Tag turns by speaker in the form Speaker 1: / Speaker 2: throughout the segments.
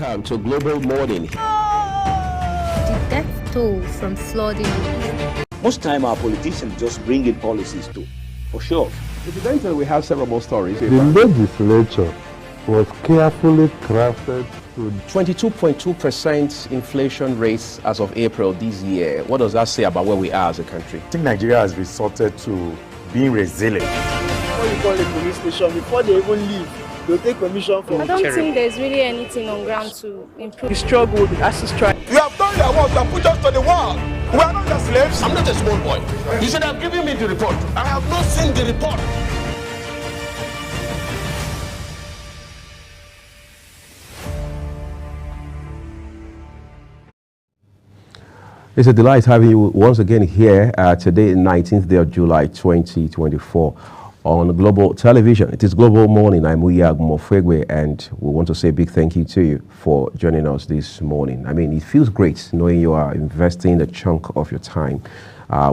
Speaker 1: Welcome to Global Morning.
Speaker 2: The death toll from flooding.
Speaker 3: Most time our politicians just bring in policies too, for sure.
Speaker 1: Incidentally, we have several more stories.
Speaker 4: The legislature was carefully crafted to
Speaker 1: 22.2% inflation rates as of April this year. What does that say about where we are as a country?
Speaker 5: I think Nigeria has resorted to being resilient.
Speaker 6: Before you call a police station, before they even leave, they'll take permission from
Speaker 7: I don't think there's really anything on ground to improve.
Speaker 6: the struggle, the ASU strike.
Speaker 8: You have done your work, you have put us to the wall. We are not the slaves.
Speaker 1: I'm not a small boy. You should have given me the report.
Speaker 8: I have not seen the report.
Speaker 1: It's a delight having you once again here today, 19th day of July 2024 on Global Television. It is Global Morning. I'm Uyag Mofegwe, and we want to say a big thank you to you for joining us this morning. I mean, it feels great knowing you are investing a chunk of your time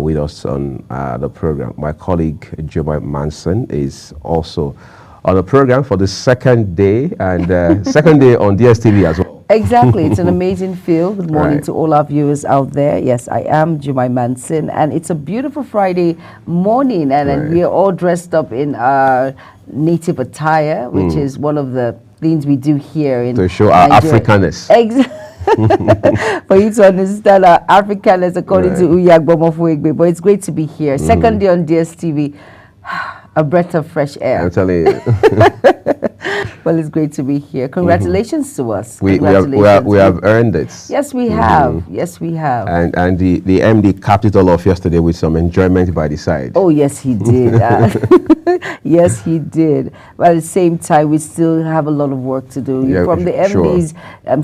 Speaker 1: with us on the program. My colleague, Juma Manson, is also on the program for the second day, and second day on DSTV as well.
Speaker 9: Exactly. It's an amazing feel. Good morning
Speaker 1: Right.
Speaker 9: to all our viewers out there. Yes, I am Jumai Manson, and it's a beautiful Friday morning, and we are all dressed up in our native attire, which is one of the things we do here in
Speaker 1: To show our
Speaker 9: Nigeria.
Speaker 1: Africanness.
Speaker 9: For you to understand our Africanness according to Uyag Bomofuegbe. But it's great to be here. Second day on DSTV. A breath of fresh air.
Speaker 1: I'm telling you.
Speaker 9: Well, it's great to be here. Congratulations to us.
Speaker 1: we have earned it.
Speaker 9: Yes, we have. Yes, we have.
Speaker 1: And the MD capped it all off yesterday with some enjoyment by the side.
Speaker 9: Oh, yes, he did. Yes, he did. But at the same time, we still have a lot of work to do.
Speaker 1: Yeah,
Speaker 9: From the
Speaker 1: sure.
Speaker 9: MD's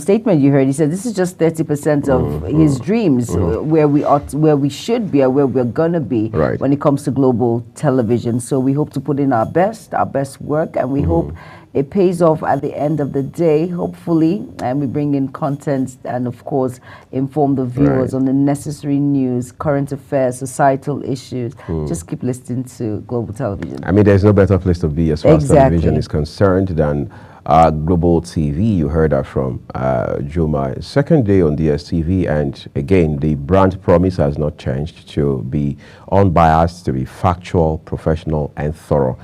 Speaker 9: statement you heard, he said this is just 30% of his dreams, where we should be, or where we're gonna be
Speaker 1: Right.
Speaker 9: when it comes to global television. So we hope to put in our best work, and we hope it pays off at the end of the day, hopefully, and we bring in content and, of course, inform the viewers on the necessary news, current affairs, societal issues. Just keep listening to Global Television.
Speaker 1: I mean, there's no better place to be as far as
Speaker 9: Exactly.
Speaker 1: television is concerned than Global TV. You heard that from Juma. Second day on DSTV, and again, the brand promise has not changed to be unbiased, to be factual, professional, and thorough.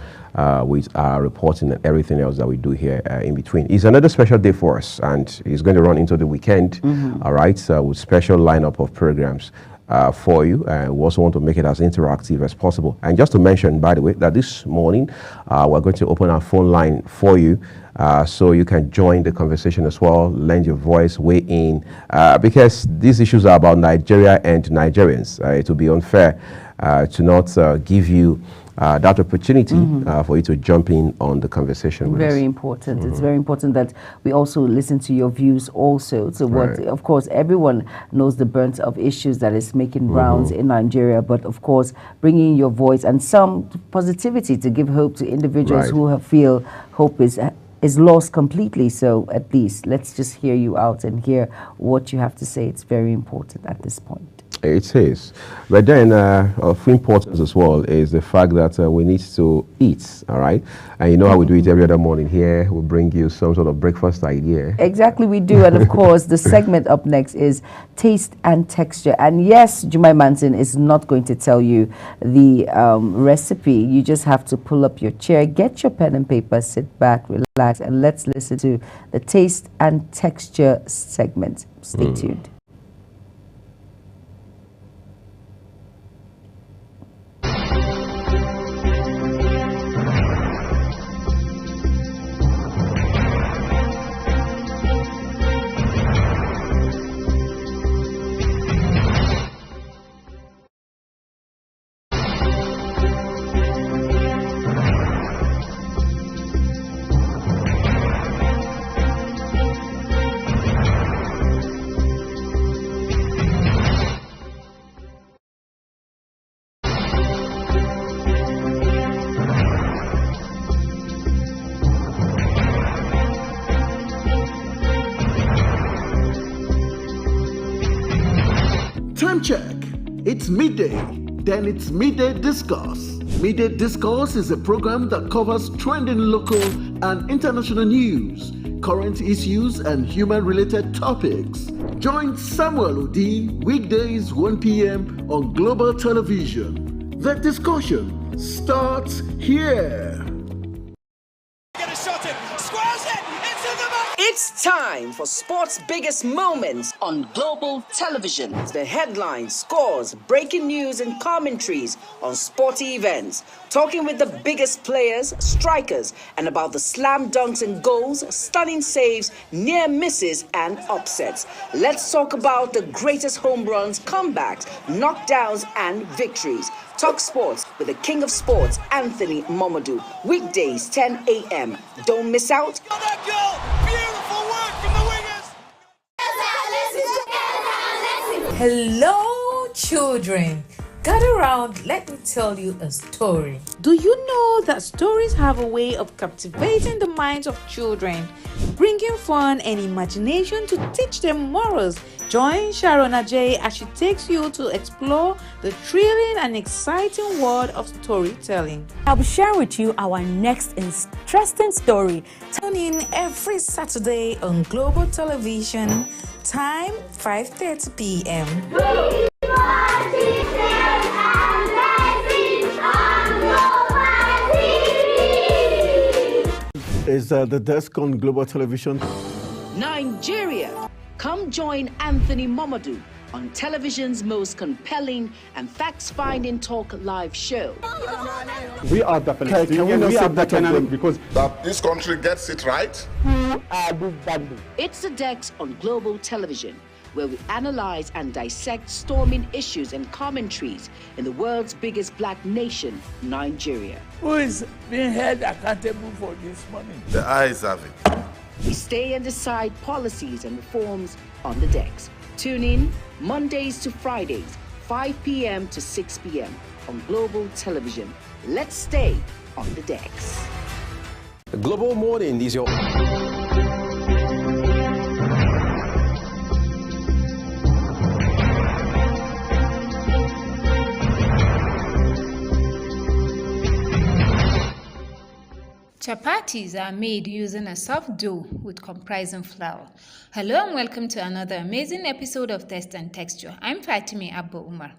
Speaker 1: With our reporting and everything else that we do here in between. It's another special day for us, and it's going to run into the weekend, all right, with special lineup of programs for you. We also want to make it as interactive as possible. And just to mention, by the way, that this morning we're going to open our phone line for you, so you can join the conversation as well, lend your voice, weigh in, because these issues are about Nigeria and Nigerians. It would be unfair to not give you that opportunity for you to jump in on the conversation with us.
Speaker 9: Very important. It's very important that we also listen to your views also. So what, of course, everyone knows the brunt of issues that is making rounds in Nigeria, but of course, bringing your voice and some positivity to give hope to individuals who feel hope is lost completely. So at least let's just hear you out and hear what you have to say. It's very important at this point.
Speaker 1: It is. But then of importance as well is the fact that we need to eat, all right? And you know how we do it every other morning here. We bring you some sort of breakfast idea.
Speaker 9: Exactly, we do. And of course, the segment up next is Taste and Texture. And yes, Jumai Manson is not going to tell you the recipe. You just have to pull up your chair, get your pen and paper, sit back, relax, and let's listen to the Taste and Texture segment. Stay tuned.
Speaker 10: Time check. It's midday. Then it's Midday Discourse. Midday Discourse is a program that covers trending local and international news, current issues and human-related topics. Join Samuel Udi weekdays 1 p.m. on Global Television. The discussion starts here.
Speaker 2: It's time for sports' biggest moments on Global Television. The headlines, scores, breaking news, and commentaries on sporty events. Talking with the biggest players, strikers, and about the slam dunks and goals, stunning saves, near misses, and upsets. Let's talk about the greatest home runs, comebacks, knockdowns, and victories. Talk sports with the king of sports, Anthony Momadou. Weekdays, 10 a.m. Don't miss out.
Speaker 11: Hello, children. Gather around, let me tell you a story. Do you know that stories have a way of captivating the minds of children, bringing fun and imagination to teach them morals? Join Sharon Ajay as she takes you to explore the thrilling and exciting world of storytelling.
Speaker 12: I'll be sharing with you our next interesting story.
Speaker 11: Tune in every Saturday on Global Television, time 5:30 p.m.
Speaker 10: Is the desk on Global Television?
Speaker 2: Nigeria. Come join Anthony Momadou on television's most compelling and facts-finding talk live show.
Speaker 5: We are definitely. Can we not say that again? Because
Speaker 8: That this country gets it right.
Speaker 2: It's the Dex on Global Television, where we analyze and dissect storming issues and commentaries in the world's biggest black nation, Nigeria.
Speaker 6: Who is being held accountable for this money?
Speaker 8: The eyes have it.
Speaker 2: We stay and decide policies and reforms on the Dex. Tune in Mondays to Fridays, 5 p.m. to 6 p.m. on Global Television. Let's stay on the Dex.
Speaker 13: Global Morning is your...
Speaker 14: Chapatis are made using a soft dough with comprising flour. Hello and welcome to another amazing episode of Taste and Texture. I'm Fatimi Abba Umar.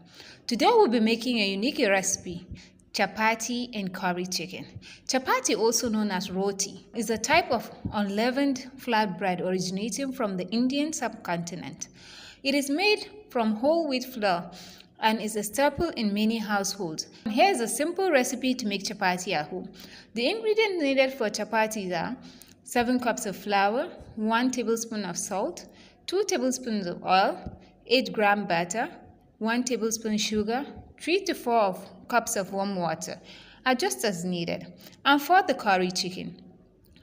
Speaker 14: Today we'll be making a unique recipe, chapati and curry chicken. Chapati, also known as roti, is a type of unleavened flatbread originating from the Indian subcontinent. It is made from whole wheat flour and is a staple in many households. Here's a simple recipe to make chapati at home. The ingredients needed for chapatis are 7 cups of flour, 1 tablespoon of salt, 2 tablespoons of oil, 8 gram butter, 1 tablespoon sugar, 3 to 4 cups of warm water, adjust as needed. And for the curry chicken,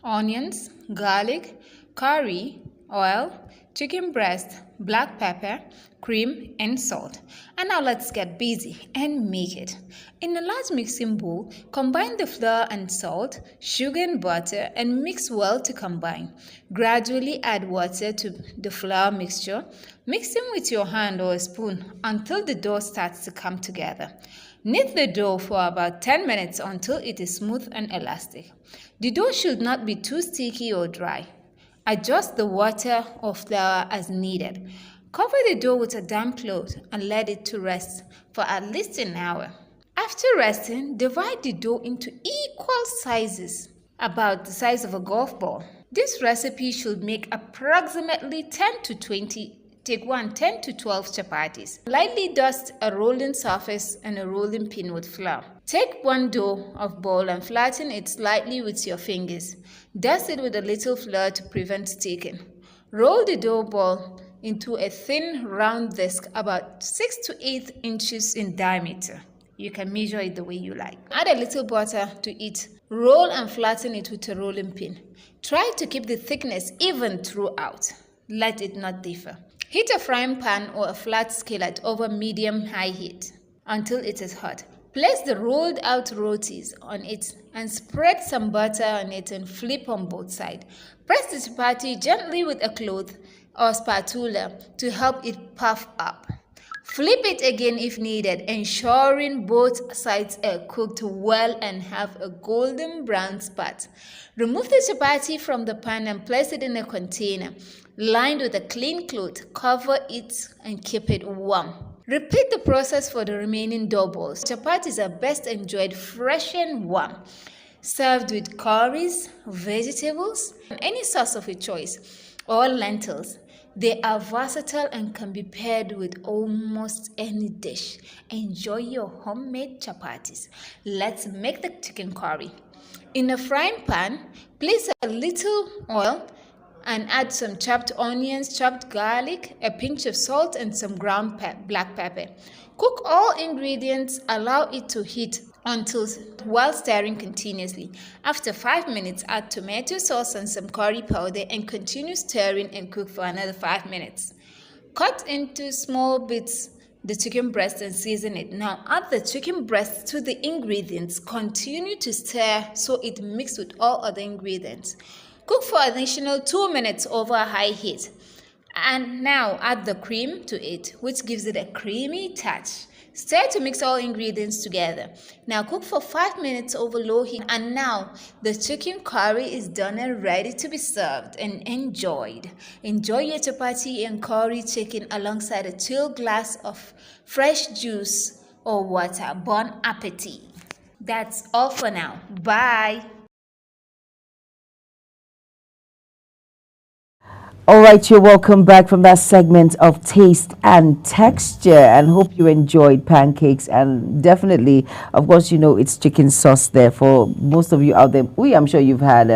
Speaker 14: onions, garlic, curry, oil, chicken breast, black pepper, cream, and salt. And now let's get busy and make it. In a large mixing bowl, combine the flour and salt, sugar and butter, and mix well to combine. Gradually add water to the flour mixture, mixing with your hand or a spoon until the dough starts to come together. Knead the dough for about 10 minutes until it is smooth and elastic. The dough should not be too sticky or dry. Adjust the water or flour as needed. Cover the dough with a damp cloth and let it to rest for at least an hour. After resting, divide the dough into equal sizes, about the size of a golf ball. This recipe should make approximately 10 to 12 chapatis. Lightly dust a rolling surface and a rolling pin with flour. Take one dough of ball and flatten it slightly with your fingers. Dust it with a little flour to prevent sticking. Roll the dough ball into a thin round disc about 6 to 8 inches in diameter. You can measure it the way you like. Add a little butter to it. Roll and flatten it with a rolling pin. Try to keep the thickness even throughout. Let it not differ. Heat a frying pan or a flat skillet over medium-high heat until it is hot. Place the rolled out rotis on it and spread some butter on it and flip on both sides. Press the chapati gently with a cloth or spatula to help it puff up. Flip it again if needed, ensuring both sides are cooked well and have a golden brown spot. Remove the chapati from the pan and place it in a container lined with a clean cloth. Cover it and keep it warm. Repeat the process for the remaining doubles. Chapatis are best enjoyed fresh and warm, served with curries, vegetables, and any sauce of your choice, or lentils. They are versatile and can be paired with almost any dish. Enjoy your homemade chapatis. Let's make the chicken curry. In a frying pan, place a little oil and add some chopped onions, chopped garlic, a pinch of salt, and some ground black pepper. Cook all ingredients, allow it to heat while stirring continuously. After 5 minutes, add tomato sauce and some curry powder and continue stirring and cook for another 5 minutes. Cut into small bits the chicken breast and season it. Now add the chicken breast to the ingredients. Continue to stir so it mixes with all other ingredients. Cook for an additional 2 minutes over a high heat. And now add the cream to it, which gives it a creamy touch. Stir to mix all ingredients together. Now cook for 5 minutes over low heat. And now the chicken curry is done and ready to be served and enjoyed. Enjoy your chapati and curry chicken alongside a chilled glass of fresh juice or water. Bon appetit. That's all for now. Bye.
Speaker 9: All right, you're welcome back from that segment of Taste and Texture, and hope you enjoyed pancakes. And definitely, of course, you know it's chicken sauce there for most of you out there. I'm sure you've had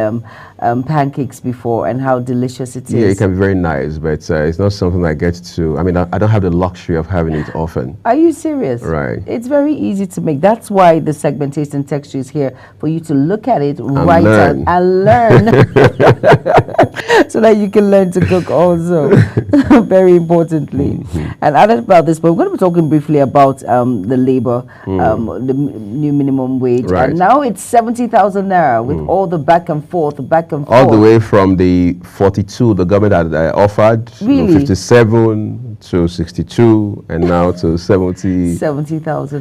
Speaker 9: pancakes before and how delicious it is.
Speaker 1: Yeah, it can be very nice, but it's not something I get to. I mean, I don't have the luxury of having it often.
Speaker 9: Are you serious?
Speaker 1: Right.
Speaker 9: It's very easy to make. That's why the segment Taste and Texture is here, for you to look at it, write it, and learn. So that you can learn to cook also, very importantly. And added about this, but we're going to be talking briefly about the labor, the new minimum wage.
Speaker 1: Right.
Speaker 9: And now it's 70,000 naira with all the back and forth.
Speaker 1: All the way from the 42 the government had offered,
Speaker 9: really?
Speaker 1: 57 to 62, and now to
Speaker 9: 70,000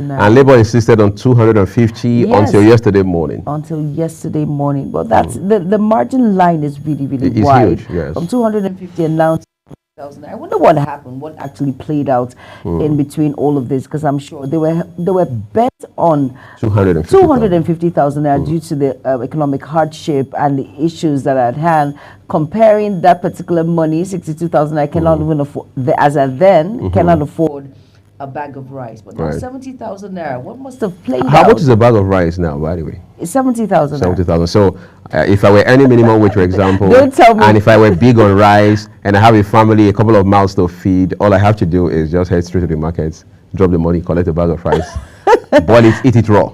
Speaker 9: naira.
Speaker 1: And labor insisted on 250 until yesterday morning.
Speaker 9: But that's the margin line is really wide.
Speaker 1: Huge, yes.
Speaker 9: From 250 and now to 1,000. I wonder what happened, what actually played out in between all of this, because I'm sure they were bent on 250,000 naira due to the economic hardship and the issues that are at hand. Comparing that particular money, 62,000, I cannot even afford, cannot afford a bag of rice. But now 70,000 naira, what must have played out?
Speaker 1: How much is a bag of rice now, by the way?
Speaker 9: It's 70,000.
Speaker 1: 70,000. So if I were earning minimum wage, for example,
Speaker 9: don't tell me.
Speaker 1: And if I were big on rice and I have a family, a couple of mouths to feed, all I have to do is just head straight to the market, drop the money, collect a bag of rice, boil it, eat it raw.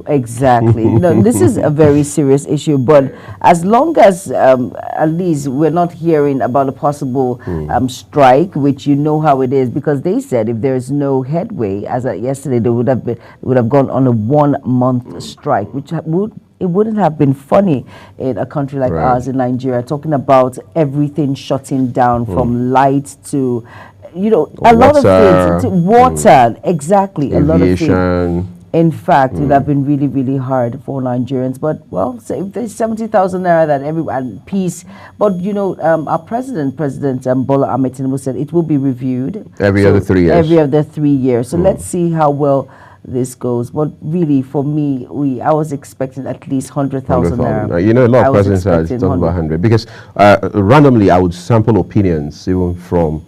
Speaker 9: Exactly. This is a very serious issue, but as long as at least we're not hearing about a possible strike, which you know how it is, because they said if there is no headway, as of yesterday, they would have gone on a 1-month strike, which wouldn't have been funny in a country like ours in Nigeria, talking about everything shutting down from light to a lot of things, water, exactly,
Speaker 1: aviation.
Speaker 9: A lot of things. In fact, it would have been really hard for Nigerians. But, well, so if there's 70,000 naira that everyone, peace. But, our president Bola Ahmed Tinubu said it will be reviewed.
Speaker 1: Every other 3 years.
Speaker 9: Every other 3 years. So let's see how well this goes. But really, for me, I was expecting at least 100,000 naira.
Speaker 1: A lot of presidents are talking about 100. Because randomly, I would sample opinions, even from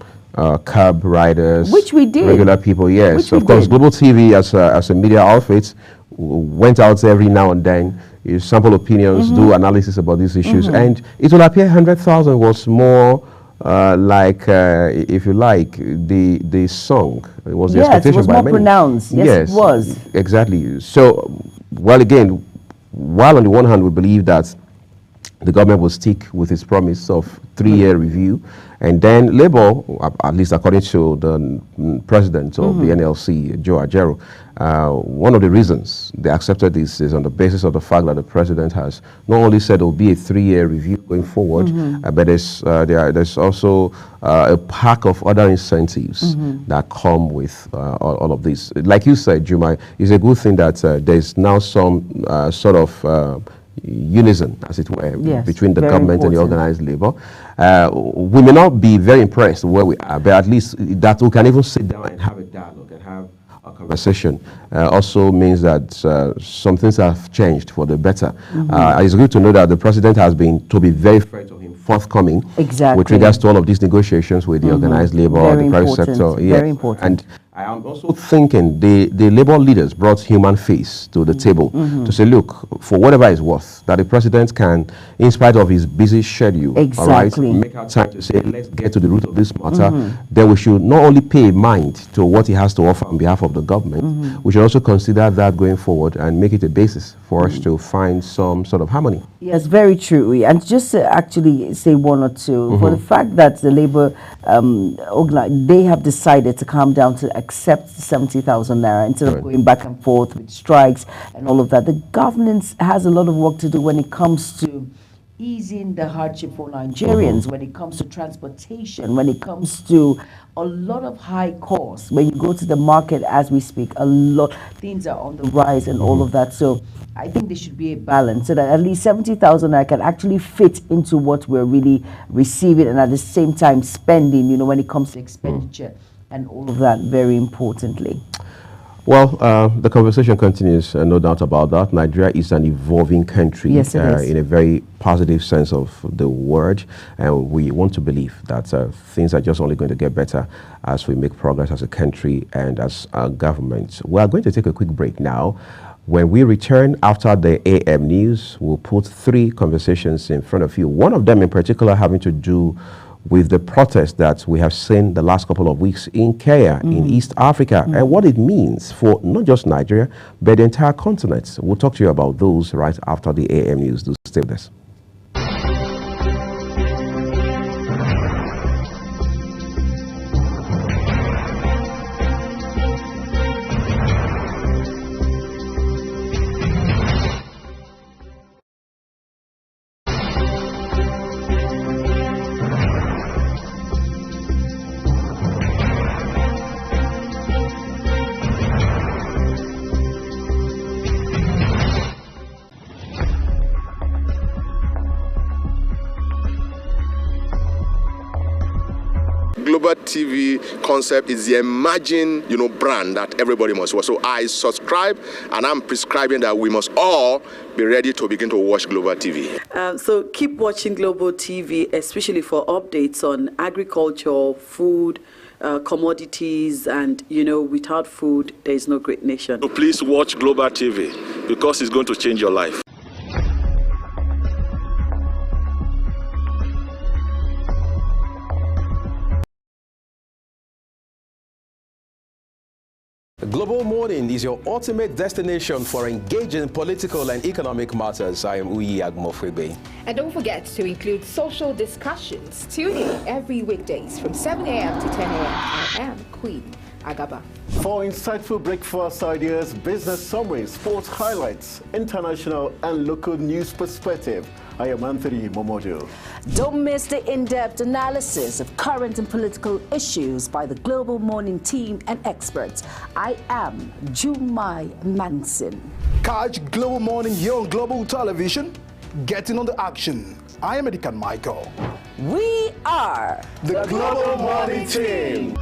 Speaker 1: cab riders,
Speaker 9: which we did,
Speaker 1: regular people, yes. Of course, Global TV as a media outfit went out every now and then, you sample opinions, do analysis about these issues, and it will appear 100,000 was more if you like, the song. It was the expectation
Speaker 9: it was
Speaker 1: by
Speaker 9: more
Speaker 1: many.
Speaker 9: pronounced. Yes, it was.
Speaker 1: Exactly. So, well, again, while on the one hand we believe that the government will stick with its promise of 3-year review. And then Labour, at least according to the president of the NLC, Joe Ajaero, one of the reasons they accepted this is on the basis of the fact that the president has not only said there will be a 3-year review going forward, but there's also a pack of other incentives that come with all of this. Like you said, Juma, it's a good thing that there's now some sort of unison, as it were, between the government and the organized labor. We may not be very impressed where we are, but at least that we can even sit down and have a dialogue and have a conversation also means that some things have changed for the better. It's good to know that the president has been, to be very fair to him, forthcoming with regards to all of these negotiations with the organized labor, the private sector.
Speaker 9: Very important.
Speaker 1: And I am also thinking the labor leaders brought human face to the table to say, look, for whatever it's worth, that the president can, in spite of his busy schedule, all right, make out time to say, let's get to the root of this matter. Then we should not only pay mind to what he has to offer on behalf of the government, we should also consider that going forward and make it a basis for us to find some sort of harmony.
Speaker 9: Yes, very true. And just to actually say one or two, for the fact that the labor, they have decided to calm down to accept 70,000 naira instead of going back and forth with strikes and all of that. The government has a lot of work to do when it comes to easing the hardship for Nigerians, when it comes to transportation, when it comes to a lot of high costs. When you go to the market as we speak, a lot things are on the rise and all of that. So I think there should be a balance so that at least 70,000 naira can actually fit into what we're really receiving and at the same time spending, you know, when it comes to expenditure and all of that, very importantly.
Speaker 1: Well, the conversation continues, no doubt about that. Nigeria is an evolving country in a very positive sense of the word, and we want to believe that things are just only going to get better as we make progress as a country and as a government. We are going to take a quick break now. When we return after the AM news, we'll put 3 conversations in front of you. One of them in particular having to do with the protest that we have seen the last couple of weeks in Kenya, in East Africa, and what it means for not just Nigeria, but the entire continent. We'll talk to you about those right after the AM news. Do stay with us.
Speaker 8: Global TV concept is the emerging, brand that everybody must watch. So I subscribe, and I'm prescribing that we must all be ready to begin to watch Global TV.
Speaker 15: So keep watching Global TV, especially for updates on agriculture, food, commodities, and without food, there is no great nation.
Speaker 3: So please watch Global TV because it's going to change your life.
Speaker 13: Global Morning is your ultimate destination for engaging political and economic matters. I am Uyi Agmofwebe.
Speaker 16: And don't forget to include social discussions. Tune in every weekdays from 7 a.m. to 10 a.m. I am Queen Agaba.
Speaker 17: For insightful breakfast ideas, business summaries, sports highlights, international and local news perspective, I am Anthony Momodu.
Speaker 2: Don't miss the in-depth analysis of current and political issues by the Global Morning team and experts. I am Jumai Manson.
Speaker 18: Catch Global Morning here on Global Television. Getting on the action. I am Edikan Michael.
Speaker 2: We are
Speaker 18: the Global Morning team.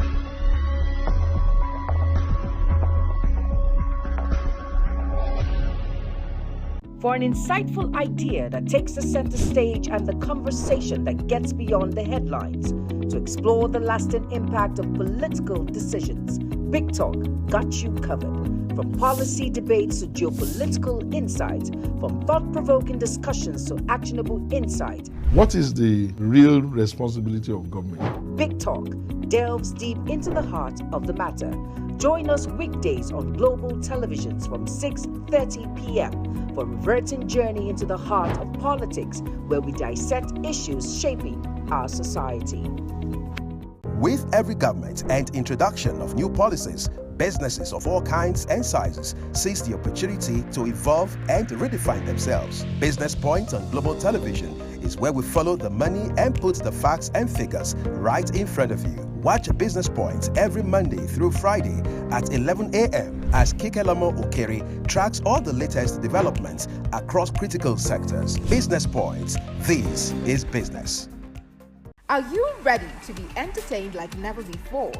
Speaker 2: For an insightful idea that takes the center stage and the conversation that gets beyond the headlines, to explore the lasting impact of political decisions, Big Talk got you covered. From policy debates to geopolitical insights, from thought-provoking discussions to actionable insight.
Speaker 4: What is the real responsibility of government?
Speaker 2: Big Talk delves deep into the heart of the matter. Join us weekdays on Global Televisions from 6:30 p.m. for a reverting journey into the heart of politics, where we dissect issues shaping our society.
Speaker 13: With every government and introduction of new policies, businesses of all kinds and sizes seize the opportunity to evolve and redefine themselves. Business Point on Global Television is where we follow the money and put the facts and figures right in front of you. Watch Business Point every Monday through Friday at 11 a.m. as Kikelamo Okere tracks all the latest developments across critical sectors. Business Point, this is business.
Speaker 16: Are you ready to be entertained like never before?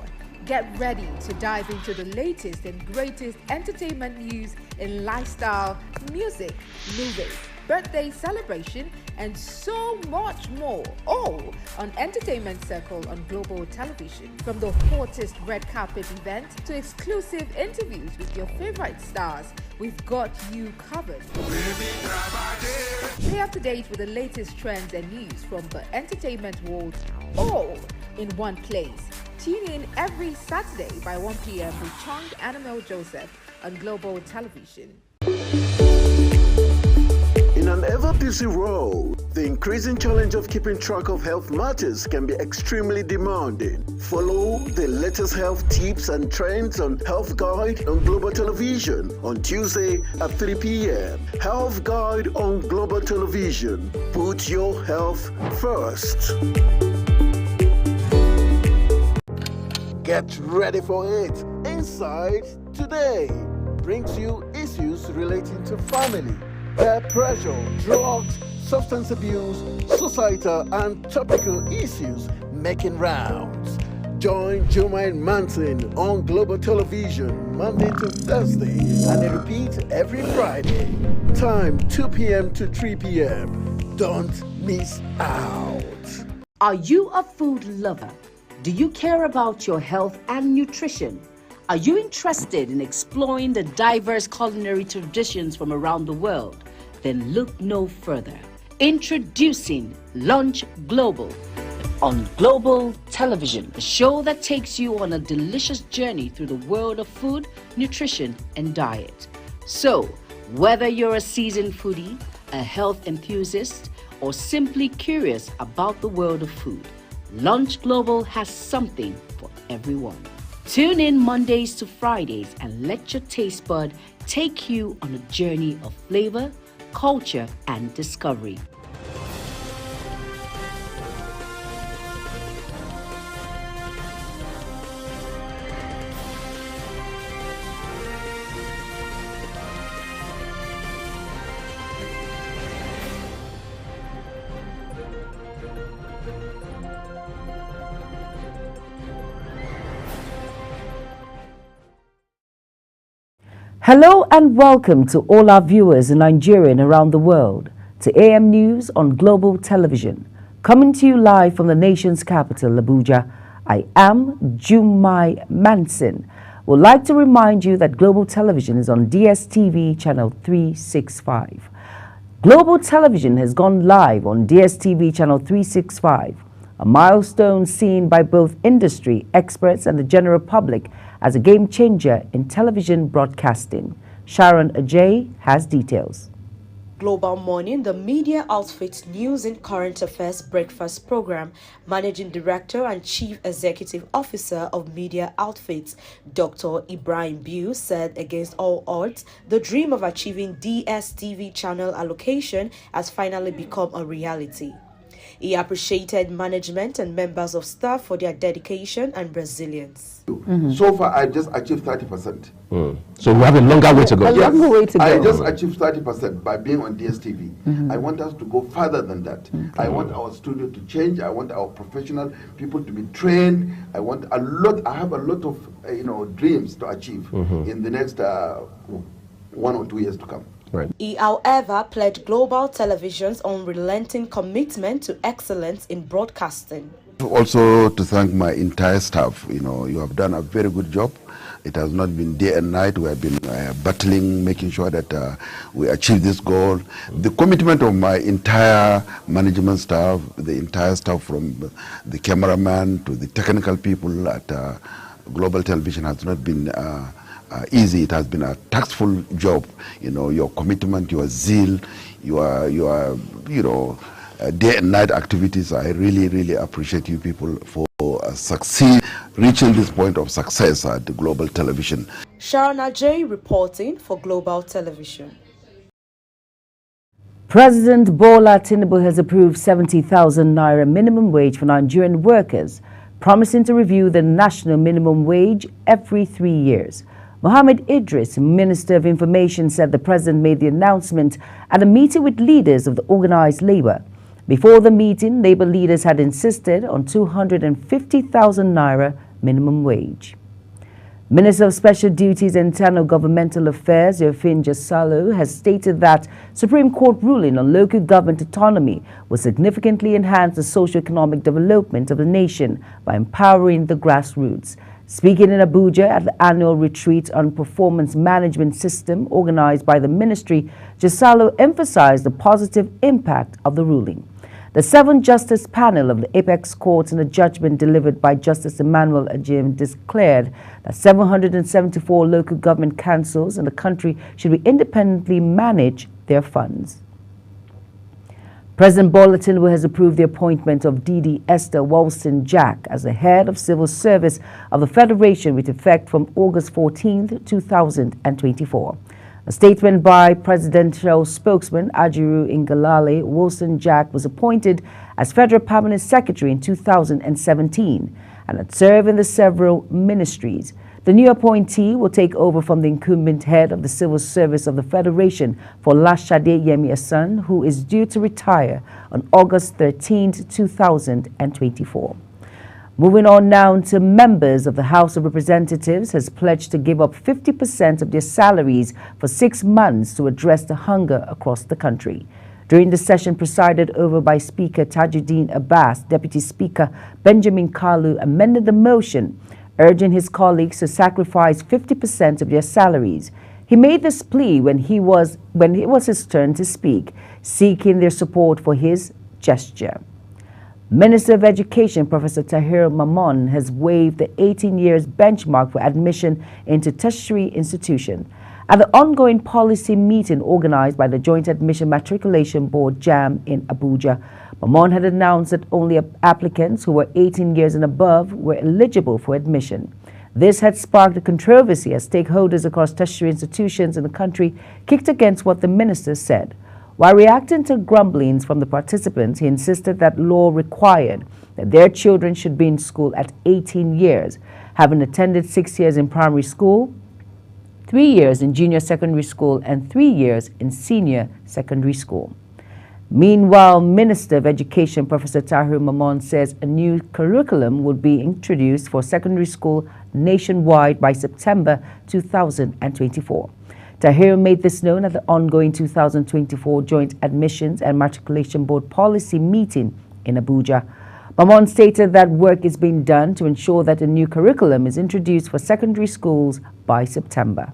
Speaker 16: Get ready to dive into the latest and greatest entertainment news in lifestyle, music, movies, birthday celebration, and so much more. All on Entertainment Circle on Global Television. From the hottest red carpet event to exclusive interviews with your favorite stars, we've got you covered. Stay up to date with the latest trends and news from the entertainment world, all in one place. Tune in every Saturday by 1 p.m. with Chung Annabelle Joseph on Global Television.
Speaker 10: In an ever-busy world, the increasing challenge of keeping track of health matters can be extremely demanding. Follow the latest health tips and trends on Health Guide on Global Television on Tuesday at 3 p.m. Health Guide on Global Television. Put your health first. Get ready for it. Inside Today brings you issues relating to family, peer pressure, drugs, substance abuse, societal and topical issues making rounds. Join Jumaine Manson on Global Television Monday to Thursday and it repeats every Friday. Time 2 p.m. to 3 p.m. Don't miss out.
Speaker 2: Are you a food lover? Do you care about your health and nutrition? Are you interested in exploring the diverse culinary traditions from around the world? Then look no further. Introducing Lunch Global on Global Television, a show that takes you on a delicious journey through the world of food, nutrition, and diet. So, whether you're a seasoned foodie, a health enthusiast, or simply curious about the world of food, Lunch Global has something for everyone. Tune in Mondays to Fridays and let your taste bud take you on a journey of flavor, culture, and discovery.
Speaker 9: Hello and welcome to all our viewers in Nigeria and around the world to AM News on Global Television. Coming to you live from the nation's capital, Abuja, I am Jumaine Manson. Would like to remind you that Global Television is on DSTV channel 365. Global Television has gone live on DSTV channel 365, a milestone seen by both industry experts and the general public as a game changer in television broadcasting. Sharon Ajay has details.
Speaker 19: Global Morning, the media outfit's news and current affairs breakfast program, Managing Director and Chief Executive Officer of Media Outfits, Dr. Ibrahim Biu, said against all odds, the dream of achieving DSTV channel allocation has finally become a reality. He appreciated management and members of staff for their dedication and resilience.
Speaker 20: So far, I just achieved 30%.
Speaker 1: So we have a longer way to go.
Speaker 9: A longer way to go.
Speaker 20: I just achieved 30% by being on DSTV. I want us to go further than that. I want our studio to change. I want our professional people to be trained. I have a lot of dreams to achieve in the next 1 or 2 years to come.
Speaker 1: Right.
Speaker 19: He, however, pledged Global Television's unrelenting commitment to excellence in broadcasting.
Speaker 20: Also to thank my entire staff. You have done a very good job. It has not been day and night. We have been battling, making sure that we achieve this goal. The commitment of my entire management staff, the entire staff from the cameraman to the technical people at Global Television has not been easy. It has been a taxful job. You know, your commitment, your zeal, your you know, day and night activities. I really, really appreciate you people for reaching this point of success at the Global Television.
Speaker 19: Sharon Ajay reporting for Global Television.
Speaker 9: President Bola Tinubu has approved 70,000 naira minimum wage for Nigerian workers, promising to review the national minimum wage every 3 years. Mohammed Idris, Minister of Information, said the president made the announcement at a meeting with leaders of the organized labor. Before the meeting, labor leaders had insisted on 250,000 naira minimum wage. Minister of Special Duties and Internal Governmental Affairs, Yofin Jasalo, has stated that Supreme Court ruling on local government autonomy will significantly enhance the socio-economic development of the nation by empowering the grassroots. Speaking in Abuja at the annual retreat on performance management system organized by the ministry, Jasalo emphasized the positive impact of the ruling. The 7-justice panel of the Apex Court in a judgment delivered by Justice Emmanuel Ajim declared that 774 local government councils in the country should be independently manage their funds. President Bola Tinubu has approved the appointment of Didi Esther Woolston-Jack as the head of civil service of the Federation with effect from August 14, 2024. A statement by presidential spokesman Ajiru Ngalale, Woolston-Jack was appointed as Federal Permanent Secretary in 2017 and had served in the several ministries. The new appointee will take over from the incumbent head of the civil service of the Federation, Folashade Yemi Asan, who is due to retire on August 13, 2024. Moving on now to members of the House of Representatives has pledged to give up 50% of their salaries for 6 months to address the hunger across the country. During the session presided over by Speaker Tajuddin Abbas, Deputy Speaker Benjamin Kalu amended the motion, urging his colleagues to sacrifice 50% of their salaries. He made this plea when it was his turn to speak, seeking their support for his gesture. Minister of Education Professor Tahir Mamman has waived the 18 years benchmark for admission into tertiary institution. At the ongoing policy meeting organized by the Joint Admission Matriculation Board JAM in Abuja, Mamman had announced that only applicants who were 18 years and above were eligible for admission. This had sparked a controversy as stakeholders across tertiary institutions in the country kicked against what the minister said. While reacting to grumblings from the participants, he insisted that law required that their children should be in school at 18 years, having attended 6 years in primary school, 3 years in junior secondary school, and 3 years in senior secondary school. Meanwhile, Minister of Education Professor Tahir Mamman says a new curriculum will be introduced for secondary school nationwide by September 2024. Tahir made this known at the ongoing 2024 Joint Admissions and Matriculation Board policy meeting in Abuja. Mamman stated that work is being done to ensure that a new curriculum is introduced for secondary schools by September.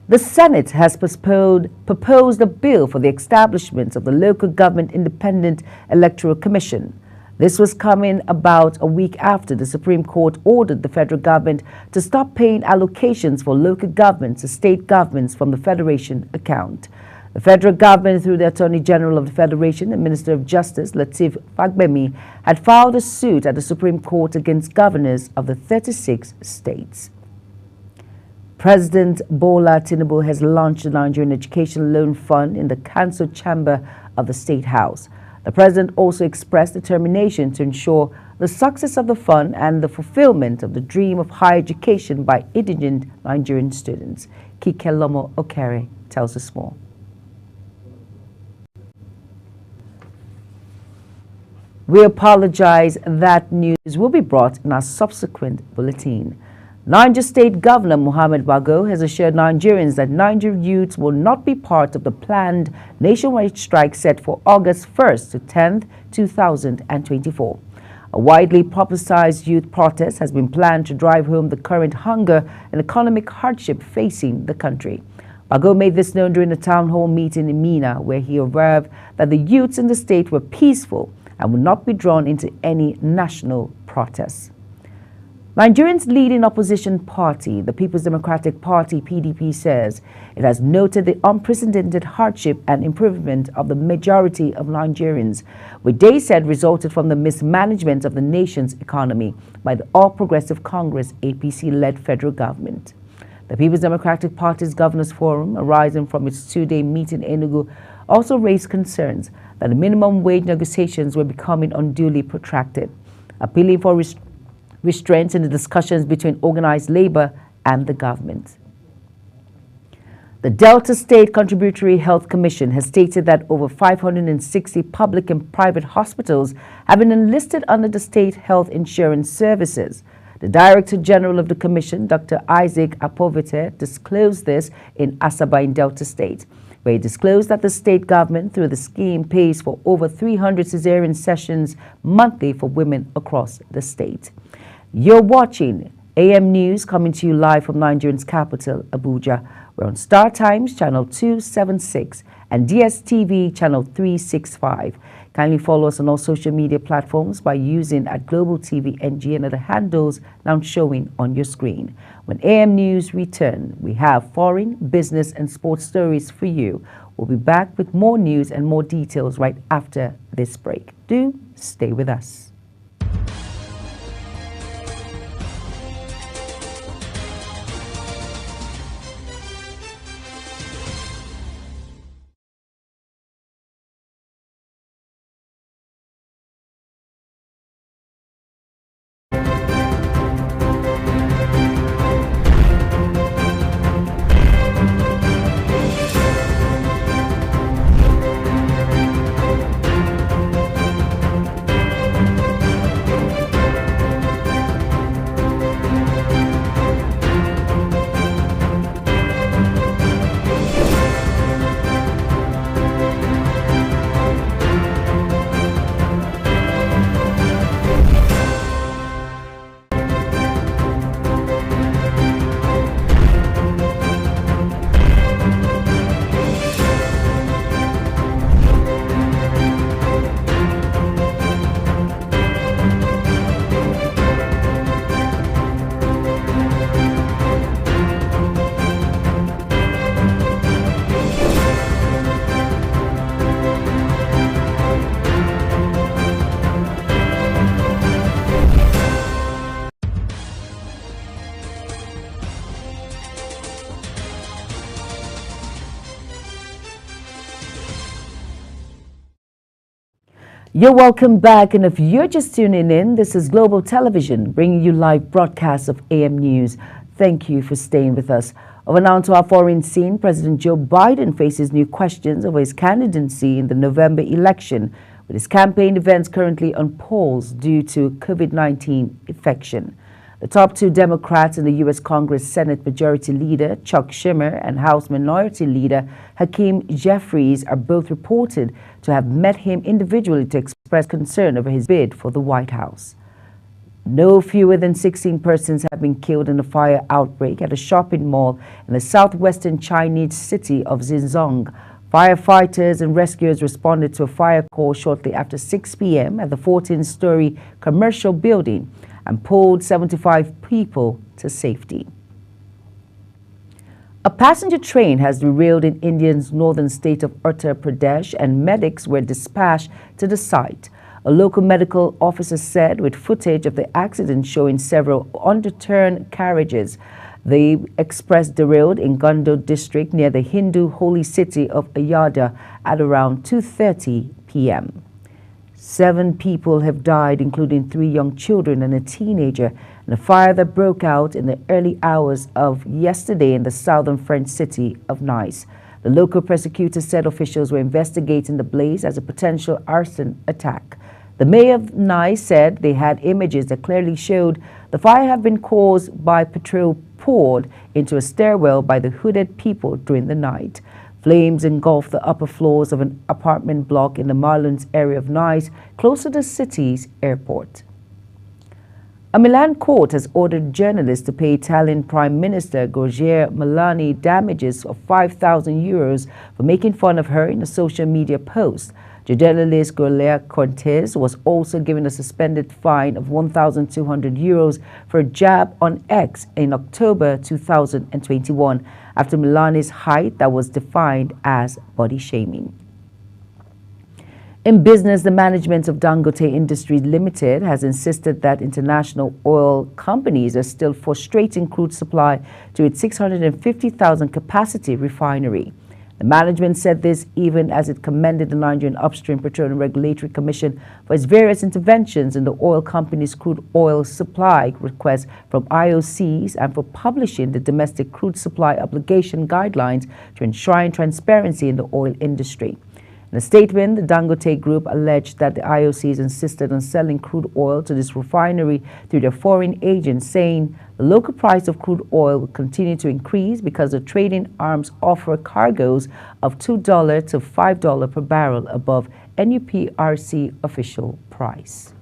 Speaker 9: The Senate has proposed a bill for the establishment of the Local Government Independent Electoral Commission. This was coming about a week after the Supreme Court ordered the federal government to stop paying allocations for local governments to state governments from the Federation account. The federal government, through the Attorney General of the Federation and Minister of Justice, Lateef Fagbemi, had filed a suit at the Supreme Court against governors of the 36 states. President Bola Tinubu has launched the Nigerian Education Loan Fund in the Council Chamber of the State House. The president also expressed determination to ensure the success of the fund and the fulfillment of the dream of higher education by indigent Nigerian students. Kikelomo Okere tells us more. We apologize. That news will be brought in our subsequent bulletin. Niger State Governor Mohammed Bago has assured Nigerians that Nigerian youths will not be part of the planned nationwide strike set for August 1st to 10th, 2024. A widely publicized youth protest has been planned to drive home the current hunger and economic hardship facing the country. Bago made this known during a town hall meeting in Mina, where he observed that the youths in the state were peaceful and would not be drawn into any national protests. Nigeria's leading opposition party, the People's Democratic Party, PDP, says it has noted the unprecedented hardship and imprisonment of the majority of Nigerians, which they said resulted from the mismanagement of the nation's economy by the All Progressive Congress APC-led federal government. The People's Democratic Party's Governors Forum, arising from its two-day meeting in Enugu, also raised concerns that the minimum wage negotiations were becoming unduly protracted, appealing for restraints in the discussions between organized labor and the government. The Delta State Contributory Health Commission has stated that over 560 public and private hospitals have been enlisted under the state health insurance services. The Director General of the Commission, Dr. Isaac Apovite, disclosed this in Asaba in Delta State, where he disclosed that the state government, through the scheme, pays for over 300 cesarean sessions monthly for women across the state. You're watching AM News, coming to you live from Nigeria's capital, Abuja. We're on Star Times, channel 276, and DSTV, channel 365. Kindly follow us on all social media platforms by using @Global TV NG and the handles now showing on your screen. When AM News return, we have foreign, business, and sports stories for you. We'll be back with more news and more details right after this break. Do stay with us. You're welcome back, and if you're just tuning in, this is Global Television bringing you live broadcasts of AM News. Thank you for staying with us. Over now to our foreign scene, President Joe Biden faces new questions over his candidacy in the November election, with his campaign events currently on pause due to COVID-19 infection. The top two Democrats in the U.S. Congress, Senate Majority Leader Chuck Schumer and House Minority Leader Hakeem Jeffries, are both reported to have met him individually to express concern over his bid for the White House. No fewer than 16 persons have been killed in a fire outbreak at a shopping mall in the southwestern Chinese city of Xinzhou. Firefighters and rescuers responded to a fire call shortly after 6 p.m. at the 14-story commercial building and pulled 75 people to safety. A passenger train has derailed in India's northern state of Uttar Pradesh, and medics were dispatched to the site. A local medical officer said, with footage of the accident showing several underturned carriages. The express derailed in Gondo district near the Hindu holy city of Ayodhya at around 2:30 p.m. 7 people have died, including 3 young children and a teenager, in a fire that broke out in the early hours of yesterday in the southern French city of Nice. The local prosecutor said officials were investigating the blaze as a potential arson attack. The mayor of Nice said they had images that clearly showed the fire had been caused by petrol poured into a stairwell by the hooded people during the night. Flames engulfed the upper floors of an apartment block in the Marlens area of Nice, close to the city's airport. A Milan court has ordered journalists to pay Italian Prime Minister Giorgia Meloni damages of €5,000 for making fun of her in a social media post. The journalist Giulia Cortez was also given a suspended fine of €1,200 for a jab on X in October 2021 after Meloni's height that was defined as body shaming. In business, the management of Dangote Industries Limited has insisted that international oil companies are still frustrating crude supply to its 650,000 capacity refinery. The management said this even as it commended the Nigerian Upstream Petroleum Regulatory Commission for its various interventions in the oil company's crude oil supply requests from IOCs and for publishing the domestic crude supply obligation guidelines to enshrine transparency in the oil industry. In a statement, the Dangote Group alleged that the IOCs insisted on selling crude oil to this refinery through their foreign agents, saying the local price of crude oil will continue to increase because the trading arms offer cargoes of $2 to $5 per barrel above NUPRC official price.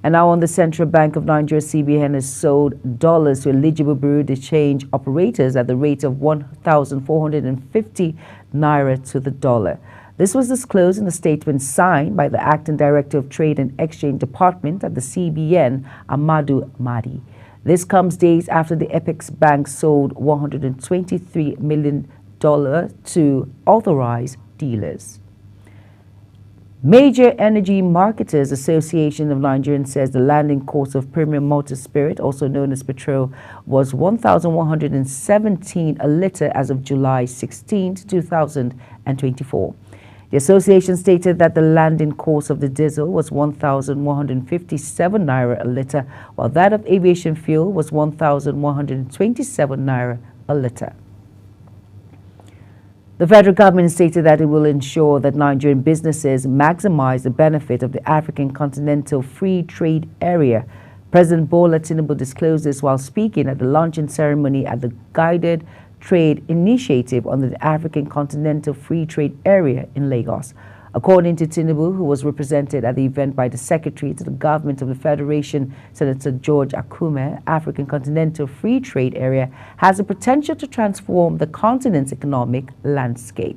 Speaker 9: And now on the Central Bank of Nigeria, CBN has sold dollars to eligible Bureau de Change operators at the rate of 1,450 naira to the dollar. This was disclosed in a statement signed by the Acting Director of Trade and Exchange Department at the CBN, Amadu Madi. This comes days after the Apex Bank sold $123 million to authorized dealers. Major Energy Marketers Association of Nigeria says the landing cost of premium motor spirit, also known as petrol, was 1,117 a litre as of July 16, 2024. The association stated that the landing cost of the diesel was 1,157 naira a litre, while that of aviation fuel was 1,127 naira a litre. The federal government stated that it will ensure that Nigerian businesses maximize the benefit of the African Continental Free Trade Area. President Bola Tinubu disclosed this while speaking at the launching ceremony at the Guided Trade Initiative under the African Continental Free Trade Area in Lagos. According to Tinubu, who was represented at the event by the Secretary to the Government of the Federation, Senator George Akume, African Continental Free Trade Area has the potential to transform the continent's economic landscape.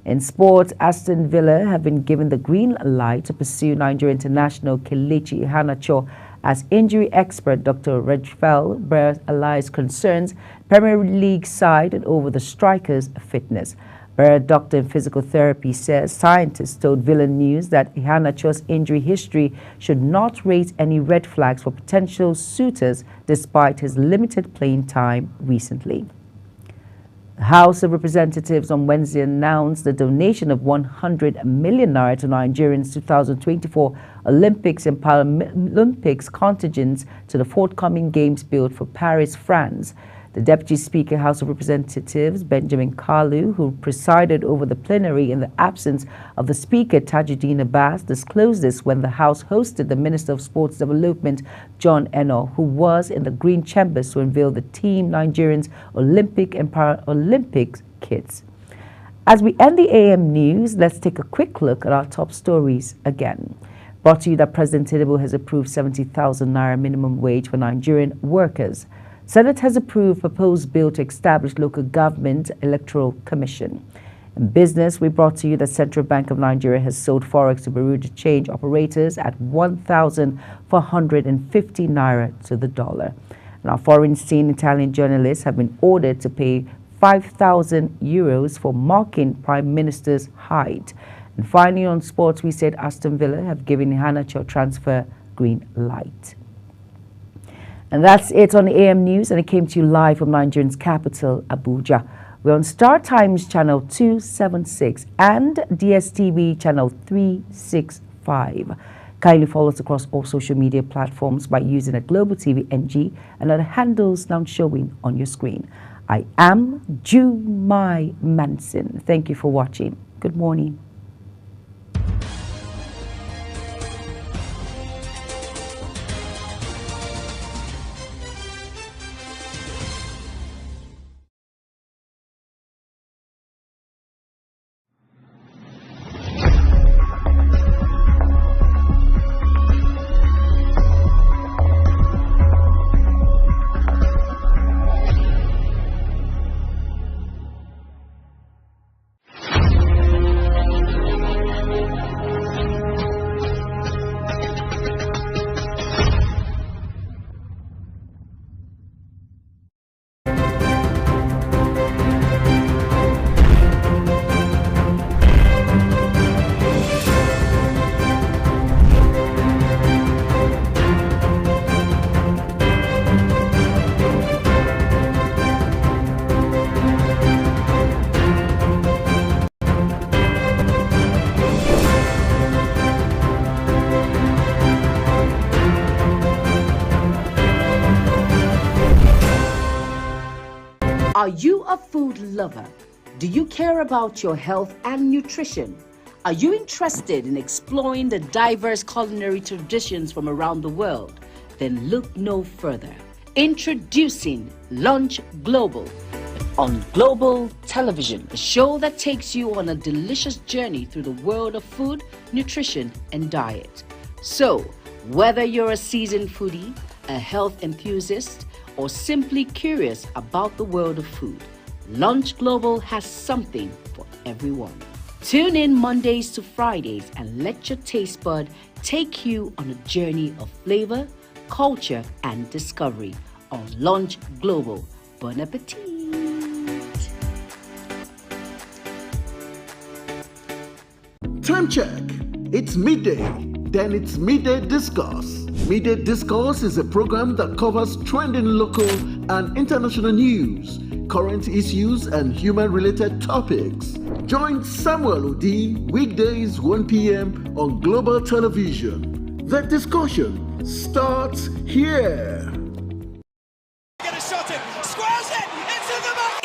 Speaker 9: In sports, Aston Villa have been given the green light to pursue Nigeria international Kelechi Iheanacho as injury expert Dr. Redfell bears allies concerns Premier League side and over the striker's fitness. Bear, doctor in physical therapy, says scientists told Villa News that Iheanacho's injury history should not raise any red flags for potential suitors despite his limited playing time recently. The House of Representatives on Wednesday announced the donation of 100 million naira to Nigerians' 2024 Olympics and Paralympics contingents to the forthcoming games built for Paris, France. The Deputy Speaker, House of Representatives, Benjamin Kalu, who presided over the plenary in the absence of the Speaker, Tajuddin Abbas, disclosed this when the House hosted the Minister of Sports Development, John Eno, who was in the Green Chambers to unveil the Team Nigerians Olympic and Paralympics kits. As we end the AM News, let's take a quick look at our top stories again. Brought to you that President Tinubu has approved 70,000 naira minimum wage for Nigerian workers. Senate has approved proposed bill to establish local government electoral commission. In business, we brought to you that Central Bank of Nigeria has sold forex to Bureau de Change operators at 1,450 naira to the dollar. And our foreign-seen Italian journalists have been ordered to pay 5,000 euros for mocking Prime Minister's height. And finally, on sports, we said Aston Villa have given Iheanacho transfer green light. And that's it on the AM News, and it came to you live from Nigeria's capital, Abuja. We're on Star Times channel 276 and DSTV channel 365. Kindly follow us across all social media platforms by using a Global TV NG and other handles now showing on your screen. I am Jumai Manson. Thank you for watching. Good morning.
Speaker 2: Are you a food lover? Do you care about your health and nutrition? Are you interested in exploring the diverse culinary traditions from around the world? Then look no further. Introducing Lunch Global on Global Television, a show that takes you on a delicious journey through the world of food, nutrition, and diet. So, whether you're a seasoned foodie, a health enthusiast, or simply curious about the world of food, Lunch Global has something for everyone. Tune in Mondays to Fridays and let your taste bud take you on a journey of flavor, culture, and discovery on Lunch Global. Bon appetit!
Speaker 10: Time check. It's midday. Then it's Midday Discourse. Midday Discourse is a program that covers trending local and international news, current issues, and human-related topics. Join Samuel Odi weekdays 1 p.m. on Global Television. The discussion starts here.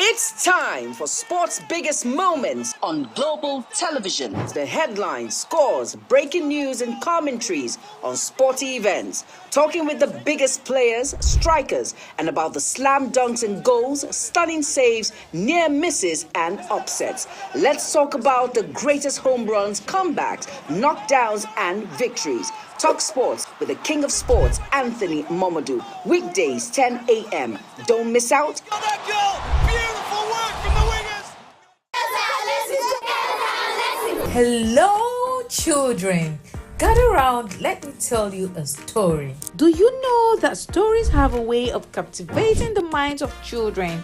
Speaker 2: It's time for sports' biggest moments on Global Television. The headlines, scores, breaking news, and commentaries on sporty events. Talking with the biggest players, strikers, and about the slam dunks and goals, stunning saves, near misses, and upsets. Let's talk about the greatest home runs, comebacks, knockdowns, and victories. Talk sports with the king of sports, Anthony Momodu. Weekdays, 10 a.m. Don't miss out.
Speaker 11: Hello, children. Gather around, let me tell you a story. Do you know that stories have a way of captivating the minds of children,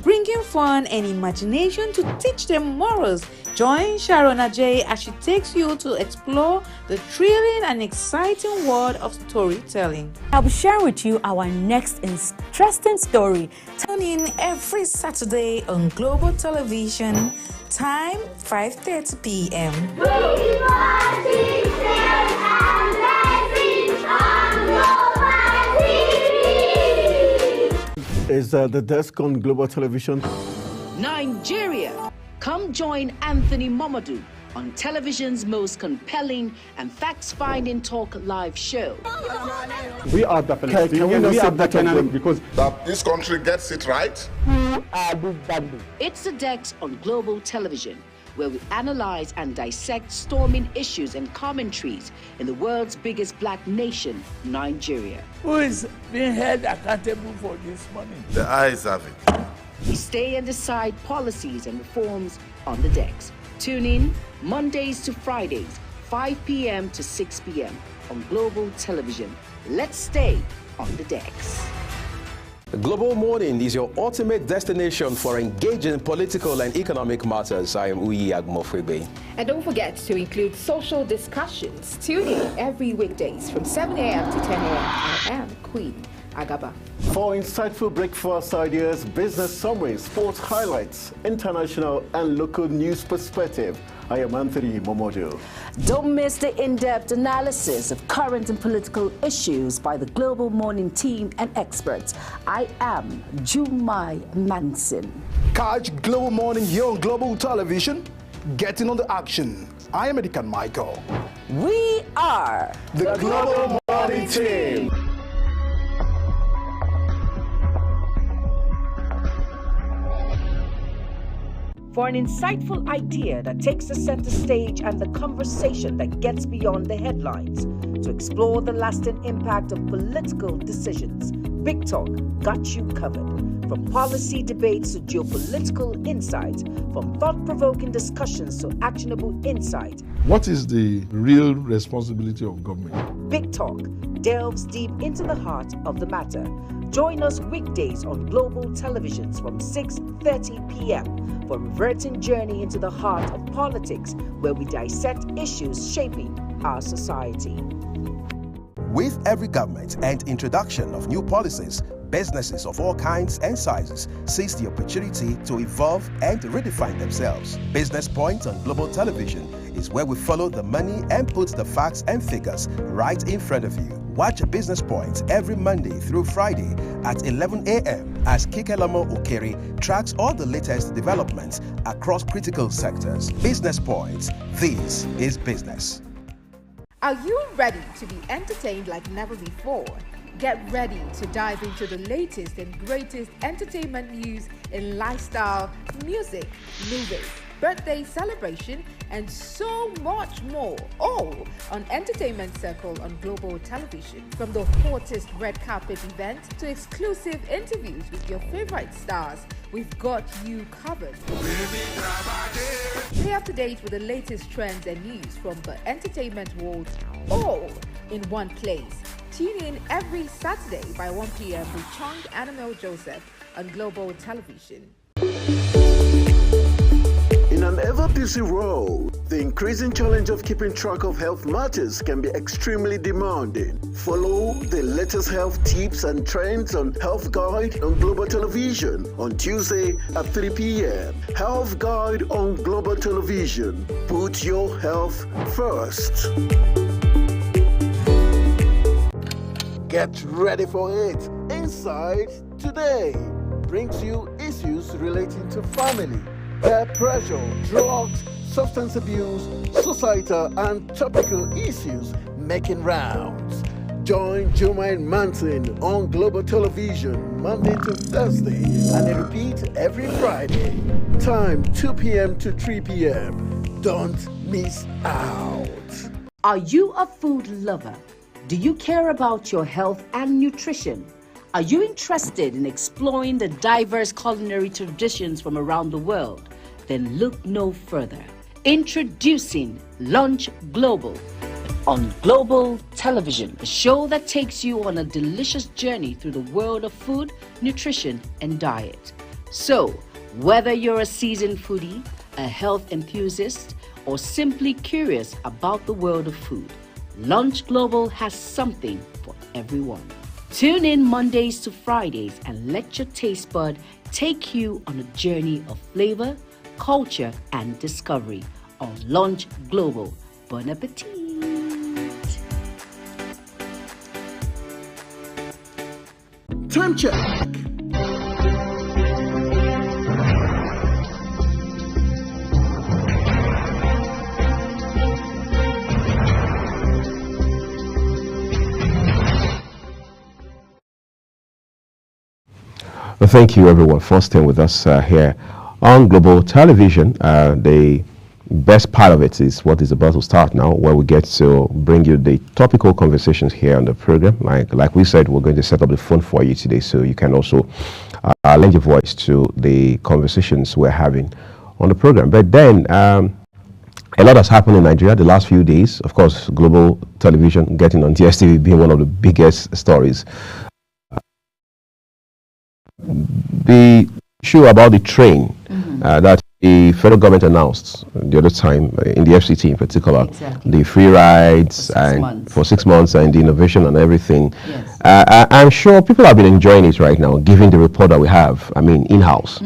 Speaker 11: bringing fun and imagination to teach them morals? Join Sharon Ajay as she takes you to explore the thrilling and exciting world of storytelling.
Speaker 12: I'll be sharing with you our next interesting story.
Speaker 11: Tune in every Saturday on Global Television, time 5:30 p.m.
Speaker 17: Is the desk on Global Television?
Speaker 2: Nigeria. Come join Anthony Momodu on television's most compelling and facts-finding talk live show.
Speaker 5: We are the Palestinians.
Speaker 4: Can we not
Speaker 5: we
Speaker 4: say
Speaker 5: are the
Speaker 4: that of them?
Speaker 5: because
Speaker 8: That this country gets it right.
Speaker 2: It's the Dex on Global Television, where we analyze and dissect storming issues and commentaries in the world's biggest black nation, Nigeria.
Speaker 3: Who is being held accountable for this money?
Speaker 8: The eyes have it.
Speaker 2: We stay and decide policies and reforms on the Dex. Tune in Mondays to Fridays, 5 p.m. to 6 p.m. on Global Television. Let's stay on the Dex.
Speaker 1: Global Morning is your ultimate destination for engaging political and economic matters. I am Uyi Agmofwebe.
Speaker 16: And don't forget to include social discussions. Tune in every weekdays from 7 a.m. to 10 a.m. I am Queen Agaba.
Speaker 17: For insightful breakfast ideas, business summaries, sports highlights, international and local news perspective, I am Anthony Momodu.
Speaker 2: Don't miss the in-depth analysis of current and political issues by the Global Morning team and experts. I am Jumai Manson.
Speaker 18: Catch Global Morning here on Global Television. Getting on the action. I am Edikan Michael.
Speaker 2: We are
Speaker 17: the Global Morning team.
Speaker 2: For an insightful idea that takes the center stage and the conversation that gets beyond the headlines, to explore the lasting impact of political decisions, Big Talk got you covered. From policy debates to geopolitical insights, from thought-provoking discussions to actionable insight.
Speaker 4: What is the real responsibility of government?
Speaker 2: Big Talk delves deep into the heart of the matter. Join us weekdays on Global Televisions from 6:30 p.m. for a reverting journey into the heart of politics, where we dissect issues shaping our society.
Speaker 13: With every government and introduction of new policies, businesses of all kinds and sizes seize the opportunity to evolve and redefine themselves. Business Point on Global Television is where we follow the money and put the facts and figures right in front of you. Watch Business Point every Monday through Friday at 11 a.m. as Kikelamo Okere tracks all the latest developments across critical sectors. Business Points. This is business.
Speaker 16: Are you ready to be entertained like never before? Get ready to dive into the latest and greatest entertainment news in lifestyle, music, movies, birthday celebration, and so much more. All on Entertainment Circle on Global Television. From the hottest red carpet event to exclusive interviews with your favorite stars, we've got you covered. Stay up to date with the latest trends and news from the entertainment world, all in one place. Tune in every Saturday by 1 p.m. with Chong Annabelle Joseph on Global Television.
Speaker 10: In an ever-busy world, the increasing challenge of keeping track of health matters can be extremely demanding. Follow the latest health tips and trends on Health Guide on Global Television on Tuesday at 3 p.m. Health Guide on Global Television. Put your health first. Get ready for it. Inside Today brings you issues relating to family, peer pressure, drugs, substance abuse, societal and topical issues making rounds. Join Juma and Manson on Global Television Monday to Thursday and a repeat every Friday. Time 2 p.m. to 3 p.m. Don't miss out.
Speaker 21: Are you a food lover? Do you care about your health and nutrition? Are you interested in exploring the diverse culinary traditions from around the world? Then look no further. Introducing Lunch Global on Global Television, a show that takes you on a delicious journey through the world of food, nutrition, and diet. So, whether you're a seasoned foodie, a health enthusiast, or simply curious about the world of food, Lunch Global has something for everyone. Tune in Mondays to Fridays and let your taste bud take you on a journey of flavor, culture, and discovery on Lunch Global. Bon appetit!
Speaker 10: Time check.
Speaker 1: Well, thank you everyone for staying with us here on Global Television. The best part of it is what is about to start now, where we get to bring you the topical conversations here on the program. Like we said, we're going to set up the phone for you today, so you can also lend your voice to the conversations we're having on the program. But then a lot has happened in Nigeria the last few days. Of course, Global Television getting on DSTV being one of the biggest stories. The issue about the train that the federal government announced the other time in the FCT in particular, the free rides for 6 months and the innovation and everything. Yes. I'm sure people have been enjoying it right now, given the report that we have, in-house.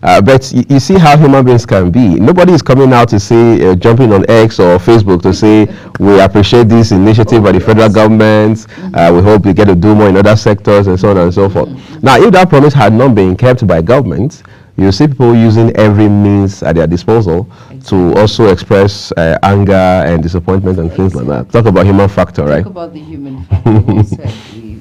Speaker 1: But you see how human beings can be. Nobody is coming out to say, jumping on X or Facebook to say, we appreciate this initiative by the federal government. We hope we get to do more in other sectors and so on and so forth. Now, if that promise had not been kept by government, you see people using every means at their disposal to also express anger and disappointment and things like that. Talk about human factor, right?
Speaker 9: Talk about the human factor. Well said.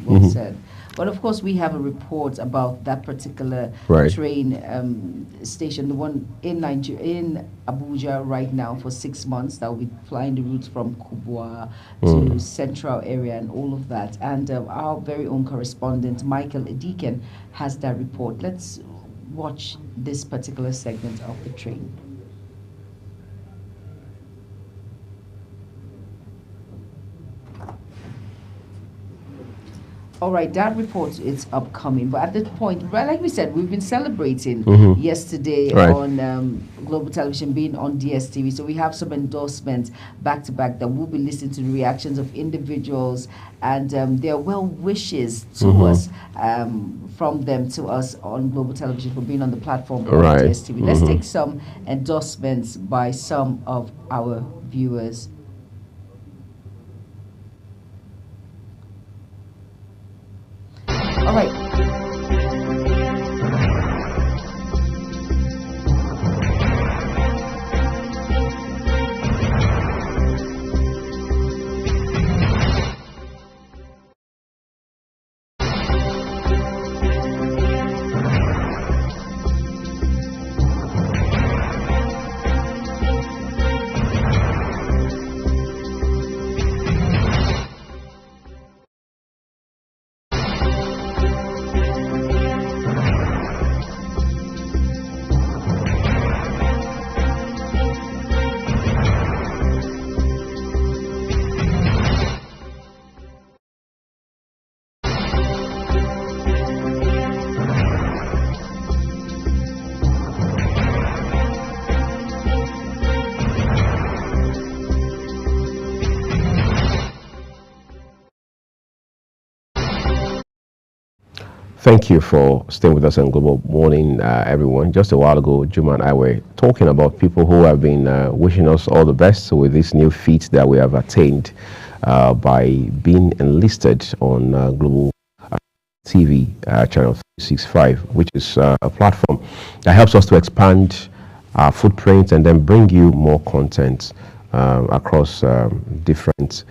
Speaker 9: Well said. But of course, we have a report about that particular train station, the one in Nigeria, in Abuja right now for 6 months, that will be flying the routes from Kubwa to Central area and all of that. And our very own correspondent, Michael Ediken, has that report. Let's watch this particular segment of the train. All right, that report is upcoming, but at this point, right, like we said, we've been celebrating yesterday on Global Television being on DSTV. So we have some endorsements back to back that we'll be listening to the reactions of individuals and their well wishes to us, from them to us on Global Television for being on the platform of DSTV. Let's take some endorsements by some of our viewers. All right.
Speaker 1: Thank you for staying with us on Global Morning, everyone. Just a while ago, Juma and I were talking about people who have been wishing us all the best with this new feat that we have attained by being enlisted on Global TV channel 365, which is a platform that helps us to expand our footprint and then bring you more content across different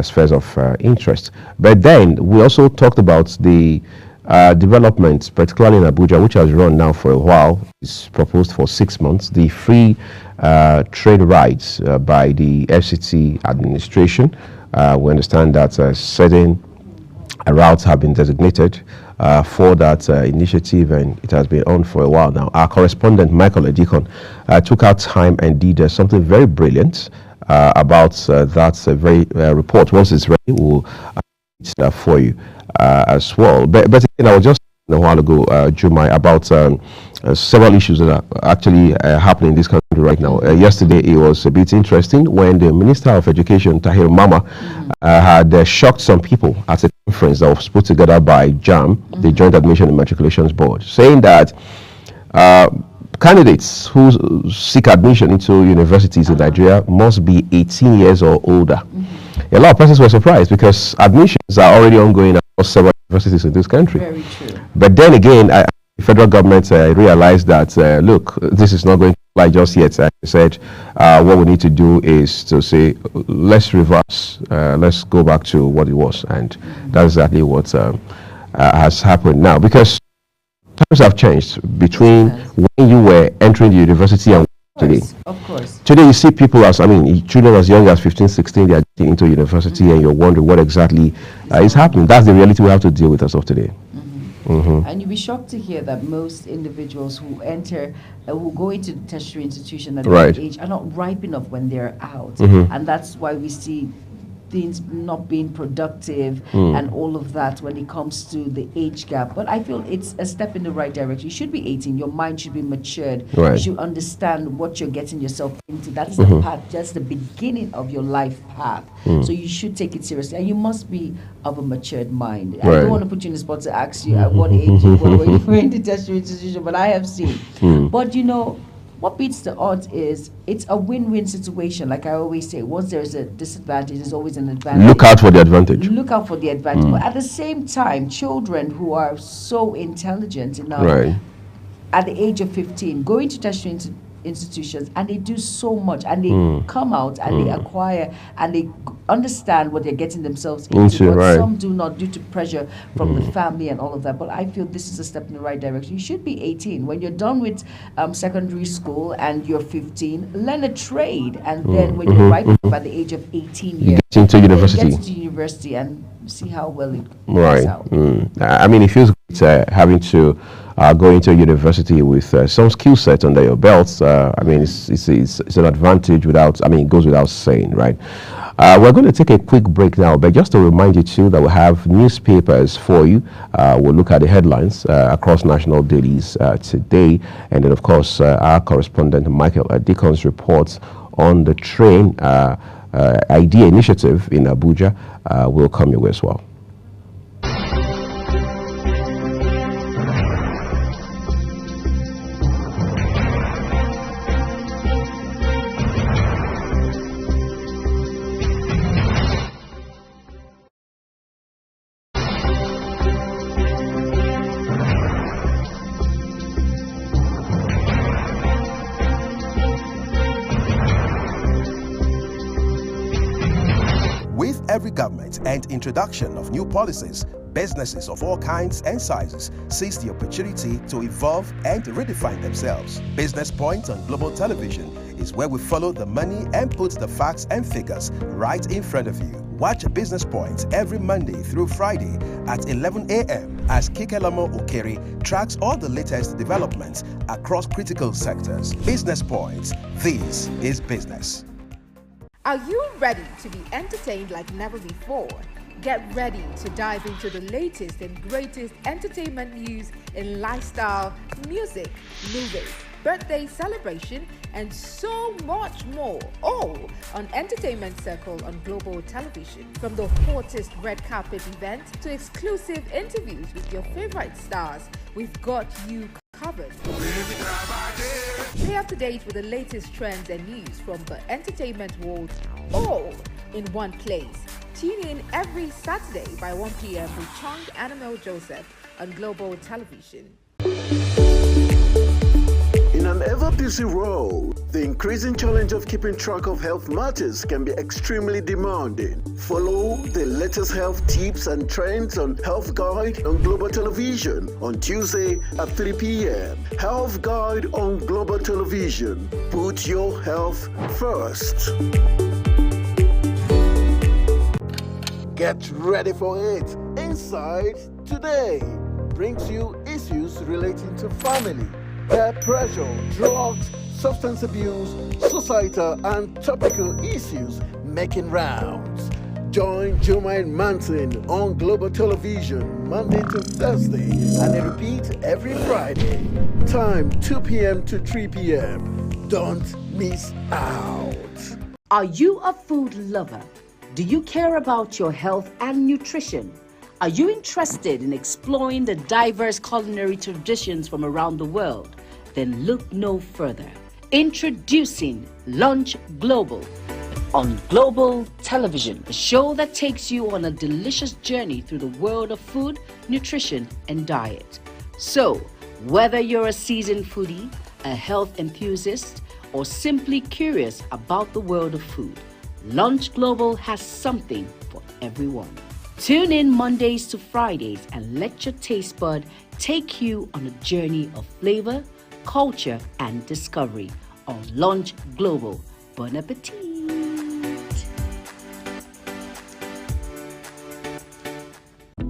Speaker 1: spheres of interest. But then we also talked about the developments, particularly in Abuja, which has run now for a while. It's proposed for 6 months. The free trade rights by the FCT administration. We understand that certain routes have been designated for that initiative, and it has been on for a while now. Our correspondent, Michael Edikon, took out time and did something very brilliant about that very report. Once it's ready, we'll for you as well. But again, I was just a while ago, Jumai, about several issues that are actually happening in this country right now. Yesterday, it was a bit interesting when the Minister of Education, Tahir Mama, had shocked some people at a conference that was put together by JAM, the Joint Admission and Matriculations Board, saying that candidates who seek admission into universities in Nigeria must be 18 years or older. A lot of persons were surprised because admissions are already ongoing across several universities in this country. Very true. But then again, the federal government realized that, look, this is not going to apply just yet. I said, what we need to do is to say, let's reverse, let's go back to what it was. And that's exactly what has happened now. Because times have changed between when you were entering the university and today. Of course. Today you see people children as young as 15, 16, they are getting into university and you're wondering what exactly is happening. That's the reality we have to deal with as of today. And you'll be shocked to hear that most individuals who enter, who go into the tertiary institution at that age are not ripe enough when they're out. And that's why we see things not being productive and all of that when it comes to the age gap. But I feel it's a step in the right direction. You should be 18. Your mind should be matured. You should understand what you're getting yourself into. That's the path, just the beginning of your life path. So you should take it seriously. And you must be of a matured mind. I don't want to put you in the spot to ask you at what age you were when you were in the tertiary institution, but I have seen. But you know, what beats the odds is it's a win-win situation. Like I always say, once there's a disadvantage, there's always an advantage. Look out for the advantage. Look out for the advantage. But at the same time, children who are so intelligent enough at the age of 15, going to tertiary institutions, and they do so much, and they come out and they acquire and they understand what they're getting themselves into. But some do not, due to pressure from the family and all of that. But I feel this is a step in the right direction. You should be 18 when you're done with secondary school and you're 15. Learn a trade, and then when you're right by the age of 18 years, get into university and see how well it works out. I mean, it feels great having to go into university with some skill set under your belts. I mean, it's an advantage without, it goes without saying, right? We're going to take a quick break now, but just to remind you too that we'll have newspapers for you. We'll look at the headlines across national dailies today. And then, of course, our correspondent Michael Dicon's reports on the train idea initiative in Abuja will come your way as well.
Speaker 13: Every government and introduction of new policies, businesses of all kinds and sizes seize the opportunity to evolve and redefine themselves. Business Point on Global Television is where we follow the money and put the facts and figures right in front of you. Watch Business Point every Monday through Friday at 11 a.m. as Kikelamo Okeri tracks all the latest developments across critical sectors. Business Point. This is business.
Speaker 16: Are you ready to be entertained like never before? Get ready to dive into the latest and greatest entertainment news in lifestyle, music, movies, birthday celebration, and so much more, all on Entertainment Circle on Global Television. From the hottest red carpet event to exclusive interviews with your favorite stars, we've got you covered. Stay up to date with the latest trends and news from the entertainment world, all in one place. Tune in every Saturday by 1 p.m. with Chung Annabelle Joseph on Global Television.
Speaker 10: In an ever-busy world, the increasing challenge of keeping track of health matters can be extremely demanding. Follow the latest health tips and trends on Health Guide on Global Television on Tuesday at 3 p.m. Health Guide on Global Television. Put your health first. Get ready for it. Inside Today brings you issues relating to family, peer pressure, drugs, substance abuse, societal and topical issues making rounds. Join Juma Manson on Global Television Monday to Thursday and a repeat every Friday. Time 2 p.m. to 3 p.m. Don't miss out.
Speaker 21: Are you a food lover? Do you care about your health and nutrition? Are you interested in exploring the diverse culinary traditions from around the world? Then look no further. Introducing Lunch Global on Global Television, a show that takes you on a delicious journey through the world of food, nutrition, and diet. So, whether you're a seasoned foodie, a health enthusiast, or simply curious about the world of food, Lunch Global has something for everyone. Tune in Mondays to Fridays and let your taste bud take you on a journey of flavor, culture, and discovery on Lunch Global. Bon appetit!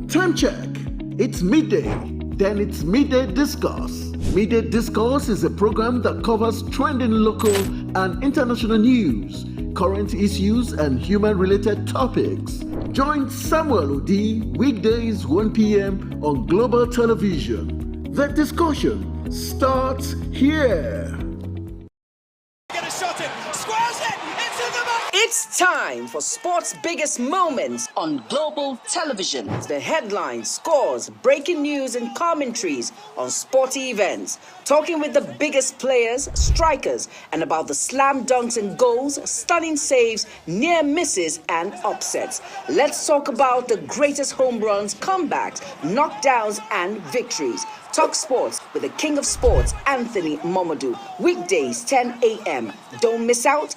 Speaker 10: Time check. It's midday. Then it's Midday Discourse. Midday Discourse is a program that covers trending local and international news, current issues, and human-related topics. Join Samuel Odi weekdays 1 p.m. on Global Television. The discussion starts here.
Speaker 2: It's time for sports' biggest moments on Global Television. The headlines, scores, breaking news and commentaries on sporty events. Talking with the biggest players, strikers, and about the slam dunks and goals, stunning saves, near misses and upsets. Let's talk about the greatest home runs, comebacks, knockdowns and victories. Talk sports with the king of sports, Anthony Momodu. Weekdays 10 a.m. Don't miss out.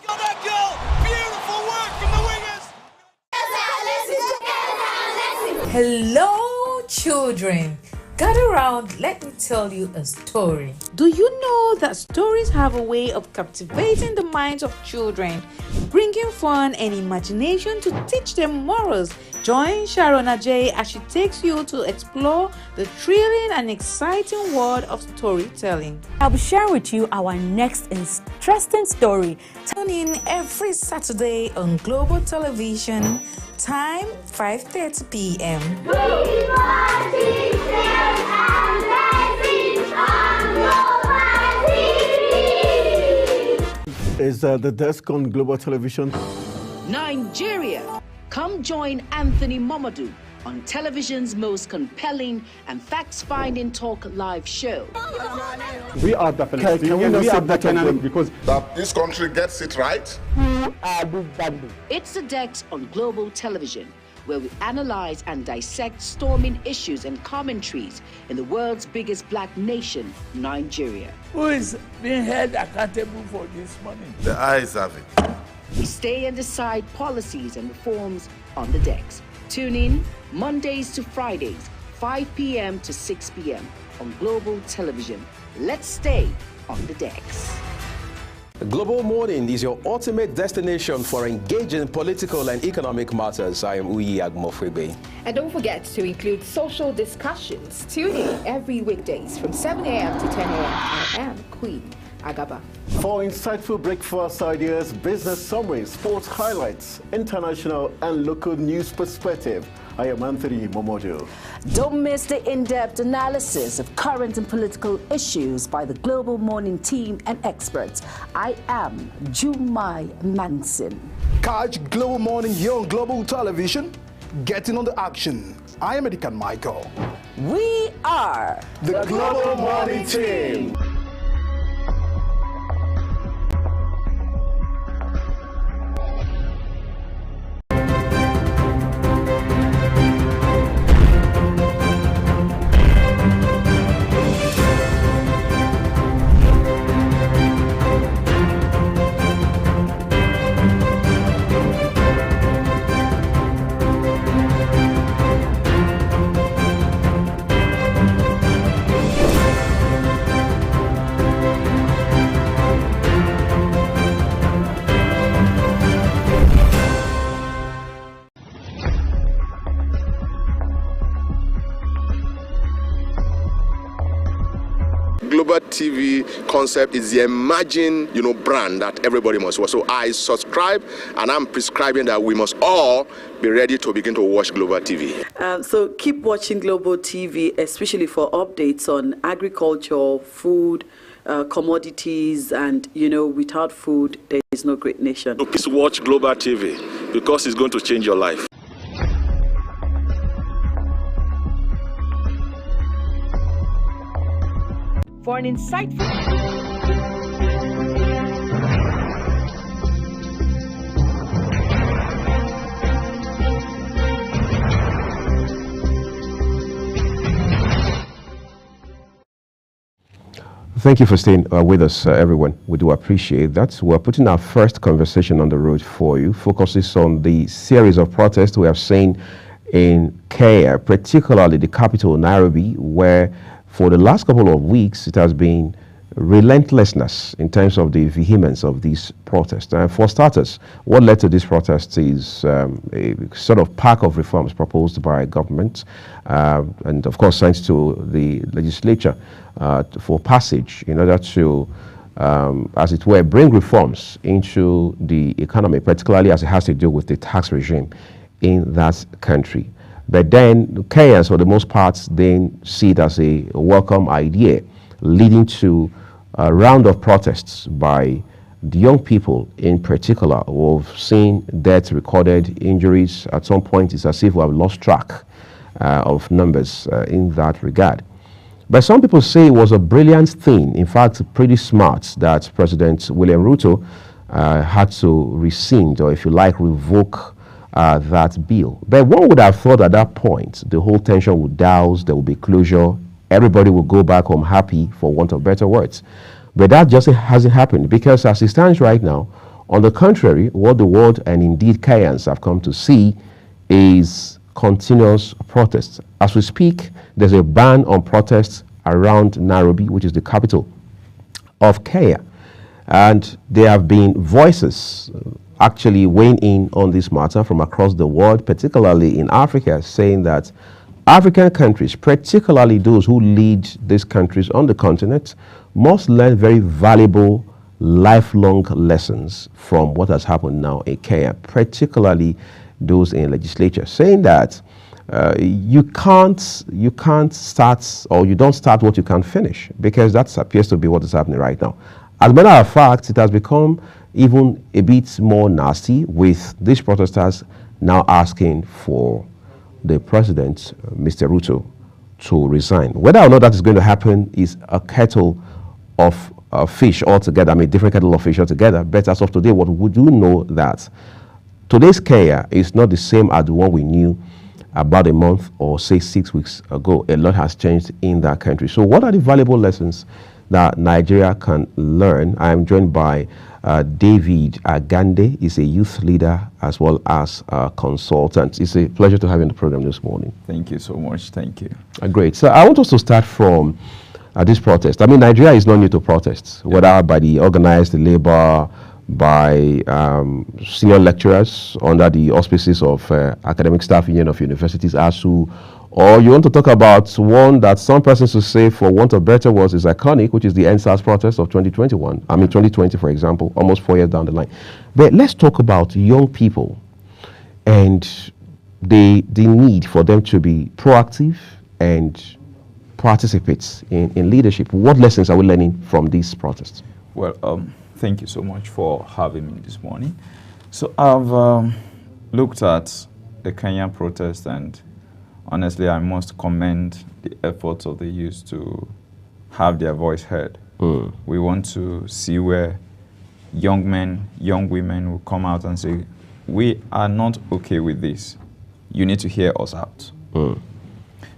Speaker 11: Hello, children. Gather round, let me tell you a story. Do you know that stories have a way of captivating the minds of children, bringing fun and imagination to teach them morals? Join Sharon Ajay as she takes you to explore the thrilling and exciting world of storytelling.
Speaker 12: I'll be sharing with you our next interesting story.
Speaker 11: Tune in every Saturday on Global Television, time 5:30 p.m.
Speaker 17: Is the desk on Global Television?
Speaker 21: Nigeria. Come join Anthony Momodu on television's most compelling and facts-finding talk live show.
Speaker 5: We are definitely.
Speaker 4: Can we not say that dynamic
Speaker 8: because that this country gets it right?
Speaker 21: It's the Dex on Global Television, where we analyze and dissect storming issues and commentaries in the world's biggest black nation, Nigeria.
Speaker 7: Who is being held accountable for this money?
Speaker 8: The eyes have it.
Speaker 21: We stay and decide policies and reforms on the Dex. Tune in Mondays to Fridays, 5 p.m. to 6 p.m. on Global Television. Let's stay on the Dex.
Speaker 1: Global Morning is your ultimate destination for engaging political and economic matters. I am Uyi Agmofwebe.
Speaker 16: And don't forget to include social discussions. Tune in every weekdays from 7 a.m. to 10 a.m. I am Queen Agaba.
Speaker 17: For insightful breakfast ideas, business summaries, sports highlights, international and local news perspective, I am Anthony Momodu.
Speaker 21: Don't miss the in-depth analysis of current and political issues by the Global Morning team and experts. I am Jumai Manson.
Speaker 18: Catch Global Morning here on Global Television. Getting on the action. I am Edikan Michael.
Speaker 21: We are
Speaker 18: the Global Morning team.
Speaker 8: Global TV concept is the emerging, brand that everybody must watch. So I subscribe, and I'm prescribing that we must all be ready to begin to watch Global TV.
Speaker 15: So keep watching Global TV, especially for updates on agriculture, food, commodities, and without food, there is no great nation.
Speaker 3: So please watch Global TV because it's going to change your life.
Speaker 21: For an insightful...
Speaker 1: Thank you for staying with us, everyone. We do appreciate that. We're putting our first conversation on the road for you. Focuses on the series of protests we have seen in Kenya, particularly the capital, Nairobi, where for the last couple of weeks, it has been relentlessness in terms of the vehemence of these protests. And for starters, what led to these protests is a sort of pack of reforms proposed by government and, of course, sent to the legislature for passage in order to, as it were, bring reforms into the economy, particularly as it has to do with the tax regime in that country. But then Kenyans, for the most part, then see it as a welcome idea, leading to a round of protests by the young people in particular who have seen deaths recorded, injuries. At some point, it's as if we have lost track of numbers in that regard. But some people say it was a brilliant thing, in fact, pretty smart, that President William Ruto had to rescind, or if you like, revoke that bill. But one would have thought at that point the whole tension would douse, there will be closure, everybody will go back home happy, for want of better words. But that just hasn't happened, because as it stands right now, on the contrary, what the world and indeed Kenyans have come to see is continuous protests. As we speak, there's a ban on protests around Nairobi, which is the capital of Kenya. And there have been voices actually weighing in on this matter from across the world, particularly in Africa, saying that African countries, particularly those who lead these countries on the continent, must learn very valuable lifelong lessons from what has happened now in Kenya, particularly those in legislature, saying that you can't start, or you don't start what you can't finish, because that appears to be what is happening right now. As a matter of fact, it has become even a bit more nasty, with these protesters now asking for the president, Mr. Ruto, to resign. Whether or not that is going to happen is a kettle of fish altogether, I mean different kettle of fish altogether. But as of today, what we do know that today's Kenya is not the same as the one we knew about a month or say 6 weeks ago. A lot has changed in that country. So what are the valuable lessons that Nigeria can learn? I am joined by David Agande. He's a youth leader as well as a consultant. It's a pleasure to have you on the program this morning.
Speaker 6: Thank you so much. Thank you.
Speaker 1: Great. So I want us to start from this protest. I mean, Nigeria is not new to protests, whether by the organized labor, by senior lecturers under the auspices of Academic Staff Union of Universities, ASU, Or you want to talk about one that some persons will say, for want of better words, is iconic, which is the NSAS protest of 2021. I mean, 2020, for example, almost 4 years down the line. But let's talk about young people and the need for them to be proactive and participate in leadership. What lessons are we learning from these protests?
Speaker 6: Well, thank you so much for having me this morning. So I've looked at the Kenyan protest, and honestly, I must commend the efforts of the youth to have their voice heard. We want to see where young men, young women will come out and say, we are not okay with this. You need to hear us out.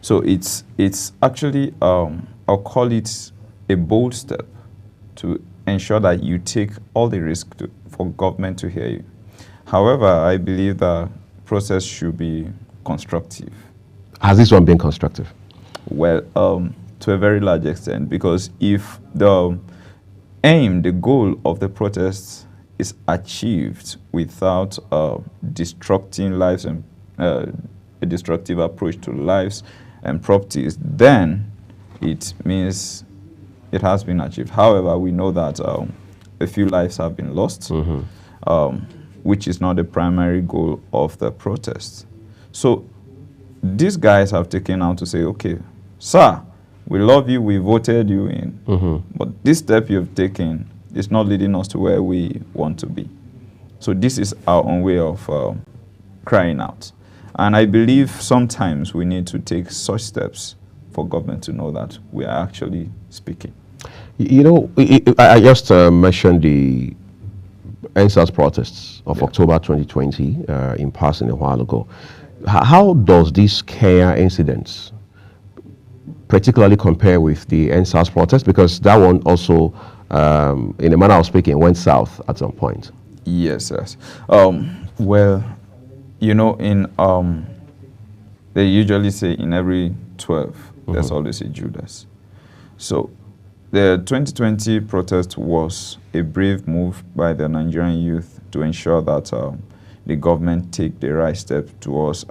Speaker 6: So it's actually, I'll call it a bold step to ensure that you take all the risk for government to hear you. However, I believe the process should be constructive.
Speaker 1: Has this one been constructive?
Speaker 6: Well, to a very large extent, because if the aim, the goal of the protests is achieved without destructing lives and a destructive approach to lives and properties, then it means it has been achieved. However, we know that a few lives have been lost, which is not the primary goal of the protest. So these guys have taken out to say, okay, sir, we love you, we voted you in, but this step you've taken is not leading us to where we want to be. So this is our own way of crying out. And I believe sometimes we need to take such steps for government to know that we are actually speaking.
Speaker 1: You know, I just mentioned the NSAS protests of October 2020 in passing a while ago. How does this Kenya incident particularly compare with the NSAS protest? Because that one also, in a manner of speaking, went south at some point.
Speaker 6: Yes, yes. Well, you know, they usually say in every 12, there's always a Judas. So the 2020 protest was a brave move by the Nigerian youth to ensure that the government take the right step towards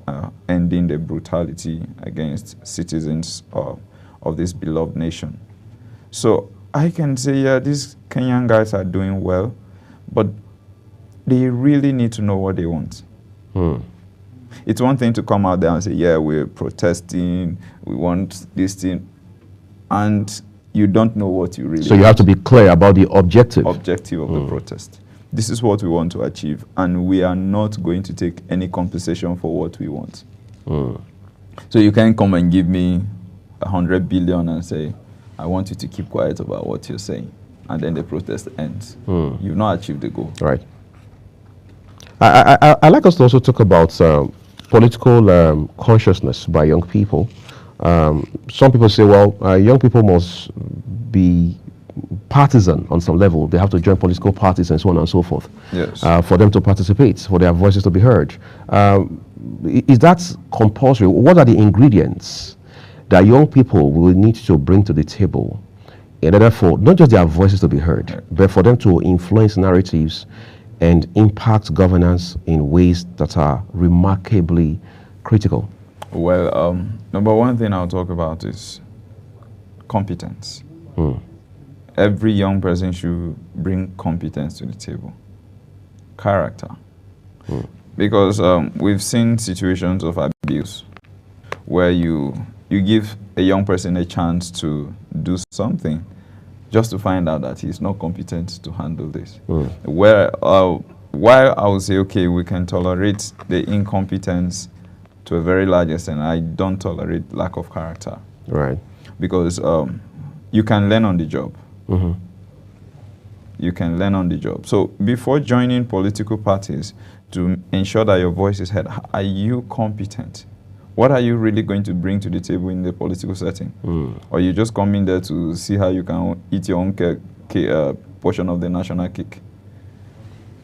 Speaker 6: ending the brutality against citizens of this beloved nation. So I can say, yeah, these Kenyan guys are doing well, but they really need to know what they want. It's one thing to come out there and say, yeah, we're protesting, we want this thing, and you don't know what you really want.
Speaker 1: So you have to be clear about the objective.
Speaker 6: Objective of the protest. This is what we want to achieve, and we are not going to take any compensation for what we want. So you can't come and give me 100 billion and say, I want you to keep quiet about what you're saying, and then the protest ends. You've not achieved the goal.
Speaker 1: Right. I'd like us to also talk about political consciousness by young people. Some people say, well, young people must be partisan on some level. They have to join political parties and so on and so forth.
Speaker 6: Yes.
Speaker 1: For them to participate, for their voices to be heard. Is that compulsory? What are the ingredients that young people will need to bring to the table in order for not just their voices to be heard, but for them to influence narratives and impact governance in ways that are remarkably critical?
Speaker 6: Well, number one thing I'll talk about is competence. Every young person should bring competence to the table. Character. Because we've seen situations of abuse where you give a young person a chance to do something just to find out that he's not competent to handle this. While I would say, okay, we can tolerate the incompetence to a very large extent, I don't tolerate lack of character.
Speaker 1: Right.
Speaker 6: Because you can learn on the job. You can learn on the job. So before joining political parties, to ensure that your voice is heard, are you competent? What are you really going to bring to the table in the political setting? Or you just come in there to see how you can eat your own portion of the national cake?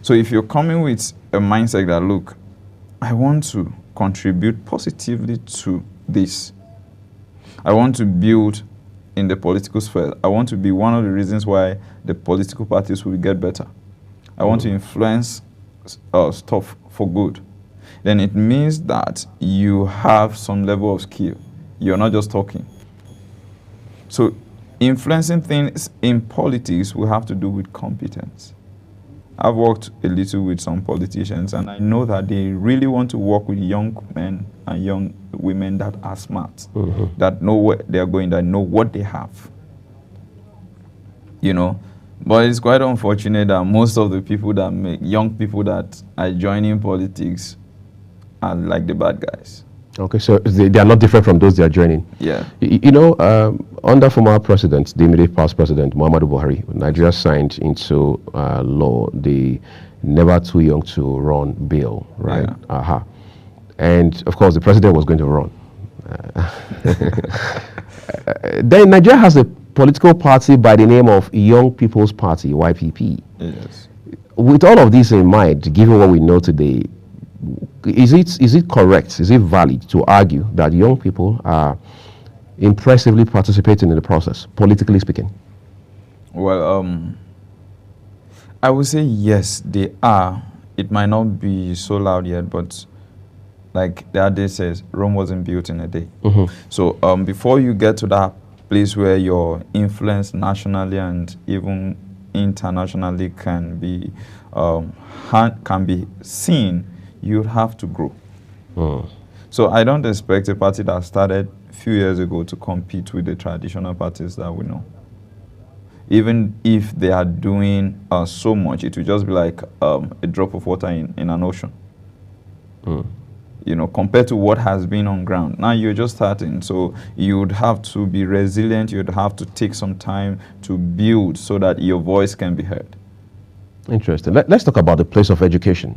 Speaker 6: So if you're coming with a mindset that, look, I want to contribute positively to this. I want to build in the political sphere. I want to be one of the reasons why the political parties will get better. I want to influence stuff for good. Then it means that you have some level of skill. You're not just talking. So influencing things in politics will have to do with competence. I've worked a little with some politicians, and I know that they really want to work with young men and young women that are smart, that know where they are going, that know what they have. You know, but it's quite unfortunate that most of the people that make, young people that are joining politics are like the bad guys.
Speaker 1: Okay, so they are not different from those they are joining.
Speaker 6: Yeah.
Speaker 1: You know, under former president, the immediate past president, Muhammadu Buhari, Nigeria signed into law the Never Too Young to Run bill, right? Yeah. And of course, the president was going to run. Then Nigeria has a political party by the name of Young People's Party, YPP.
Speaker 6: Yes.
Speaker 1: With all of this in mind, given what we know today, is it correct, is it valid to argue that young people are impressively participating in the process, politically speaking?
Speaker 6: Well, I would say yes, they are. It might not be so loud yet, but like the other says, Rome wasn't built in a day. So before you get to that place where your influence nationally and even internationally can be seen, you have to grow. So I don't expect a party that started a few years ago to compete with the traditional parties that we know. Even if they are doing so much, it will just be like a drop of water in an ocean. You know, compared to what has been on ground. Now you're just starting, so you would have to be resilient, you'd have to take some time to build so that your voice can be heard.
Speaker 1: Interesting. Let's talk about the place of education,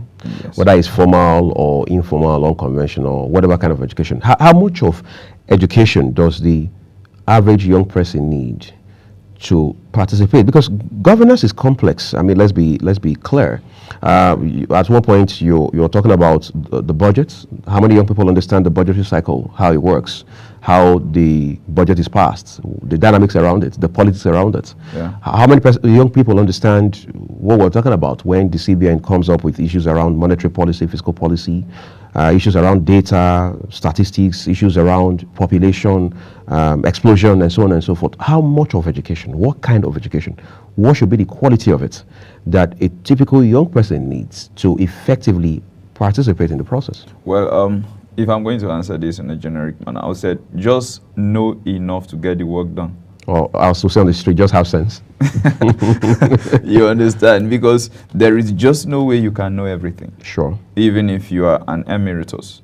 Speaker 1: whether it's formal or informal, unconventional, whatever kind of education. How much of education does the average young person need to participate? Because governance is complex. I mean, let's be clear. At one point, you're talking about the budgets. How many young people understand the budgetary cycle, how it works, how the budget is passed, the dynamics around it, the politics around it.
Speaker 6: Yeah.
Speaker 1: How many young people understand what we're talking about when the CBN comes up with issues around monetary policy, fiscal policy, issues around data, statistics, issues around population, explosion, and so on and so forth? How much of education, what kind of education, what should be the quality of it that a typical young person needs to effectively participate in the process?
Speaker 6: Well, if I'm going to answer this in a generic manner, I would say just know enough to get the work done.
Speaker 1: Or also say on the street, just have sense.
Speaker 6: You understand? Because there is just no way you can know everything.
Speaker 1: Sure.
Speaker 6: Even if you are an emeritus.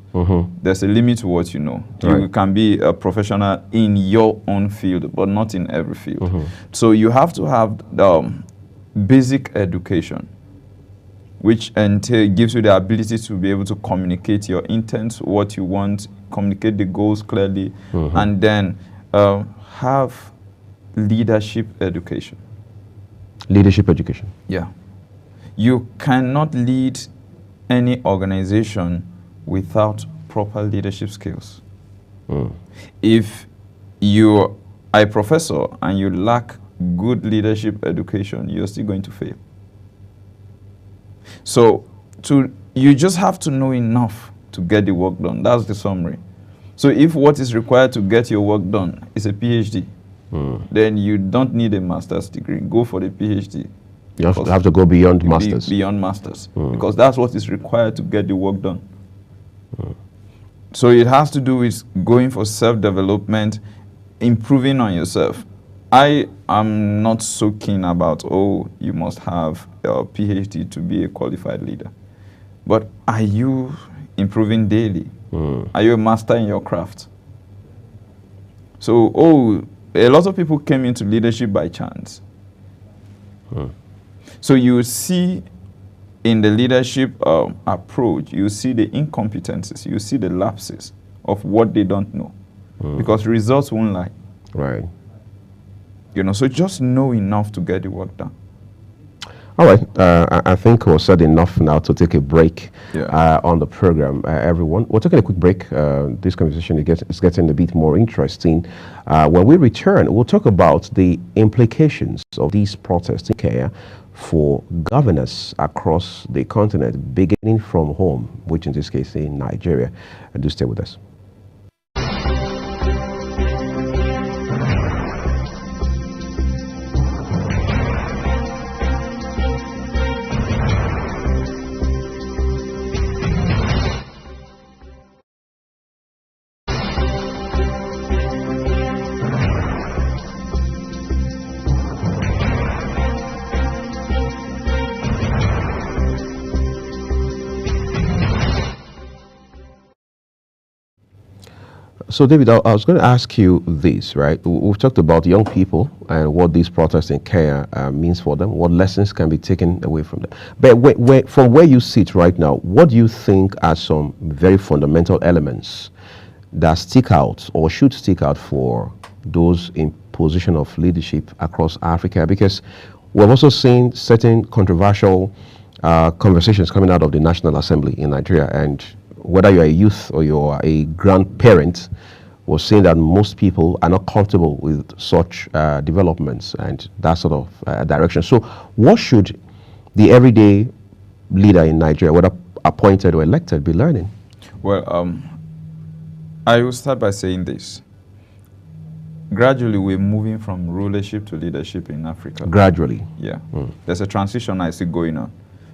Speaker 6: There's a limit to what you know. You can be a professional in your own field, but not in every field. So you have to have basic education, which gives you the ability to be able to communicate your intent, what you want, communicate the goals clearly, and then have leadership education.
Speaker 1: Leadership education.
Speaker 6: Yeah. You cannot lead any organization without proper leadership skills. If you are a professor and you lack good leadership education, you're still going to fail. So you just have to know enough to get the work done. That's the summary. So if what is required to get your work done is a PhD, then you don't need a master's degree. Go for the PhD.
Speaker 1: You have to go beyond masters.
Speaker 6: Beyond masters. Because that's what is required to get the work done. So it has to do with going for self-development, improving on yourself. I am not so keen about, you must have a PhD to be a qualified leader. But are you improving daily? Are you a master in your craft? So, a lot of people came into leadership by chance. So you see in the leadership approach, you see the incompetencies, you see the lapses of what they don't know. Because results won't lie.
Speaker 1: Right.
Speaker 6: You know, so just know enough to get the work done.
Speaker 1: All right, I think we're said enough now to take a break on the program, everyone. We're taking a quick break. This conversation is getting a bit more interesting. When we return, we'll talk about the implications of these protests in Kenya for governors across the continent, beginning from home, which in this case in Nigeria. Do stay with us. So, David, I was going to ask you this, right? We've talked about young people and what these protests in Kenya means for them, what lessons can be taken away from them. But from where you sit right now, what do you think are some very fundamental elements that stick out or should stick out for those in position of leadership across Africa? Because we've also seen certain controversial conversations coming out of the National Assembly in Nigeria, and whether you're a youth or you're a grandparent, was saying that most people are not comfortable with such developments and that sort of direction. So what should the everyday leader in Nigeria, whether appointed or elected, be learning?
Speaker 6: Well, I will start by saying this. Gradually, we're moving from rulership to leadership in Africa.
Speaker 1: Gradually?
Speaker 6: Yeah. There's a transition I see going on.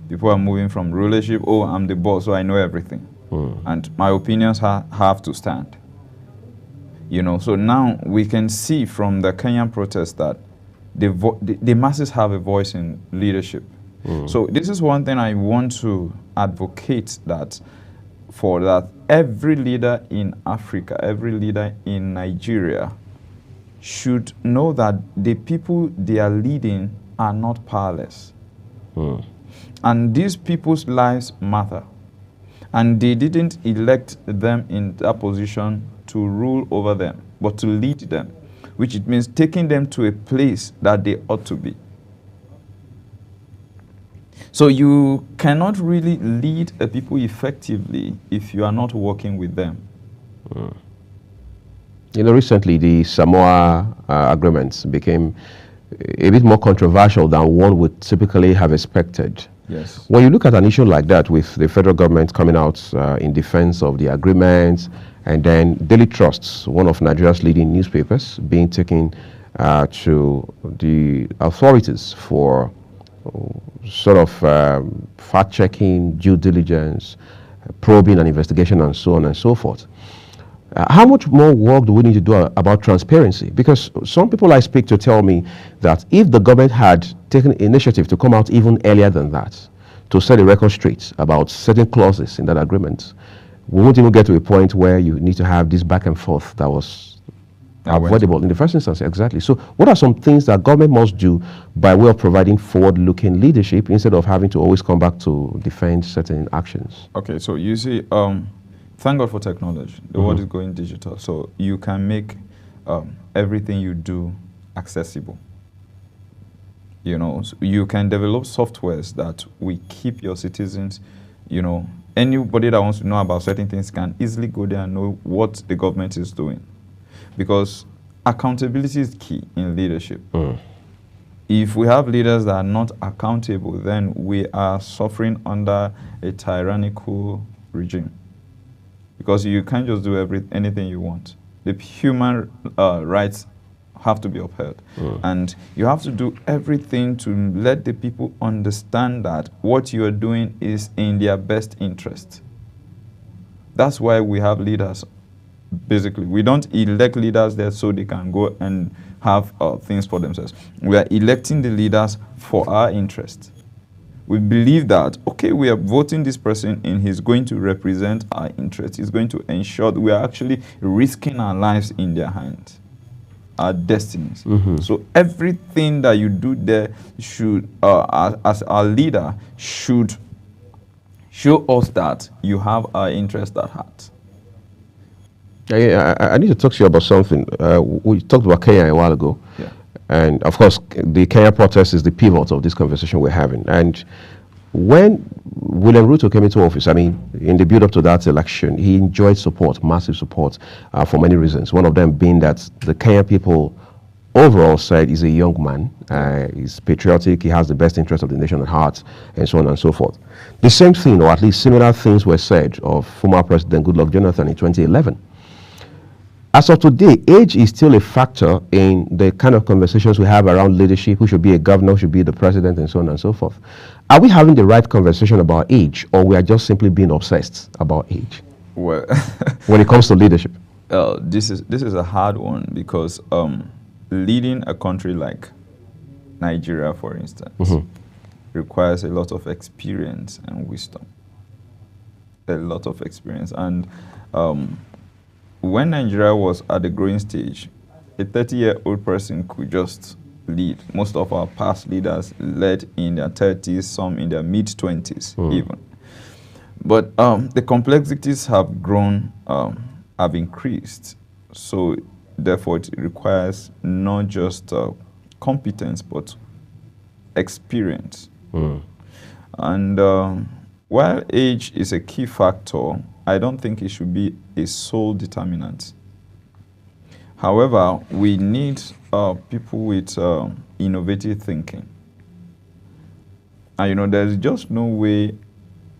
Speaker 6: People are moving from rulership, oh, I'm the boss, so I know everything. And my opinions have to stand. You know, so now we can see from the Kenyan protest that the masses have a voice in leadership. So this is one thing I want to advocate that every leader in Africa, every leader in Nigeria should know that the people they are leading are not powerless. And these people's lives matter. And they didn't elect them in that position to rule over them, but to lead them, which it means taking them to a place that they ought to be. So you cannot really lead a people effectively if you are not working with them.
Speaker 1: You know, recently the Samoa agreements became a bit more controversial than one would typically have expected.
Speaker 6: Yes.
Speaker 1: When you look at an issue like that with the federal government coming out in defense of the agreement, and then Daily Trust, one of Nigeria's leading newspapers, being taken to the authorities for sort of fact-checking, due diligence, probing and investigation, and so on and so forth. How much more work do we need to do about transparency? Because some people I speak to tell me that if the government had taken initiative to come out even earlier than that, to set the record straight about certain clauses in that agreement, we won't even get to a point where you need to have this back and forth that was avoidable in the first instance. Exactly. So what are some things that government must do by way of providing forward-looking leadership instead of having to always come back to defend certain actions?
Speaker 6: Okay, so you see, thank God for technology. The world is going digital, so you can make everything you do accessible. You know, so you can develop softwares that will keep your citizens, you know, anybody that wants to know about certain things can easily go there and know what the government is doing. Because accountability is key in leadership. If we have leaders that are not accountable, then we are suffering under a tyrannical regime. Because you can't just do anything you want. The human rights have to be upheld. And you have to do everything to let the people understand that what you are doing is in their best interest. That's why we have leaders. Basically, we don't elect leaders there so they can go and have things for themselves. We are electing the leaders for our interest. We believe that, okay, we are voting this person in, he's going to represent our interest. He's going to ensure that we are actually risking our lives in their hands, our destinies. So everything that you do there should, as our leader, should show us that you have our interest at heart.
Speaker 1: I need to talk to you about something. We talked about Kenya a while ago.
Speaker 6: Yeah.
Speaker 1: And of course, the Kenya protest is the pivot of this conversation we're having. And when William Ruto came into office, I mean, in the build-up to that election, he enjoyed support, massive support, for many reasons. One of them being that the Kenyan people overall said he's a young man, he's patriotic, he has the best interest of the nation at heart, and so on and so forth. The same thing, or at least similar things, were said of former President Goodluck Jonathan in 2011. As of today, age is still a factor in the kind of conversations we have around leadership, who should be a governor, who should be the president, and so on and so forth. Are we having the right conversation about age, or we are just simply being obsessed about age?
Speaker 6: Well,
Speaker 1: when it comes to leadership?
Speaker 6: This is a hard one because leading a country like Nigeria, for instance, requires a lot of experience and wisdom. A lot of experience. And when Nigeria was at the growing stage, a 30-year-old person could just lead. Most of our past leaders led in their 30s, some in their mid-20s even. But the complexities have grown, have increased. So therefore it requires not just competence, but experience. And while age is a key factor, I don't think it should be a sole determinant. However, we need people with innovative thinking. And you know, there's just no way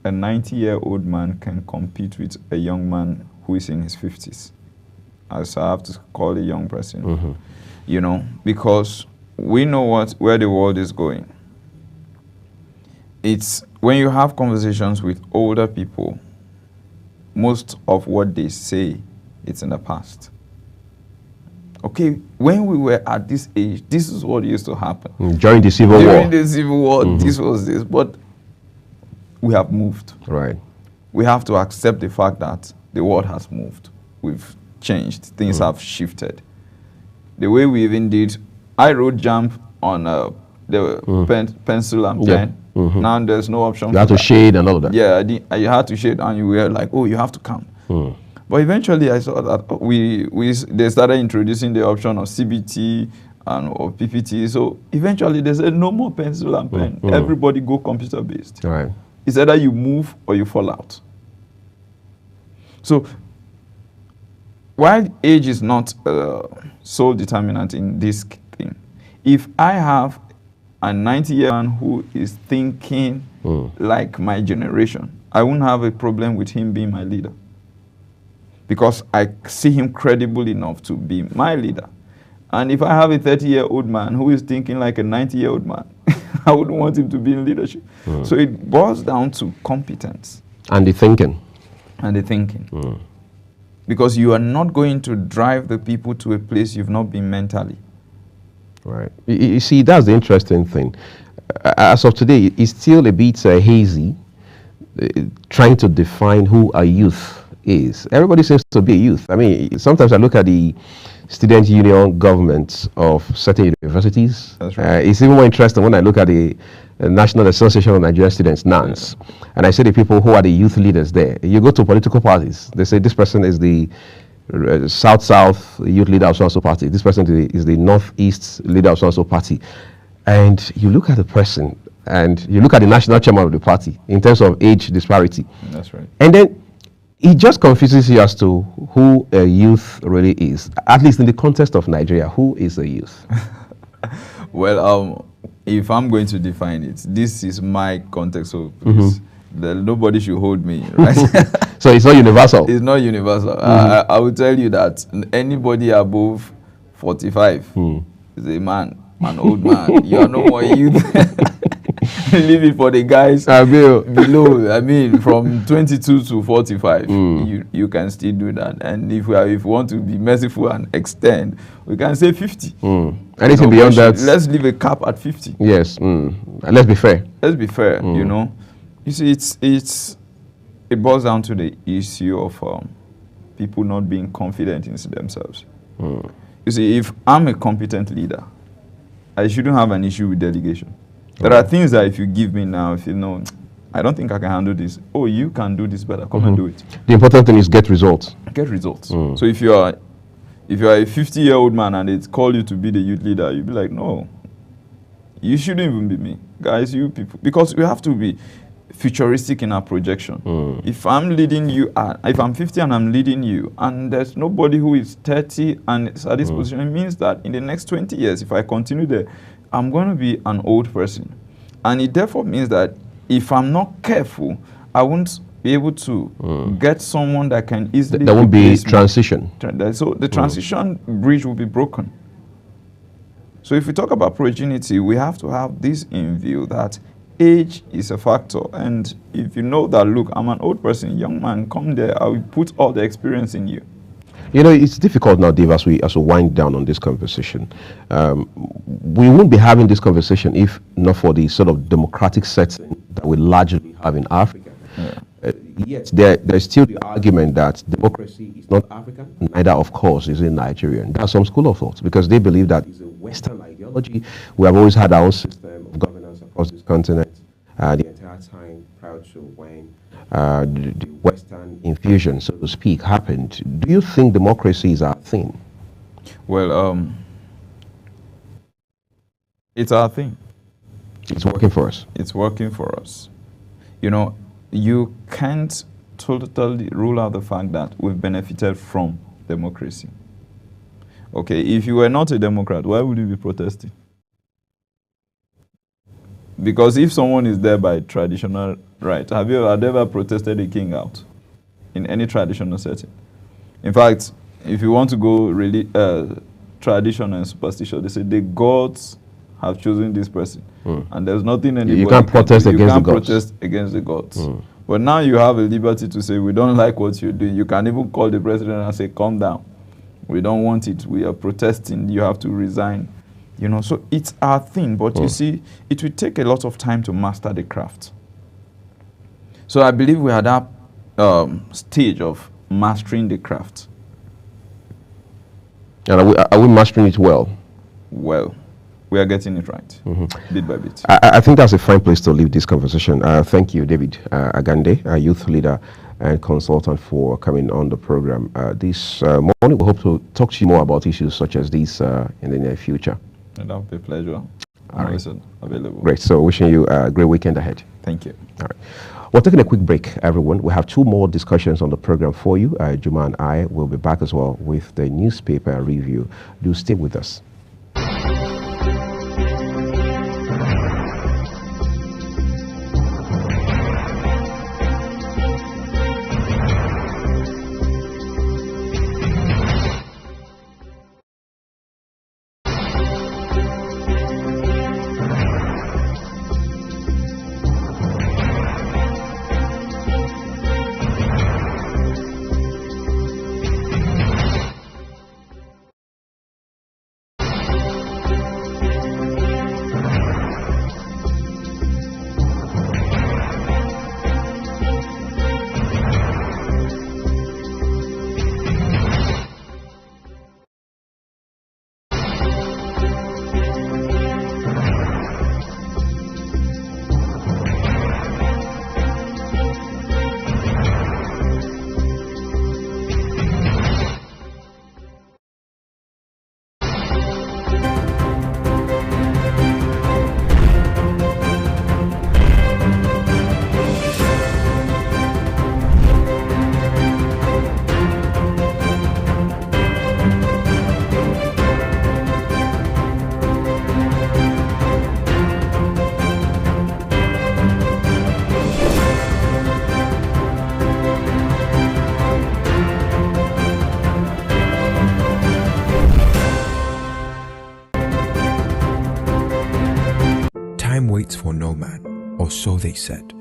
Speaker 6: a 90-year-old man can compete with a young man who is in his 50s. As I have to call a young person, you know, because we know where the world is going. It's when you have conversations with older people, most of what they say, it's in the past. Okay, when we were at this age, this is what used to happen.
Speaker 1: During the Civil War.
Speaker 6: During the Civil War, this was this. But we have moved.
Speaker 1: Right.
Speaker 6: We have to accept the fact that the world has moved. We've changed. Things have shifted. The way we even did, I wrote jump on the pencil and pen. Now there's no option.
Speaker 1: You have to shade and all of that.
Speaker 6: Yeah, you had to shade, and you were like, oh, you have to count. But eventually, I saw that they started introducing the option of CBT or PPT. So eventually, they said no more pencil and pen. Everybody go computer based.
Speaker 1: Right.
Speaker 6: It's either you move or you fall out. So while age is not sole determinant in this thing, if I have a 90-year man who is thinking like my generation, I won't have a problem with him being my leader, because I see him credible enough to be my leader. And if I have a 30-year-old man who is thinking like a 90-year-old man, I wouldn't want him to be in leadership. So it boils down to competence.
Speaker 1: And the thinking.
Speaker 6: And the thinking. Because you are not going to drive the people to a place you've not been mentally.
Speaker 1: Right. You see, that's the interesting thing. As of today, it's still a bit hazy trying to define who a youth is. Everybody seems to be a youth. I mean, sometimes I look at the student union governments of certain universities.
Speaker 6: That's right.
Speaker 1: It's even more interesting when I look at the National Association of Nigerian Students, NANS, and I see the people who are the youth leaders there. You go to political parties, they say this person is the South-South youth leader of so-and-so party. This person is the Northeast leader of so-and-so party. And you look at the person, and you look at the national chairman of the party in terms of age disparity.
Speaker 6: That's right.
Speaker 1: And then it just confuses you as to who a youth really is, at least in the context of Nigeria. Who is a youth?
Speaker 6: Well, if I'm going to define it, this is my context, so please, nobody should hold me, right?
Speaker 1: So it's not universal?
Speaker 6: It's not universal. I will tell you that anybody above 45 is a man, an old man. You are no more youth. Leave it for the guys below. I mean, from 22 to 45, you can still do that. And if we want to be merciful and extend, we can say 50.
Speaker 1: Anything beyond that?
Speaker 6: Let's leave a cap at 50.
Speaker 1: Yes. And let's be fair.
Speaker 6: Let's be fair, you know. You see, it boils down to the issue of people not being confident in themselves. You see, if I'm a competent leader, I shouldn't have an issue with delegation. There are things that if you give me now, if you know, I don't think I can handle this. Oh, you can do this better. Come and do it.
Speaker 1: The important thing is get results.
Speaker 6: Get results. So if you are a 50-year-old man and they call you to be the youth leader, you'll be like, no, you shouldn't even be me. Guys, you people. Because we have to be futuristic in our projection. If I'm leading you, if I'm 50 and I'm leading you, and there's nobody who is 30 and is at this position, it means that in the next 20 years, if I continue there, I'm going to be an old person. And it therefore means that if I'm not careful, I won't be able to get someone that can easily...
Speaker 1: There won't be transition.
Speaker 6: So the transition bridge will be broken. So if we talk about progeny, we have to have this in view, that age is a factor. And if you know that, look, I'm an old person, young man, come there, I will put all the experience in you.
Speaker 1: You know, it's difficult now, Dave, as we wind down on this conversation. We won't be having this conversation if not for the sort of democratic setting that we largely have in Africa. Yet there's still the argument that democracy is not African, neither, of course, is it Nigerian. There's some school of thought because they believe that it's a Western ideology. We have always had our own system of governance across this continent the entire time prior to when the Western infusion, so to speak, happened. Do you think democracy is our thing?
Speaker 6: Well, it's our thing.
Speaker 1: It's working for us.
Speaker 6: It's working for us. You know, you can't totally rule out the fact that we've benefited from democracy. Okay, if you were not a Democrat, why would you be protesting? Because if someone is there by traditional right, have you ever protested a king out in any traditional setting? In fact, if you want to go really traditional and superstitious, they say the gods have chosen this person, and there's nothing anybody
Speaker 1: you can't protest against the gods.
Speaker 6: You can't protest against the gods. But now you have a liberty to say we don't like what you're doing. You can even call the president and say, "Calm down. We don't want it. We are protesting. You have to resign." You know, so it's our thing. But you see, it will take a lot of time to master the craft. So I believe we are at that stage of mastering the craft.
Speaker 1: And are we mastering it well?
Speaker 6: Well, we are getting it right, bit by bit.
Speaker 1: I think that's a fine place to leave this conversation. Thank you, David Agande, a youth leader and consultant, for coming on the program this morning. We hope to talk to you more about issues such as these in the near future.
Speaker 6: And that would be a pleasure.
Speaker 1: All right.
Speaker 6: Available.
Speaker 1: Great. So wishing you a great weekend ahead.
Speaker 6: Thank you.
Speaker 1: All right. We're taking a quick break, everyone. We have 2 more discussions on the program for you. Juma and I will be back as well with the newspaper review. Do stay with us.
Speaker 14: For no man, or so they said.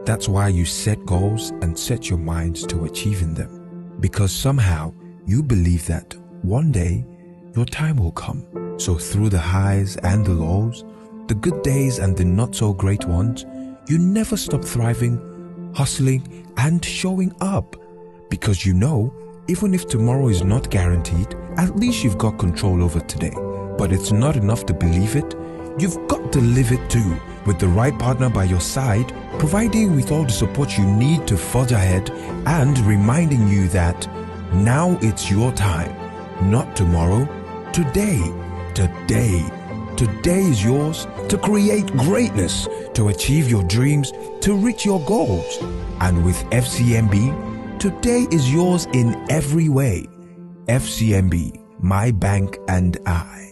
Speaker 14: That's why you set goals and set your minds to achieving them, because somehow you believe that one day your time will come. So through the highs and the lows, the good days and the not so great ones, you never stop thriving, hustling and showing up, because you know, even if tomorrow is not guaranteed, at least you've got control over today. But it's not enough to believe it. You've got to live it too, with the right partner by your side, providing you with all the support you need to forge ahead, and reminding you that now it's your time, not tomorrow, today. Today is yours to create greatness, to achieve your dreams, to reach your goals. And with FCMB, today is yours in every way. FCMB, my bank and I.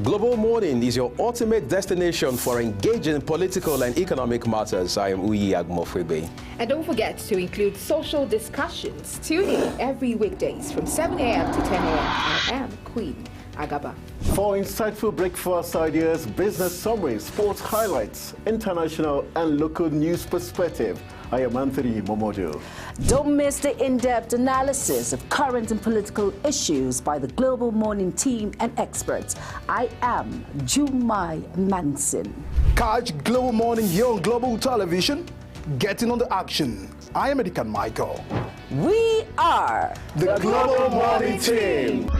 Speaker 13: Global Morning is your ultimate destination for engaging political and economic matters. I am Uyi Agmofwebe.
Speaker 16: And don't forget to include social discussions. Tune in every weekdays from 7 a.m. to 10 a.m. I am Queen Agaba.
Speaker 17: For insightful breakfast ideas, business summaries, sports highlights, international and local news perspective, I am Anthony Momodu.
Speaker 21: Don't miss the in-depth analysis of current and political issues by the Global Morning team and experts. I am Jumai Manson.
Speaker 18: Catch Global Morning here on Global Television. Getting on the action. I am Edikan Michael.
Speaker 21: We are
Speaker 18: the Global Morning Team.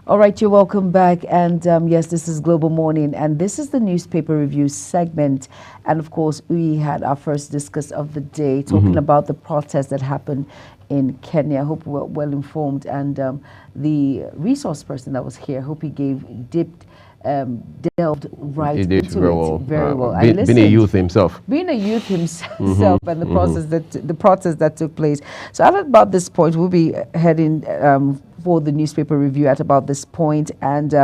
Speaker 9: All right, you're welcome back. And yes, this is Global Morning, and this is the newspaper review segment. And of course, we had our first discuss of the day talking about the protest that happened in Kenya. I hope we're well informed. And the resource person that was here, I hope he delved right into it very well.
Speaker 1: Being a youth himself.
Speaker 9: Being a youth himself and the protest that took place. So at about this point, we'll be heading for the newspaper review at about this point, and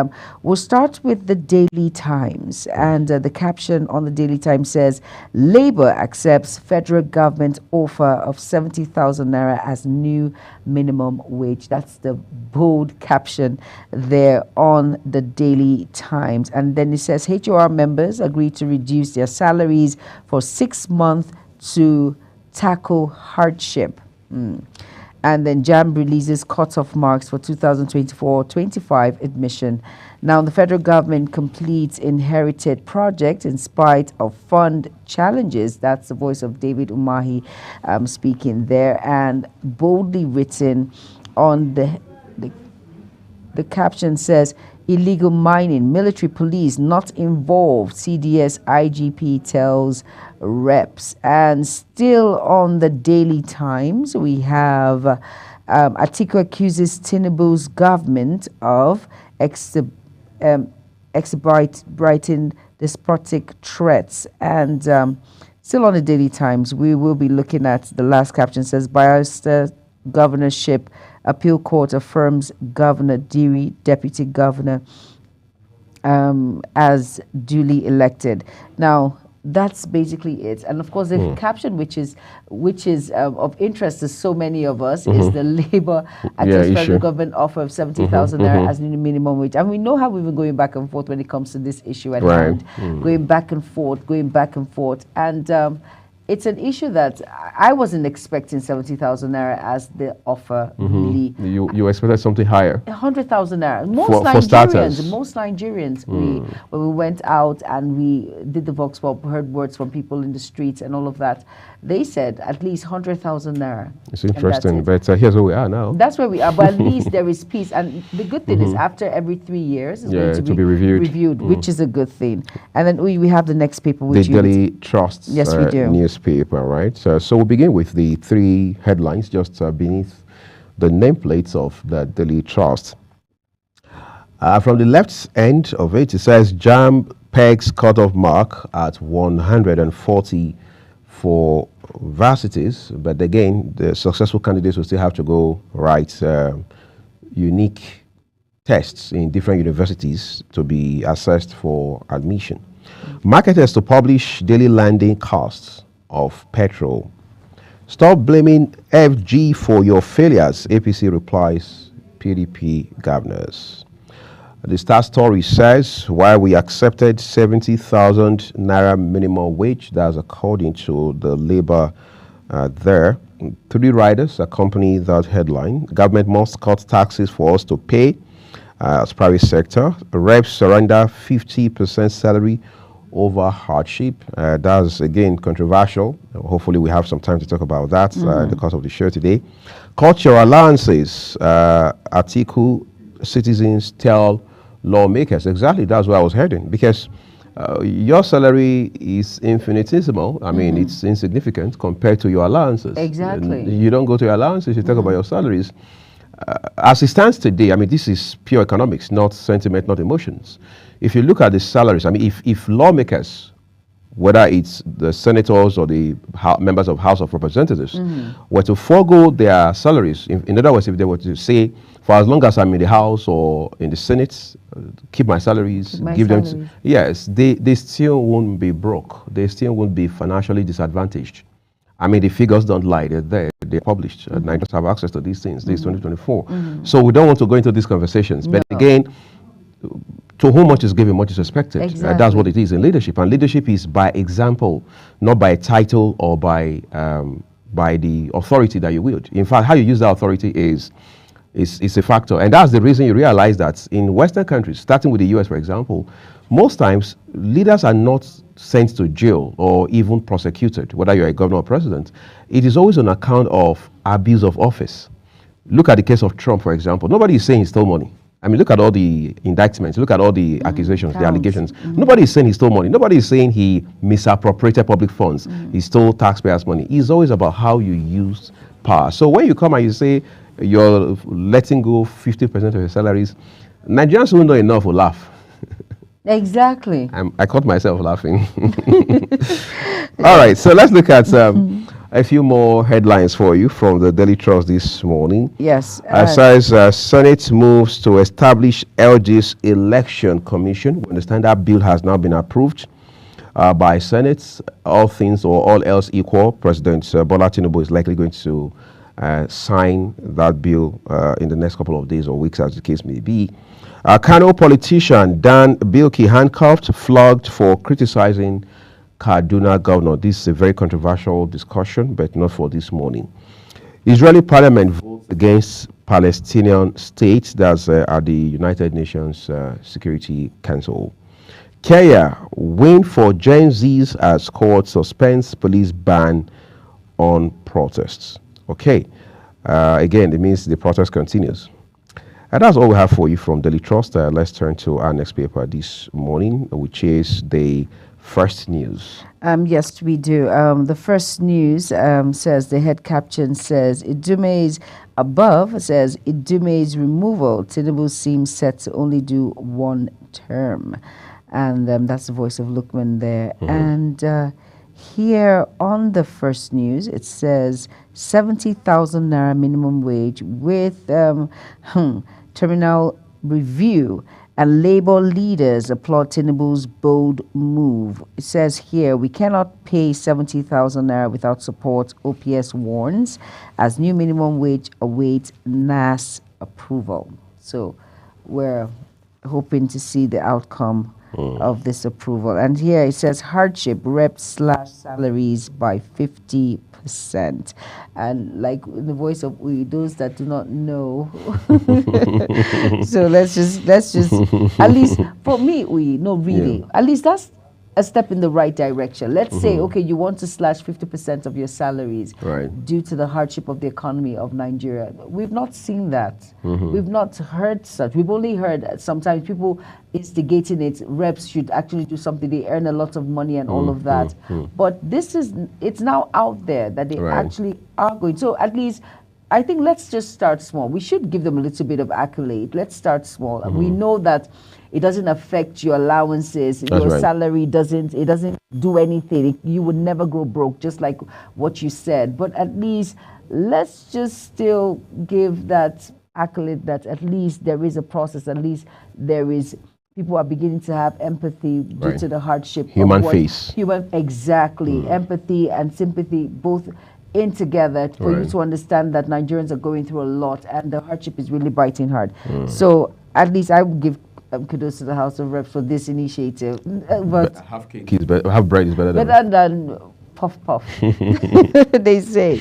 Speaker 9: we'll start with the Daily Times. And the caption on the Daily Times says, Labour accepts federal government offer of 70,000 naira as new minimum wage. That's the bold caption there on the Daily Times. And then it says HOR members agreed to reduce their salaries for 6 months to tackle hardship. And then JAMB releases cutoff marks for 2024-25 admission. Now, the federal government completes inherited project in spite of fund challenges. That's the voice of David Umahi speaking there. And boldly written on the caption says, illegal mining, military police not involved, CDS IGP tells reps. And still on the Daily Times, we have Atiku accuses Tinubu's government of exhibiting despotic threats. And still on the Daily Times, we will be looking at the last caption says, Bayelsa governorship appeal court affirms Governor Diri, deputy governor, as duly elected. Now, that's basically it. And of course, the caption, which is of interest to so many of us, is the Labour federal government offer of 70,000 naira as minimum wage. And we know how we've been going back and forth when it comes to this issue at hand, going back and forth. And it's an issue that I wasn't expecting 70,000 naira as the offer. Really.
Speaker 1: You expected something higher?
Speaker 9: 100,000 naira. Most Nigerians, when we went out and we did the Vox Pop, heard words from people in the streets and all of that, they said at least 100,000 naira.
Speaker 1: It's interesting, but here's where we are now.
Speaker 9: That's where we are, but at least there is peace. And the good thing is after every 3 years, it's going to be reviewed, which is a good thing. And then we have the next paper, which
Speaker 1: the Daily Trust
Speaker 9: yes, we do.
Speaker 1: News newspaper, right? So we'll begin with the three headlines just beneath the nameplates of the Daily Trust. From the left end of it, it says JAMB pegs cutoff mark at 140 for varsities, but again, the successful candidates will still have to go write unique tests in different universities to be assessed for admission. Marketers to publish daily landing costs of petrol. Stop blaming FG for your failures, APC replies PDP governors. The Star Story says, while we accepted 70,000 naira minimum wage, that's according to the labor there, 3 riders accompany that headline. Government must cut taxes for us to pay as private sector. Reps surrender 50% salary over hardship. That's again controversial. Hopefully we have some time to talk about that in the course of the show today. Cultural allowances. Atiku citizens tell lawmakers. Exactly, that's where I was heading, because your salary is infinitesimal. I mean, it's insignificant compared to your allowances.
Speaker 9: Exactly.
Speaker 1: You don't go to your allowances, you talk about your salaries. As it stands today, I mean, this is pure economics, not sentiment, not emotions. If you look at the salaries, I mean, if lawmakers, whether it's the senators or the members of House of Representatives, were to forego their salaries, in other words, if they were to say, for as long as I'm in the House or in the Senate, keep my salaries, give them to, yes, they still won't be broke. They still won't be financially disadvantaged. I mean, the figures don't lie. They're there. They're published. Nigerians have access to these things. This is 2024. So we don't want to go into these conversations. But again, to whom much is given, much is expected.
Speaker 9: Exactly.
Speaker 1: That's what it is in leadership. And leadership is by example, not by title or by the authority that you wield. In fact, how you use that authority is a factor. And that's the reason you realize that in Western countries, starting with the US, for example, most times leaders are not sent to jail or even prosecuted, whether you're a governor or president. It is always on account of abuse of office. Look at the case of Trump, for example. Nobody is saying he stole money. I mean, look at all the indictments, look at all the accusations, the allegations. Nobody is saying he stole money. Nobody is saying he misappropriated public funds. He stole taxpayers' money. It's always about how you use power. So when you come and you say you're letting go 50% of your salaries, Nigerians who know enough will laugh.
Speaker 9: Exactly.
Speaker 1: I caught myself laughing. All right, so let's look at a few more headlines for you from the Daily Trust this morning.
Speaker 9: Yes.
Speaker 1: Says Senate moves to establish LG's election commission. We understand that bill has now been approved by Senate. All things or all else equal, President Bola Tinubu is likely going to sign that bill in the next couple of days or weeks, as the case may be. Kano politician Dan Bilki handcuffed, flogged for criticizing Kaduna governor. This is a very controversial discussion, but not for this morning. Israeli parliament votes against Palestinian state. That's at the United Nations Security Council. Kenya, win for Gen Zs as court suspends police ban on protests. Okay, again, it means the protest continues. And that's all we have for you from Daily Trust. Let's turn to our next paper this morning, which is the First News.
Speaker 9: Yes, we do. The First News says, the head caption says, Idume's above says, Idume's removal. Tinubu seems set to only do 1 term. And that's the voice of Lukman there. And here on the First News, it says 70,000 naira minimum wage with terminal review, and labor leaders applaud Tinubu's bold move. It says here, we cannot pay 70,000 naira without support, OPS warns, as new minimum wage awaits NAS approval. So we're hoping to see the outcome of this approval. And here it says hardship, reps slash salaries by 50%. And like in the voice of those that do not know. So let's just at least for me, at least that's a step in the right direction. Let's say, okay, you want to slash 50% of your salaries due to the hardship of the economy of Nigeria. We've not seen that. We've not heard such. We've only heard sometimes people instigating it. Reps should actually do something. They earn a lot of money and all of that. But it's now out there that they actually are going. So at least, I think let's just start small. We should give them a little bit of accolade. Let's start small. We know that it doesn't affect your allowances. Your salary doesn't do anything. You would never go broke, just like what you said. But at least let's just still give that accolade that at least there is a process. At least there is people are beginning to have empathy due to the hardship. Exactly. Empathy and sympathy both in together for you to understand that Nigerians are going through a lot and the hardship is really biting hard. So at least I would give kudos to the House of Reps for this initiative. But
Speaker 1: half cake is better, half bread is better
Speaker 9: than puff puff, they say.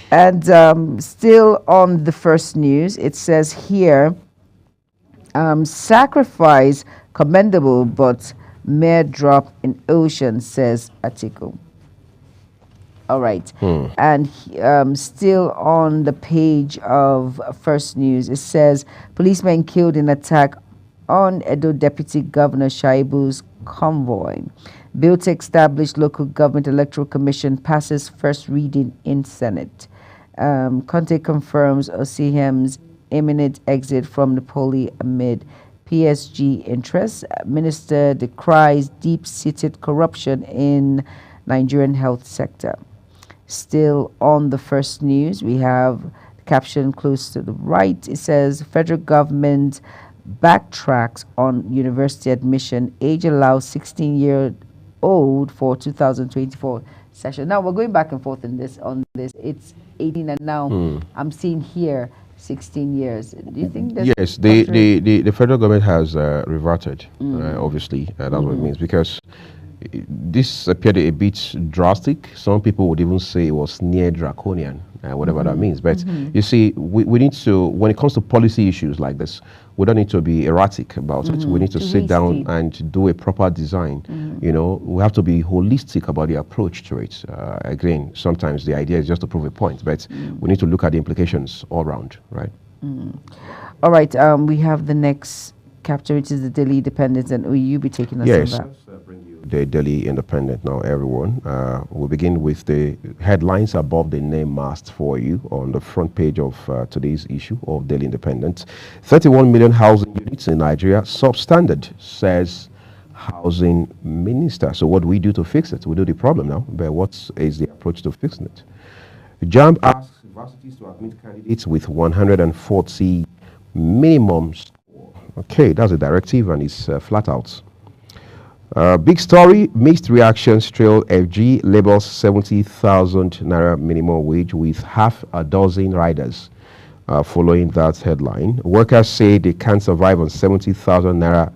Speaker 9: And still on the first news, it says here, sacrifice commendable, but mere drop in ocean, says Atiku. All right. And still on the page of first news, it says, policemen killed in attack on Edo Deputy Governor Shaibu's convoy. Bill to establish local government electoral commission passes first reading in Senate. Conte confirms Osihem's imminent exit from Napoli amid PSG interests. Minister decries deep-seated corruption in Nigerian health sector. Still on the first news, we have the caption close to the right. It says, federal government backtracks on university admission. Age allows 16-year-old for 2024 session. Now, we're going back and forth on this. It's 18 and now I'm seeing here 16 years. Do you think that?
Speaker 1: Yes, the federal government has reverted, obviously. That's what it means, because this appeared a bit drastic. Some people would even say it was near draconian, whatever that means. But you see, we need to, when it comes to policy issues like this, we don't need to be erratic about it. We need to sit down and do a proper design. You know, we have to be holistic about the approach to it. Again, sometimes the idea is just to prove a point, but we need to look at the implications all around, right?
Speaker 9: All right, we have the next chapter, which is the Daily Independent, and will you be taking us on that?
Speaker 1: The Daily Independent now, everyone. We'll begin with the headlines above the name mast for you on the front page of today's issue of Daily Independent. 31 million housing units in Nigeria substandard, says Housing Minister. So what do we do to fix it? We do the problem now, but what is the approach to fixing it? JAMB asks universities to admit candidates with 140 minimum score. Okay, that's a directive and it's flat out. Big story, mixed reactions trail FG labels 70,000 naira minimum wage with half a dozen riders. Following that headline, workers say they can't survive on 70,000 naira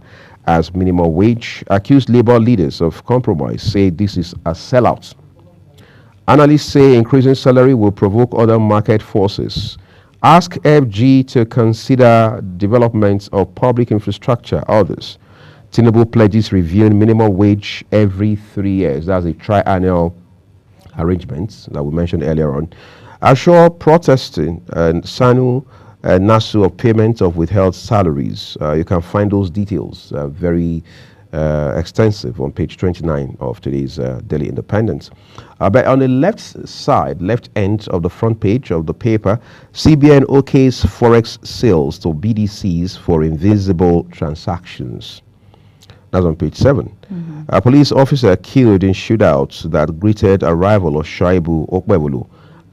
Speaker 1: as minimum wage. Accused labor leaders of compromise say this is a sellout. Analysts say increasing salary will provoke other market forces. Ask FG to consider development of public infrastructure, others. Tinubu pledges reviewing minimum wage every 3 years. That's a triennial arrangement that we mentioned earlier on. Assure protesting and SANU and NASU of payment of withheld salaries. You can find those details very extensive on page 29 of today's Daily Independent. But on the left side, left end of the front page of the paper, CBN OK's forex sales to BDCs for invisible transactions. That's on page 7. A police officer killed in shootouts that greeted arrival of Shaibu Okpebulu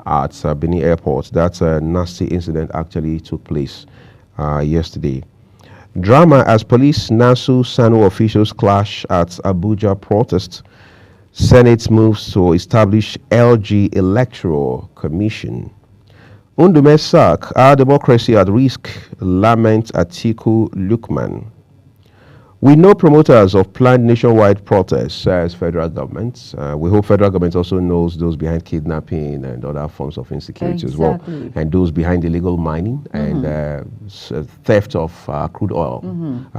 Speaker 1: at Benin Airport. That nasty incident actually took place yesterday. Drama as police NASU SANU officials clash at Abuja protest. Senate moves to establish LG Electoral Commission. Undume sack, our democracy at risk, lament Atiku Lukman. We know promoters of planned nationwide protests, says federal government. We hope federal government also knows those behind kidnapping and other forms of insecurity as well, and those behind illegal mining and theft of crude oil,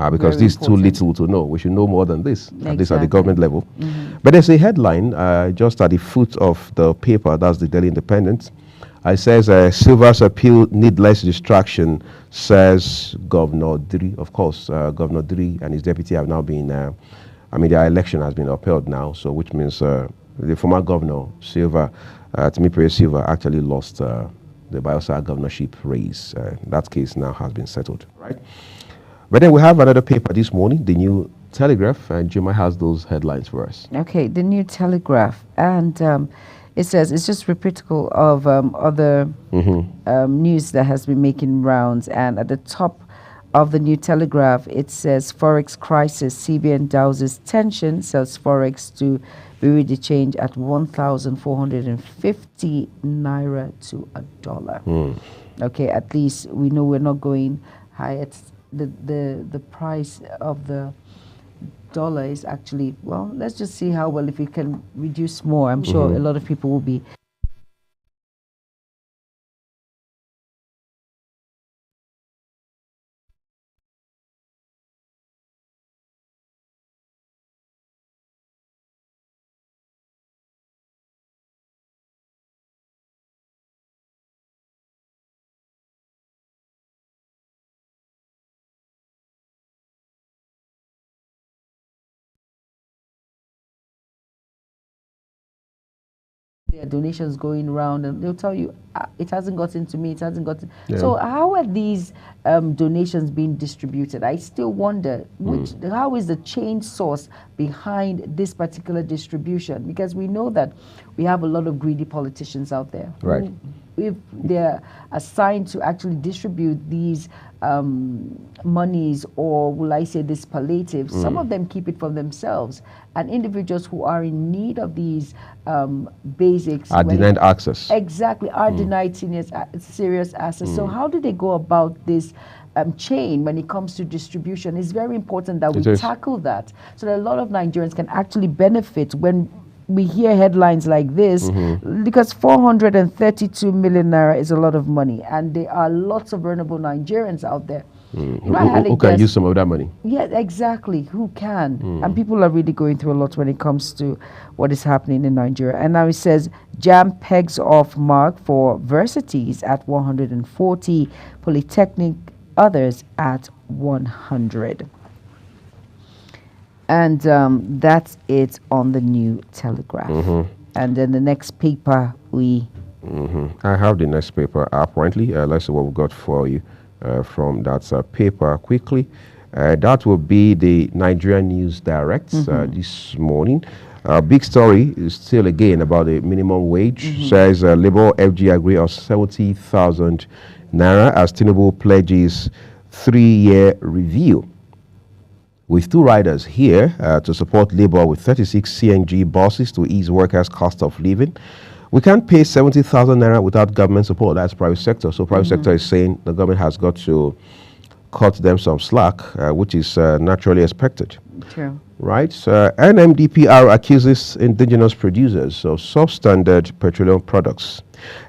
Speaker 1: because this is too little to know. We should know more than this, at least at the government level. But there's a headline just at the foot of the paper, that's the Daily Independent. It says, Silva's appeal needless distraction, says Governor Diri. Of course, Governor Diri and his deputy have now been, their election has been upheld now, so which means the former governor, Silva, Temipere Silva, actually lost the Bayelsa governorship race. That case now has been settled, right? But then we have another paper this morning, the New Telegraph, and Juma has those headlines for us.
Speaker 9: Okay, the New Telegraph, and it says it's just repeatable of other news that has been making rounds. And at the top of the New Telegraph, it says Forex crisis, CBN douses tension, sells Forex to bury the change at 1,450 naira to $1. Okay, at least we know we're not going high. It's the price of the dollar is actually, well, let's just see how well if we can reduce more. I'm sure a lot of people will be there are donations going around, and they'll tell you it hasn't gotten to me, it hasn't gotten. So how are these donations being distributed? I still wonder how is the change source behind this particular distribution, because we know that we have a lot of greedy politicians out there.
Speaker 1: Right.
Speaker 9: If they're assigned to actually distribute these monies, or will I say this palliative, some of them keep it for themselves, and individuals who are in need of these basics
Speaker 1: are denied access.
Speaker 9: Exactly, are denied serious access. So how do they go about this chain when it comes to distribution? It's very important that we tackle that, so that a lot of Nigerians can actually benefit when we hear headlines like this, because 432 million naira is a lot of money, and there are lots of vulnerable Nigerians out there.
Speaker 1: Who can use some of that money?
Speaker 9: Yeah, exactly. Who can? And people are really going through a lot when it comes to what is happening in Nigeria. And now it says, JAMB pegs off mark for versities at 140, Polytechnic others at 100. And that's it on the New Telegraph. And then the next paper I
Speaker 1: have the next paper apparently. Let's see what we got for you from that paper quickly. That will be the Nigerian News Direct this morning. Big story is still again about the minimum wage. Says Labour FG agree on 70,000 naira as Tinubu pledges 3-year review. With 2 riders here to support Labour with 36 CNG buses to ease workers' cost of living. We can't pay 70,000 naira without government support. That's private sector. So private sector is saying the government has got to cut them some slack, which is naturally expected.
Speaker 9: True.
Speaker 1: Right? NMDPR accuses indigenous producers of substandard petroleum products.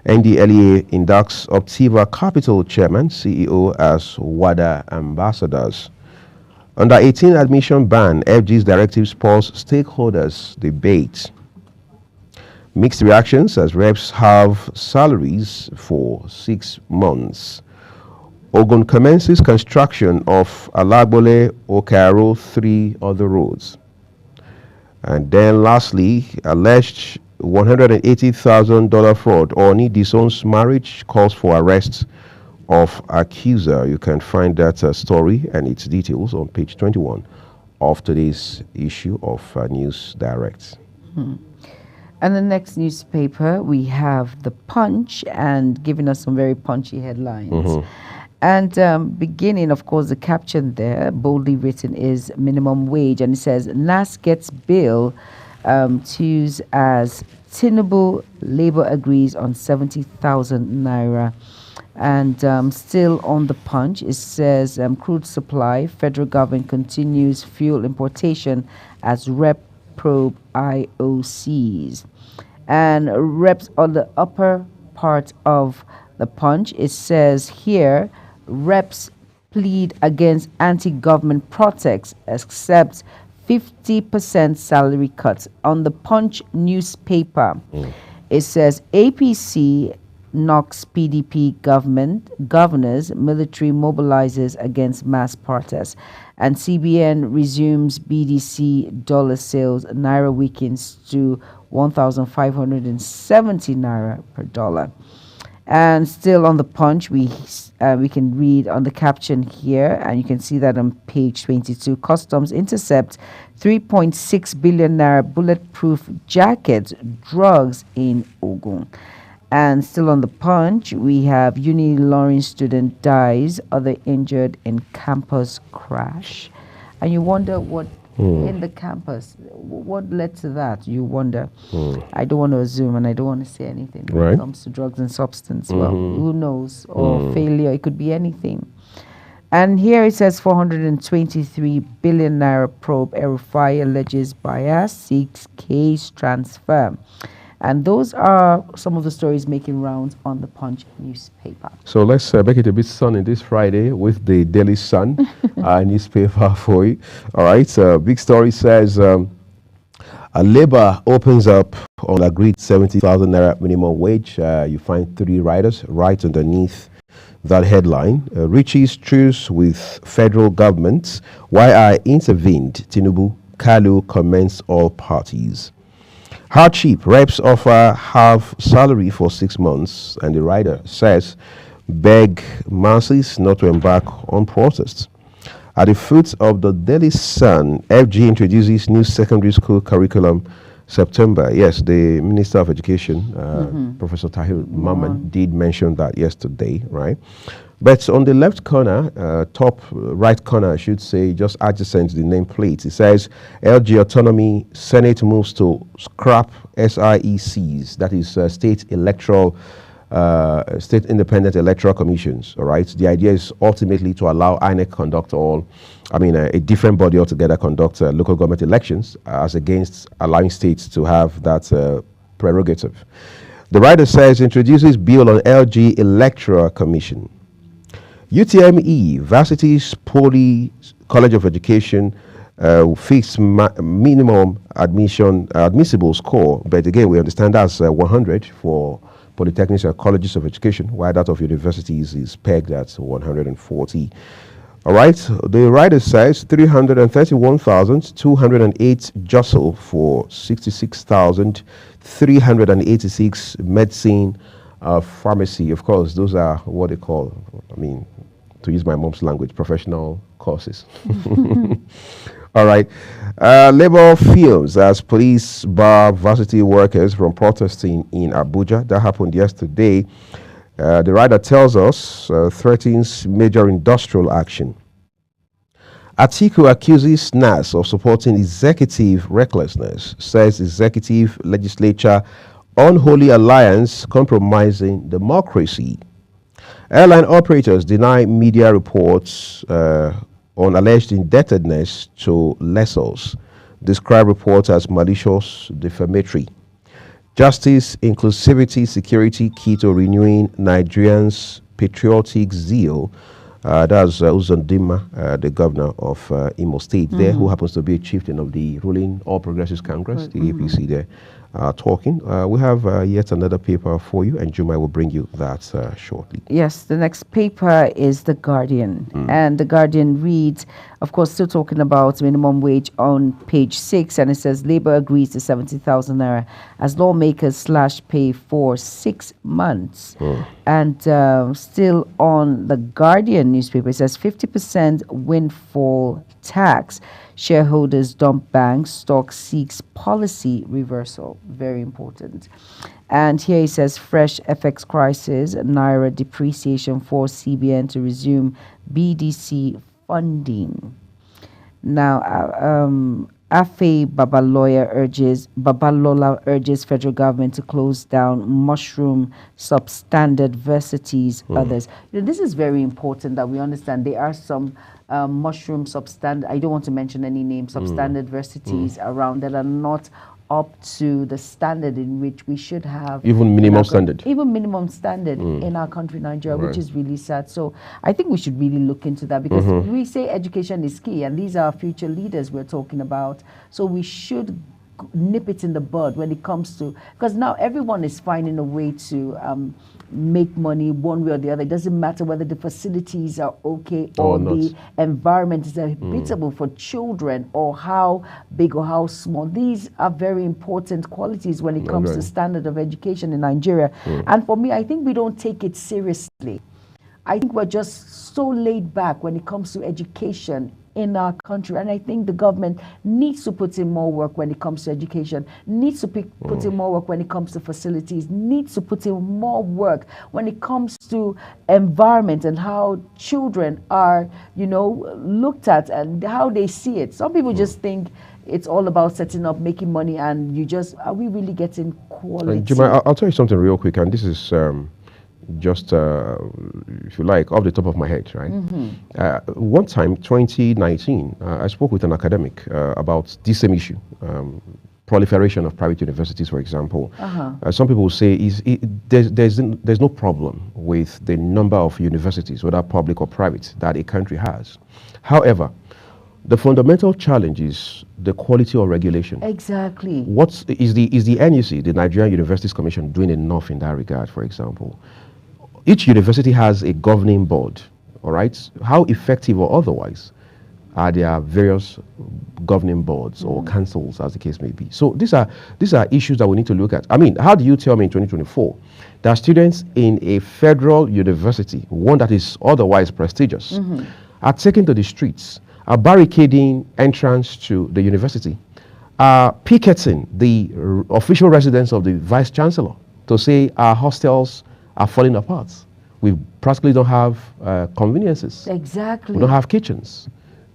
Speaker 1: NDLEA inducts Optiva Capital Chairman, CEO as WADA ambassadors. Under 18 admission ban, FG's directive spurs stakeholders debate. Mixed reactions as reps have salaries for 6 months. Ogun commences construction of Alagbole, Okaro, 3 other roads. And then lastly, alleged $180,000 fraud. Oni disowns marriage, calls for arrest of accuser. You can find that story and its details on page 21 of today's issue of News Direct.
Speaker 9: And the next newspaper, we have The Punch, and giving us some very punchy headlines. And beginning, of course, the caption there, boldly written, is minimum wage. And it says, NAS gets bill to use as Tinubu, Labour agrees on 70,000 naira And still on the Punch, it says crude supply, federal government continues fuel importation as rep probe IOCs. And reps on the upper part of the Punch, it says here, reps plead against anti-government protests, accept 50% salary cuts. On the Punch newspaper, it says APC knocks PDP governors, military mobilizes against mass protests, and CBN resumes BDC dollar sales, Naira weakens to 1,570 Naira per dollar. And still on the Punch, we can read on the caption here, and you can see that on page 22, Customs intercept 3.6 billion Naira bulletproof jackets, drugs in Ogun. And still on the Punch, we have Uni Lawrence student dies, other injured in campus crash. And you wonder what in the campus, what led to that? You wonder. I don't want to assume, and I don't want to say anything when it comes to drugs and substance. Well, who knows? Or failure, it could be anything. And here it says 423 billion Naira probe, El-Rufai alleges bias, seeks case transfer. And those are some of the stories making rounds on the Punch newspaper.
Speaker 1: So let's make it a bit sunny this Friday with the Daily Sun newspaper for you. All right, big story says Labour opens up on agreed 70,000 Naira minimum wage. You find 3 riders right underneath that headline. Riches truce with federal government. Why I intervened. Tinubu, Kalu comments all parties. Hardship, reps offer half salary for 6 months, and the rider says, beg masses not to embark on protests. At the foot of the Daily Sun, FG introduces new secondary school curriculum September. Yes, the Minister of Education, Professor Tahir Mamman, did mention that yesterday, right? But on the left corner, top right corner, I should say, just adjacent to the nameplate, it says LG Autonomy Senate moves to scrap SIECs, that is state independent electoral commissions. All right. The idea is ultimately to allow INEC conduct a different body altogether conduct local government elections, as against allowing states to have that prerogative. The writer says introduces bill on LG Electoral Commission. UTME, Varsity's Poly College of Education, fixed minimum admissible score, but again, we understand that's 100 for polytechnics and colleges of education, while that of universities is pegged at 140. All right, the writer says 331,208 jostle for 66,386 medicine, pharmacy. Of course, those are what they call, to use my mom's language, professional courses. All right. Labor films as police bar varsity workers from protesting in Abuja. That happened yesterday. The writer tells us threatens major industrial action. Atiku accuses NAS of supporting executive recklessness, says executive legislature unholy alliance compromising democracy. Airline operators deny media reports on alleged indebtedness to lessors. Describe reports as malicious, defamatory. Justice, inclusivity, security key to renewing Nigerians' patriotic zeal. That's Uzodinma, the governor of Imo State there, who happens to be a chieftain of the ruling All Progressives Congress, the APC there, talking. We have yet another paper for you, and Juma will bring you that shortly.
Speaker 9: Yes, the next paper is The Guardian. And The Guardian reads, of course, still talking about minimum wage on page 6, and it says Labour agrees to 70,000 Naira as lawmakers slash pay for 6 months. And still on The Guardian newspaper, it says 50% windfall tax. Shareholders dump banks, stock seeks policy reversal. Very important. And here he says fresh FX crisis, Naira depreciation force CBN to resume BDC funding. Now, Afe Babalola urges federal government to close down mushroom substandard versities. Others. This is very important that we understand there are some mushroom substandard. I don't want to mention any names. Substandard versities around that are not up to the standard in which we should have.
Speaker 1: Even minimum standard.
Speaker 9: Even minimum standard in our country, Nigeria, which is really sad. So I think we should really look into that because we say education is key and these are future leaders we're talking about. So we should nip it in the bud when it comes to, because now everyone is finding a way to make money one way or the other. It doesn't matter whether the facilities are okay or the environment is habitable for children or how big or how small. These are very important qualities when it comes to standard of education in Nigeria. And for me, I think we don't take it seriously. I think we're just so laid back when it comes to education in our country, and I think the government needs to put in more work when it comes to education, needs to put in more work when it comes to facilities, needs to put in more work when it comes to environment and how children are, looked at and how they see it. Some people just think it's all about setting up, making money, and are we really getting quality?
Speaker 1: Juma, I'll tell you something real quick, and this is just, if you like, off the top of my head, right? One time, 2019, I spoke with an academic about this same issue, proliferation of private universities, for example. Some people will say there's no problem with the number of universities, whether public or private, that a country has. However, the fundamental challenge is the quality of regulation.
Speaker 9: Exactly.
Speaker 1: What is the NUC, the Nigerian Universities Commission, doing enough in that regard, for example? Each university has a governing board, all right? How effective or otherwise are their various governing boards or councils, as the case may be? So these are issues that we need to look at. I mean, how do you tell me in 2024 that students in a federal university, one that is otherwise prestigious, are taken to the streets, are barricading entrance to the university, are picketing the official residence of the vice chancellor to say our hostels are falling apart? We practically don't have conveniences.
Speaker 9: Exactly.
Speaker 1: We don't have kitchens.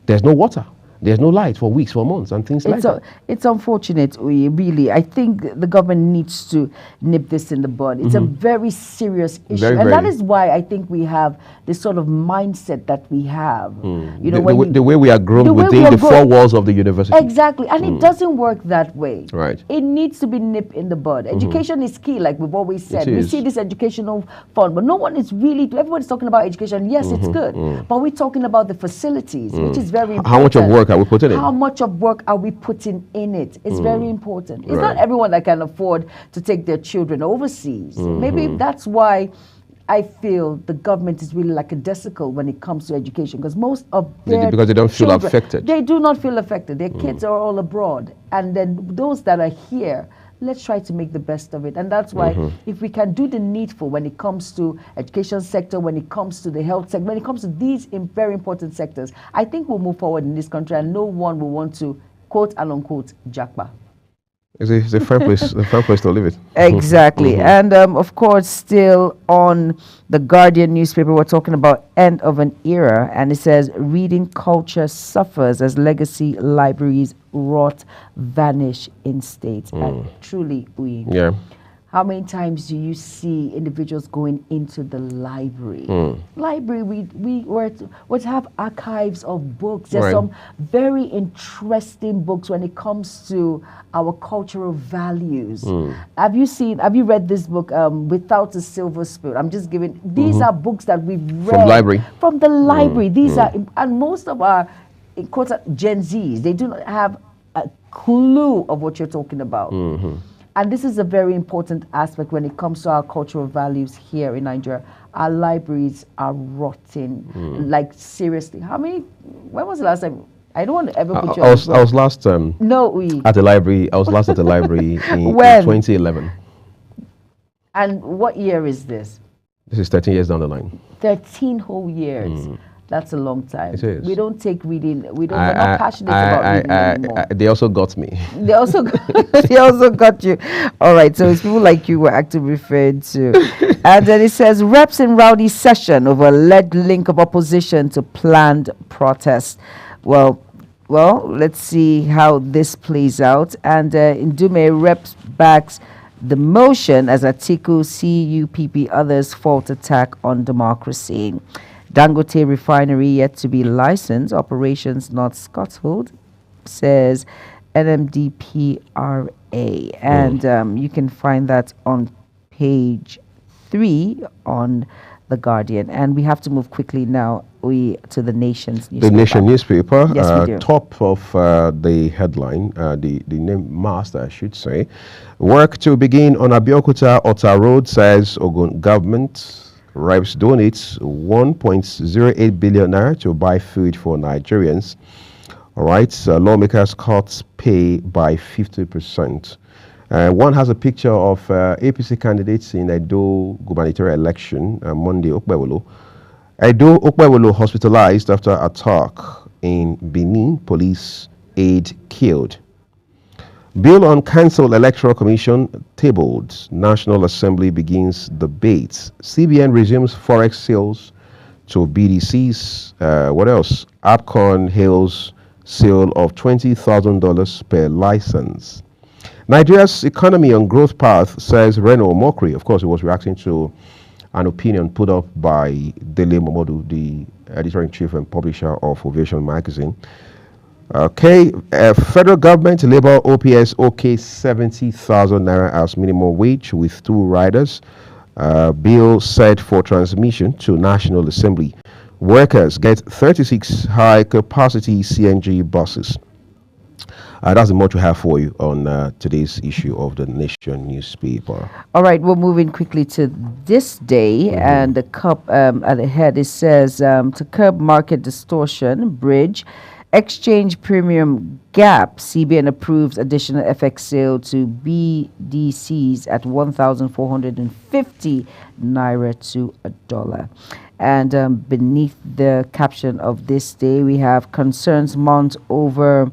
Speaker 1: There's no water. There's no light for weeks, for months, and things like that.
Speaker 9: It's unfortunate, really. I think the government needs to nip this in the bud. It's a very serious issue. And that is why I think we have this sort of mindset that we have.
Speaker 1: The way we are grown within the four walls of the university.
Speaker 9: Exactly. And it doesn't work that way.
Speaker 1: Right.
Speaker 9: It needs to be nipped in the bud. Education is key, like we've always said. We see this educational fund, but no one is really, everyone's talking about education. Yes, it's good. But we're talking about the facilities, which is very important.
Speaker 1: How much of work are we putting in?
Speaker 9: How much of work are we putting in it? It's very important. It's not everyone that can afford to take their children overseas. Maybe that's why I feel the government is really like a desicle when it comes to education, because most of their
Speaker 1: because they don't feel
Speaker 9: children,
Speaker 1: affected.
Speaker 9: They do not feel affected. Their kids are all abroad. And then those that are here, let's try to make the best of it. And that's why if we can do the needful when it comes to education sector, when it comes to the health sector, when it comes to these very important sectors, I think we'll move forward in this country and no one will want to, quote and unquote, jackpot.
Speaker 1: It's a fair place, to live it.
Speaker 9: Exactly. And of course, still on the Guardian newspaper, we're talking about end of an era, and it says reading culture suffers as legacy libraries rot, vanish in states. And truly, how many times do you see individuals going into the library? Library, we were to have archives of books. There's some very interesting books when it comes to our cultural values. Have you read this book, Without a Silver Spoon? I'm just giving, these are books that we've read. From the library. These are, and most of our, in quotes, Gen Zs, they do not have a clue of what you're talking about. And this is a very important aspect when it comes to our cultural values here in Nigeria. Our libraries are rotting, like seriously. When was the last time? I don't want to ever put you on.
Speaker 1: I was last at the library. I was last at the library in 2011.
Speaker 9: And what year is this?
Speaker 1: This is 13 years down the line.
Speaker 9: 13 whole years. That's a long time.
Speaker 1: It is.
Speaker 9: We don't take reading. We're not passionate about reading anymore.
Speaker 1: They also got me.
Speaker 9: They also got you. All right. So it's people like you were actively referred to. And then it says reps in rowdy session over alleged link of opposition to planned protest. Well, well, let's see how this plays out. And Ndume reps backs the motion as Atiku, CUPP, others fault attack on democracy. Dangote refinery yet to be licensed, operations not scuttled, says NMDPRA. And you can find that on page 3 on The Guardian. And we have to move quickly now to the Nation's newspaper.
Speaker 1: The Nation newspaper,
Speaker 9: yes, we do.
Speaker 1: Top of the headline, the name master, I should say. Work to begin on Abeokuta Ota Road, says Ogun government. Reps donates 1.08 billion naira to buy food for Nigerians. All right, lawmakers cut pay by 50%. One has a picture of APC candidates in Edo gubernatorial election Monday. Okpebolo. Edo Okpebolo hospitalized after attack in Benin. Police aide killed. Bill on cancelled electoral commission tabled. National Assembly begins debates. CBN resumes forex sales to BDCs. What else? APCON hails sale of $20,000 per license. Nigeria's economy on growth path, says Reno Omokri. Of course, he was reacting to an opinion put up by Dele Momodu, the editor-in-chief and publisher of Ovation magazine. Okay, federal government labor OPS OK 70,000 naira as minimum wage with 2 riders. Bill set for transmission to National Assembly. Workers get 36 high-capacity CNG buses. That's the much we have for you on today's issue of the Nation newspaper.
Speaker 9: All right, we're moving quickly to this day, and the cup at the head, it says, to curb market distortion, bridge exchange premium gap, CBN approves additional FX sale to BDCs at 1,450 naira to $1. And beneath the caption of this day, we have concerns mount over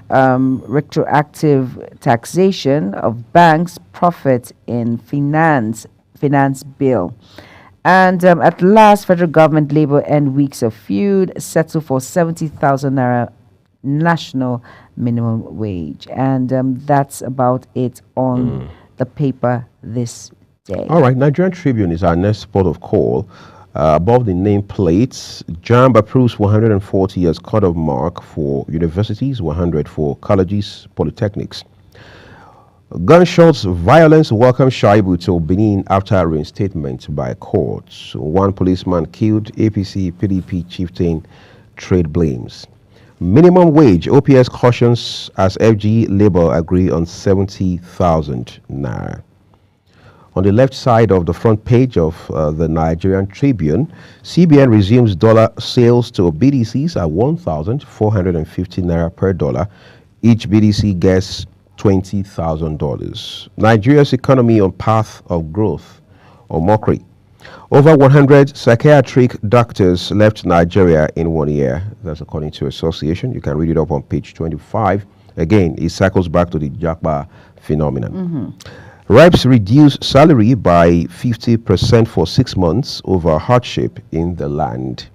Speaker 9: retroactive taxation of banks' profits in finance bill. And at last, federal government labor end weeks of feud, settle for 70,000 naira national minimum wage. And that's about it on the paper this day.
Speaker 1: All right, Nigerian Tribune is our next port of call. Above the nameplates, JAMB approves 140 as cut-off mark for universities, 100 for colleges, polytechnics. Gunshots, violence welcome Shaibu to Benin after reinstatement by courts. One policeman killed, APC, PDP chieftain trade blames. Minimum wage, OPS cautions as FG Labour agree on 70,000 naira. On the left side of the front page of the Nigerian Tribune, CBN resumes dollar sales to BDCs at 1,450 naira per dollar. Each BDC gets $20,000. Nigeria's economy on path of growth, or mockery. Over 100 psychiatric doctors left Nigeria in 1 year. That's according to association. You can read it up on page 25. Again, it cycles back to the Japa phenomenon. Reps reduce salary by 50% for 6 months over hardship in the land.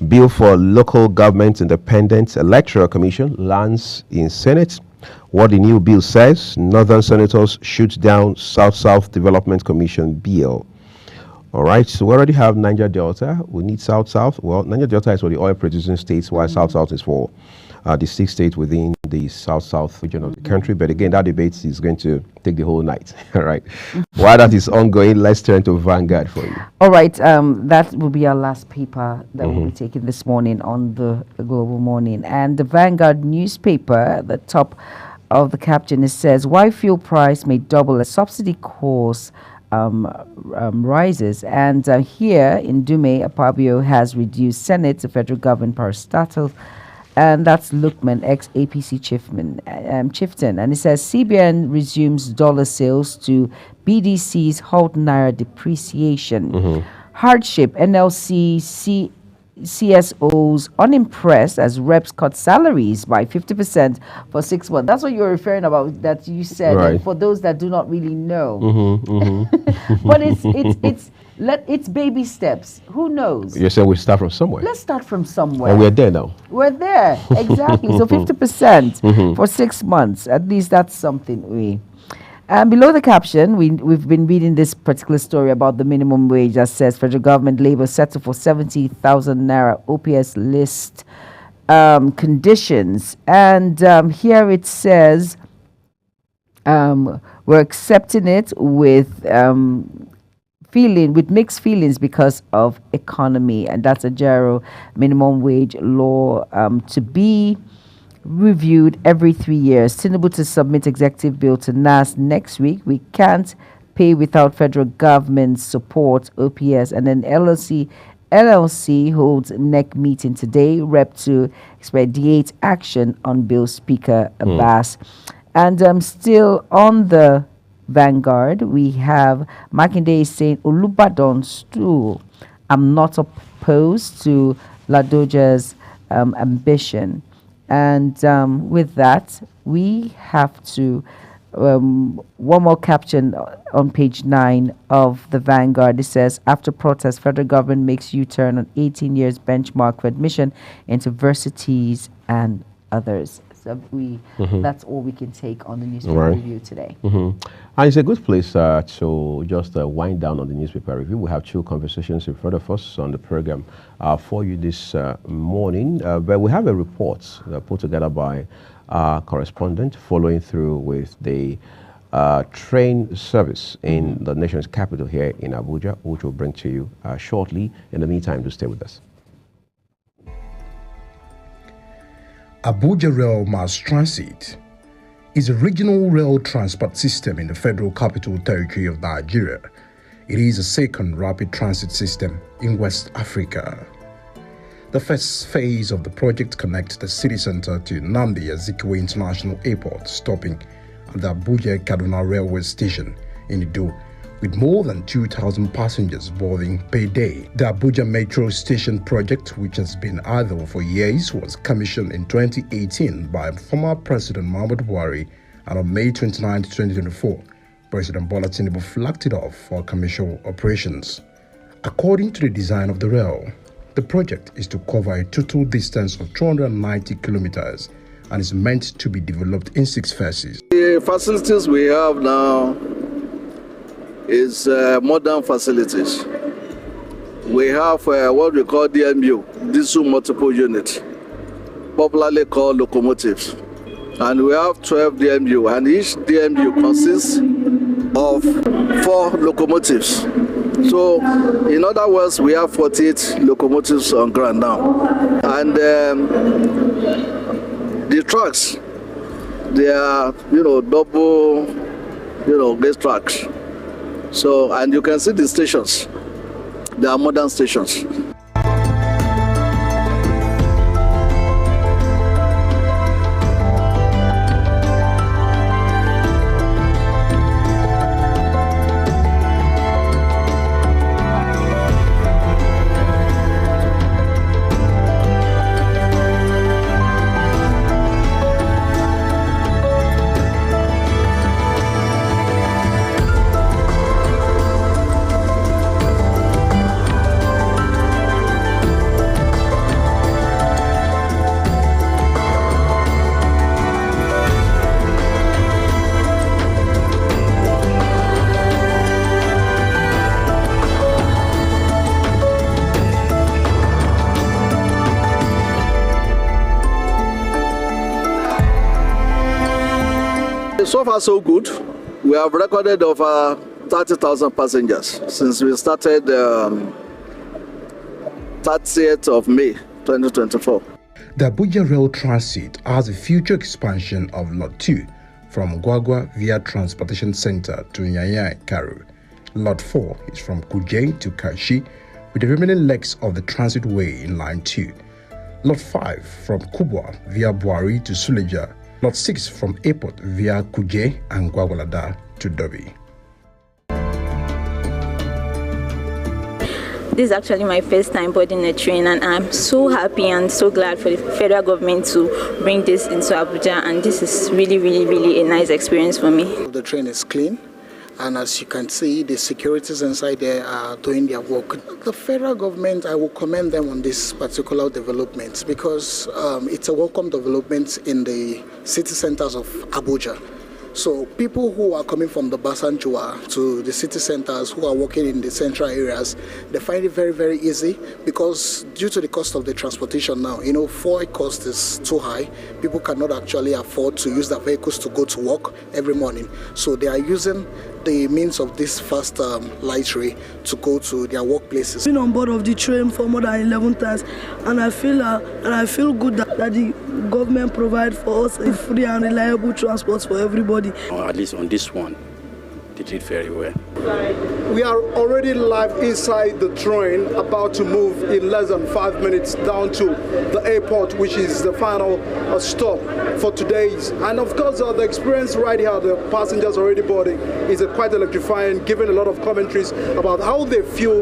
Speaker 1: Bill for local government independent electoral commission lands in Senate. What the new bill says, Northern senators shoot down South-South Development Commission bill. All right, so we already have Niger Delta. We need South-South. Well, Niger Delta is for the oil-producing states, while South-South is for the 6 states within the South-South region of the country. But again, that debate is going to take the whole night. All right. While that is ongoing, let's turn to Vanguard for you.
Speaker 9: All right. That will be our last paper that we'll be taking this morning on the Global Morning. And the Vanguard newspaper, at the top of the caption, it says, why fuel price may double as subsidy course rises. And here in Dume, Apabio has reduced Senate to federal government parastatal. And that's Lukman, ex-APC chieftain. And it says CBN resumes dollar sales to BDC's halt naira depreciation. Hardship, NLC CSOs unimpressed as reps cut salaries by 50% for 6 months. That's what you're referring about, that you said,
Speaker 1: right.
Speaker 9: For those that do not really know. But it's baby steps. Who knows?
Speaker 1: You said we start from somewhere.
Speaker 9: Let's start from somewhere.
Speaker 1: And we're there now.
Speaker 9: We're there, exactly. So 50% for 6 months. At least that's something And below the caption, we've been reading this particular story about the minimum wage that says federal government labor settled for 70,000 naira OPS list conditions. And here it says we're accepting it with mixed feelings because of economy. And that's a Jaro minimum wage law to be reviewed every 3 years. Tinubu to submit executive bill to NAS next week. We can't pay without federal government support, OPS. And then LLC holds NEC meeting today, rep to expedite action on bill, Speaker Abbas. And still on the Vanguard, we have Makinde saying Olubadan stool. I'm not opposed to Ladoja's ambition. And with that, we have to, one more caption on page 9 of the Vanguard. It says, after protest, federal government makes U-turn on 18 years benchmark for admission into universities and others. So that's all we can take on the newspaper review today.
Speaker 1: And it's a good place to just wind down on the newspaper review. We have 2 conversations in front of us on the program for you this morning. But we have a report put together by our correspondent following through with the train service in the nation's capital here in Abuja, which we'll bring to you shortly. In the meantime, do stay with us.
Speaker 20: Abuja Rail Mass Transit is a regional rail transport system in the Federal Capital Territory of Nigeria. It is a second rapid transit system in West Africa. The first phase of the project connects the city center to Nnamdi Azikiwe International Airport, stopping at the Abuja-Kaduna Railway Station in Ido, with more than 2,000 passengers boarding per day. The Abuja Metro Station project, which has been idle for years, was commissioned in 2018 by former President Muhammadu Buhari, and on May 29, 2024, President Bola Tinubu flagged it off for commercial operations. According to the design of the rail, the project is to cover a total distance of 290 kilometers and is meant to be developed in 6 phases.
Speaker 22: The facilities we have now is modern facilities. We have what we call DMU, diesel multiple unit, popularly called locomotives. And we have 12 DMU, and each DMU consists of 4 locomotives. So, in other words, we have 48 locomotives on ground now. And the tracks, they are, double, gauge tracks. So, and you can see the stations. They are modern stations. So far, so good. We have recorded over 30,000 passengers since we started 30th of May 2024.
Speaker 20: The Abuja Rail Transit has a future expansion of Lot 2 from Gwagwa via Transportation Center to Nyanya Karu. Lot 4 is from Kuje to Kashi, with the remaining legs of the transitway in Line 2. Lot 5 from Kubwa via Buari to Suleja. Lot 6 from Airport via Kuje and Gwagwalada to Dobi.
Speaker 10: this is actually my first time boarding a train, and I'm so happy and so glad for the federal government to bring this into Abuja, and this is really, really, really a nice experience for me.
Speaker 19: The train is clean, and as you can see, the securities inside there are doing their work. The federal government, I will commend them on this particular development because it's a welcome development in the city centers of Abuja. So people who are coming from the Basanjua to the city centers, who are working in the central areas, they find it very, very easy because due to the cost of the transportation now, fuel cost is too high. People cannot actually afford to use their vehicles to go to work every morning. So they are using the means of this fast light rail to go to their workplaces.
Speaker 23: I've been on board of the train for more than 11 times, and I feel good that the government provide for us a free and reliable transport for everybody.
Speaker 24: Or at least on this one, they did very well.
Speaker 18: We are already live inside the train, about to move in less than 5 minutes down to the airport, which is the final stop for today's. And of course, the experience right here, the passengers already boarding, is quite electrifying, giving a lot of commentaries about how they feel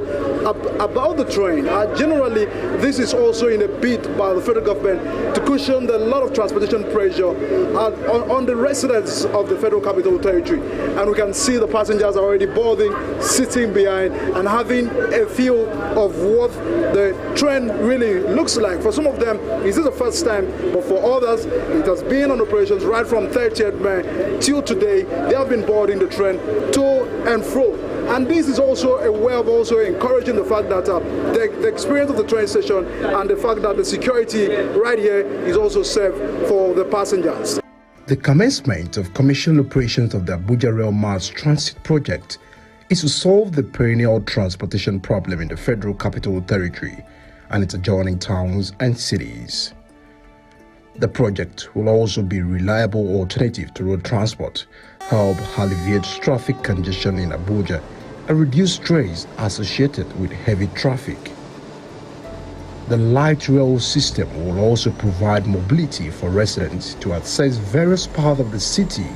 Speaker 18: about the train. Generally, this is also in a bid by the federal government to cushion the lot of transportation pressure on the residents of the Federal Capital Territory. And we can see the passengers are already boarding, sitting behind, and having a feel of what the train really looks like. For some of them, this is the first time, but for others, it has been on operations right from 30th May till today. They have been boarding the train to and fro. And this is also a way of also encouraging the fact that the experience of the train station and the fact that the security right here is also safe for the passengers.
Speaker 20: The commencement of commercial operations of the Abuja Rail Mass Transit Project is to solve the perennial transportation problem in the Federal Capital Territory and its adjoining towns and cities. The project will also be a reliable alternative to road transport, help alleviate traffic congestion in Abuja, and reduce strains associated with heavy traffic. The light rail system will also provide mobility for residents to access various parts of the city,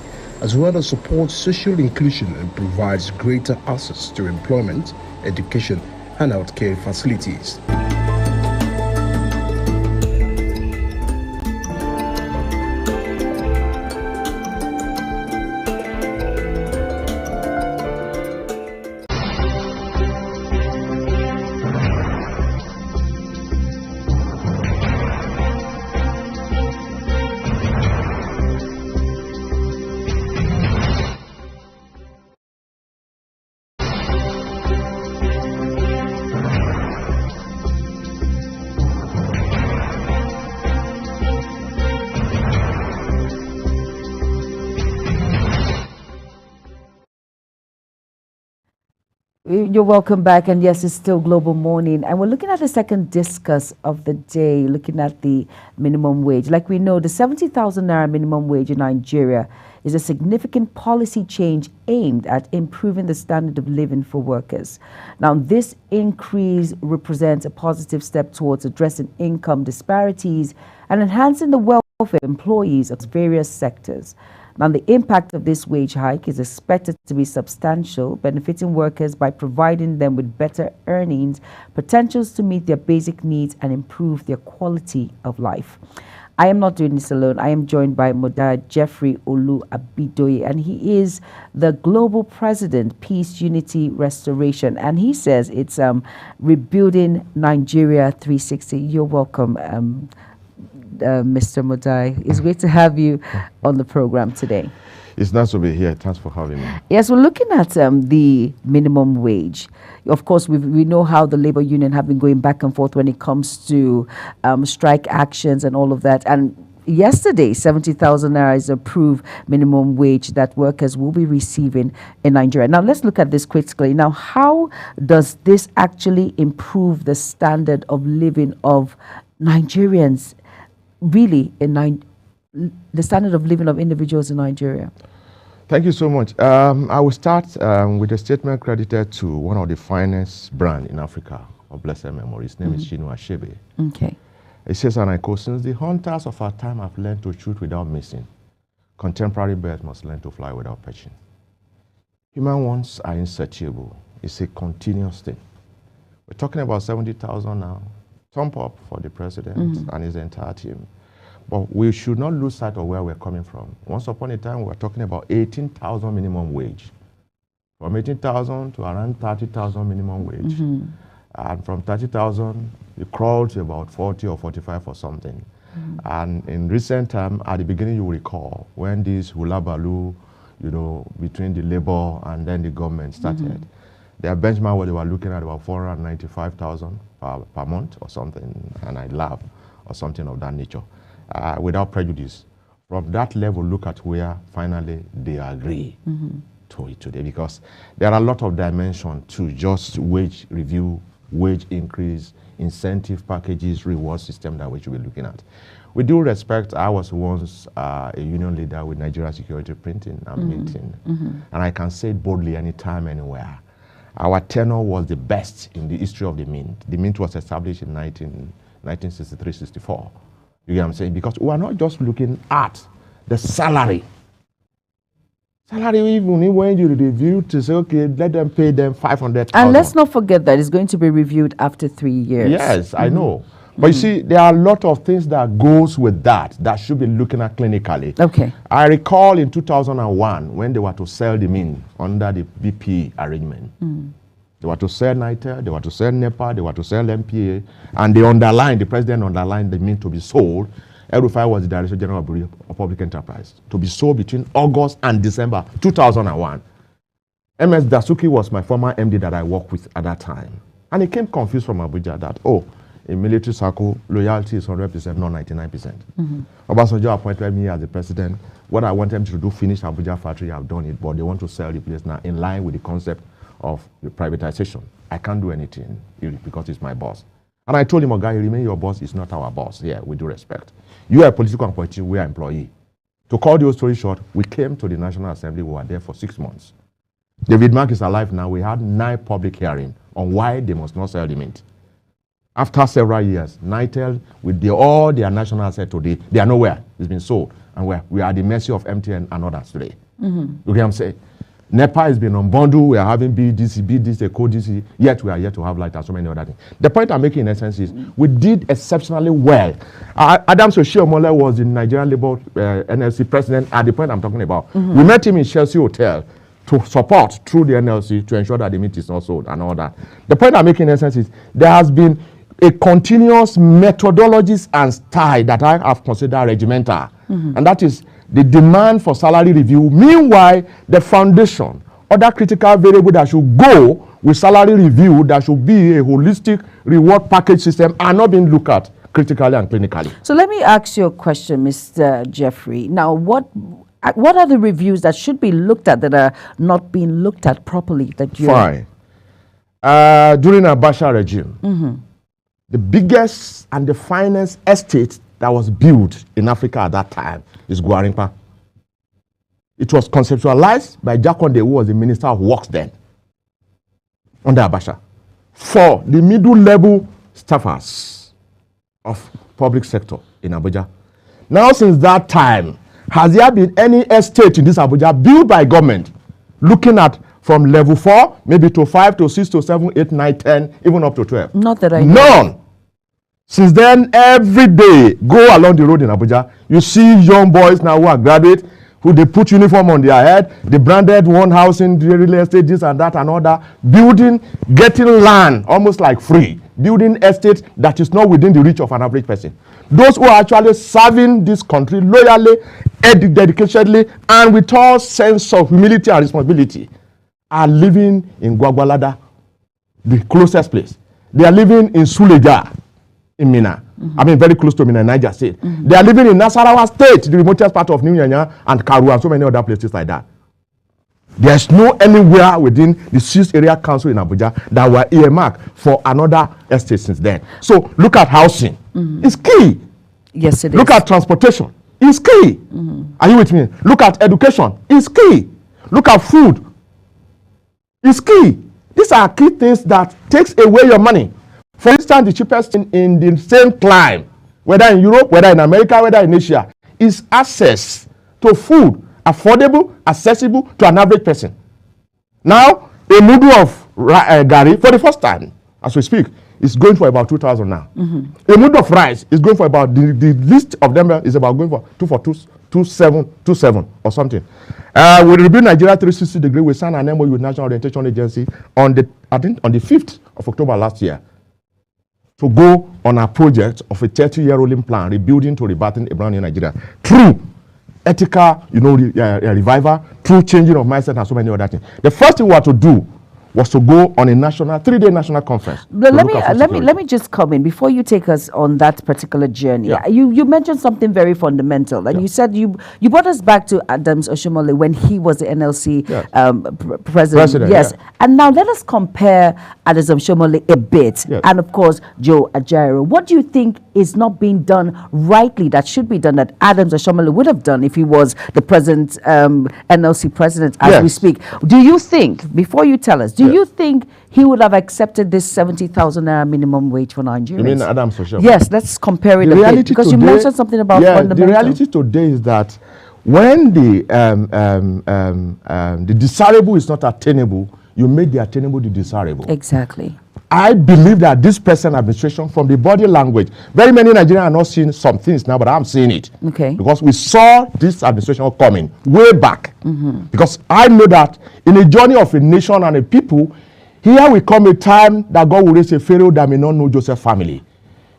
Speaker 20: as well as support social inclusion and provides greater access to employment, education, and healthcare facilities.
Speaker 9: You're welcome back, and yes, it's still Global Morning, and we're looking at the second discuss of the day, looking at the minimum wage. Like we know, the 70,000 naira minimum wage in Nigeria is a significant policy change aimed at improving the standard of living for workers. Now, this increase represents a positive step towards addressing income disparities and enhancing the welfare of employees of various sectors. Now, the impact of this wage hike is expected to be substantial, benefiting workers by providing them with better earnings, potentials to meet their basic needs, and improve their quality of life. I am not doing this alone. I am joined by Moda Jeffrey Olu Abidoye, and he is the Global President, Peace, Unity, Restoration. And he says it's Rebuilding Nigeria 360. You're welcome, Mr. Modai. It's great to have you on the program today.
Speaker 25: It's nice to be here. Thanks for having me.
Speaker 9: Yes, we're looking at the minimum wage. Of course, we know how the labor union have been going back and forth when it comes to strike actions and all of that. And yesterday, 70,000 naira is approved minimum wage that workers will be receiving in Nigeria. Now, let's look at this quickly. Now, how does this actually improve the standard of living of Nigerians? Really, the standard of living of individuals in Nigeria?
Speaker 25: Thank you so much. I will start with a statement credited to one of the finest brands in Africa of blessed memory. His name is Chinua Achebe.
Speaker 9: Okay.
Speaker 25: It says, and I quote, "Since the hunters of our time have learned to shoot without missing, contemporary birds must learn to fly without perching. Human wants are insatiable. It's a continuous thing. We're talking about 70,000 now. Thumb up for the president and his entire team. But we should not lose sight of where we're coming from. Once upon a time, we were talking about 18,000 minimum wage. From 18,000 to around 30,000 minimum wage. And from 30,000, you crawled to about 40 or 45 or something. And in recent time, at the beginning, you will recall when this hula baloo, between the labor and then the government started, their benchmark where they were looking at about 495,000 per month or something, and I laugh, or something of that nature, without prejudice. From that level, look at where finally they agree to it today, because there are a lot of dimensions to just wage review, wage increase, incentive packages, reward system that we should be looking at. With due respect, I was once a union leader with Nigeria Security Printing and Minting, and I can say it boldly anytime, anywhere. Our tenure was the best in the history of the Mint. The Mint was established in 1963-64. You get what I'm saying? Because we are not just looking at the salary. Salary, even when you review to say, okay, let them pay them 500,000.
Speaker 9: And let's not forget that it's going to be reviewed after 3 years.
Speaker 25: Yes, I know. But you see, there are a lot of things that goes with that should be looking at clinically.
Speaker 9: Okay.
Speaker 25: I recall in 2001 when they were to sell the Mint under the BP arrangement. They were to sell NITEL, they were to sell NEPA, they were to sell MPA, and the president underlined the Mint to be sold. El-Rufai was the Director General of Public Enterprise, to be sold between August and December 2001. MS Dasuki was my former MD that I worked with at that time. And he came confused from Abuja that, in military circle, loyalty is 100%, not 99%. Obasanjo appointed me as the president. What I want them to do, finish Abuja factory, I've done it, but they want to sell the place now in line with the concept of the privatization. I can't do anything because he's my boss. And I told him, Oga, you remain your boss, it's not our boss. Yeah, with due respect. You are a political appointee, we are employee. To cut the whole story short, we came to the National Assembly, we were there for 6 months. David Mark is alive now. We had 9 public hearings on why they must not sell the Mint. After several years, NITEL, with all their national assets today, they are nowhere. It's been sold. And we are at the mercy of MTN and others today. You get what I'm saying? NEPA has been unbundled. We are having BDC, CoDC, yet we are yet to have light and so many other things. The point I'm making in essence is we did exceptionally well. Adams Oshiomhole was the Nigerian Labour NLC president at the point I'm talking about. We met him in Chelsea Hotel to support through the NLC to ensure that the Mint is not sold and all that. The point I'm making in essence is there has been a continuous methodologies and style that I have considered regimental. And that is the demand for salary review. Meanwhile, the foundation, other critical variable that should go with salary review, that should be a holistic reward package system, are not being looked at critically and clinically.
Speaker 9: So let me ask you a question, Mr. Jeffrey. Now, what are the reviews that should be looked at that are not being looked at properly?
Speaker 25: Fine. During Abacha regime, the biggest and the finest estate that was built in Africa at that time is Gwarinpa. It was conceptualized by Jakonde, who was the Minister of Works then, under Abacha, for the middle level staffers of public sector in Abuja. Now, since that time, has there been any estate in this Abuja built by government looking at from level 4, maybe to 5, to 6, to 7, 8, 9, 10, even up to 12?
Speaker 9: Not that I know.
Speaker 25: None. Since then, every day, go along the road in Abuja, you see young boys now who are graduates, who they put uniform on their head, they branded one house in the real estate, this and that and all that, building, getting land almost like free, building estate that is not within the reach of an average person. Those who are actually serving this country loyally, dedicatedly, and with all sense of humility and responsibility, are living in Gwagwalada, the closest place. They are living in Suleja, in Mina. I mean, very close to Mina, Niger State. They are living in Nasarawa State, the remotest part of New Yanya and Karu and so many other places like that. There's no anywhere within the 6th area council in Abuja that were earmarked for another estate since then. So look at housing. It's key.
Speaker 9: Yes, it is.
Speaker 25: Look at transportation. It's key. Are you with me? Look at education. It's key. Look at food. It's key. These are key things that takes away your money. For instance, the cheapest thing in the same climb, whether in Europe, whether in America, whether in Asia, is access to food, affordable, accessible to an average person. Now, a mudu of gari for the first time, as we speak, is going for about 2,000 now. A mood of rice is going for about, the list of them is about going for 27 or something. We rebuild Nigeria 360 degree. We signed an MOU with National Orientation Agency on the 5th of October last year to go on a project of a 30-year rolling plan, rebuilding to rebirthing a brand new Nigeria through ethical, revival, through changing of mindset and so many other things. The first thing we had to do was to go on a 3-day national conference.
Speaker 9: But let me just come in before you take us on that particular journey.
Speaker 25: Yeah.
Speaker 9: You mentioned something very fundamental, and you said you brought us back to Adams Oshiomhole when he was the NLC president. Yes,
Speaker 25: yeah.
Speaker 9: And now let us compare Adams Oshiomhole a bit, and of course Joe Ajaero. What do you think is not being done rightly that should be done that Adams Oshiomhole would have done if he was the present NLC president as we speak? Do you think, before you tell us, do you think he would have accepted this 70,000 naira minimum wage for Nigerians?
Speaker 25: You mean Adams Oshiomhole?
Speaker 9: Yes, let's compare it a bit, because you mentioned something about fundamental.
Speaker 25: The reality today is that when the desirable is not attainable, you make the attainable the desirable.
Speaker 9: Exactly.
Speaker 25: I believe that this present administration, from the body language, very many Nigerians are not seeing some things now, but I'm seeing it.
Speaker 9: Okay.
Speaker 25: Because we saw this administration coming way back. Because I know that in a journey of a nation and a people, here will come a time that God will raise a Pharaoh that may not know Joseph's family.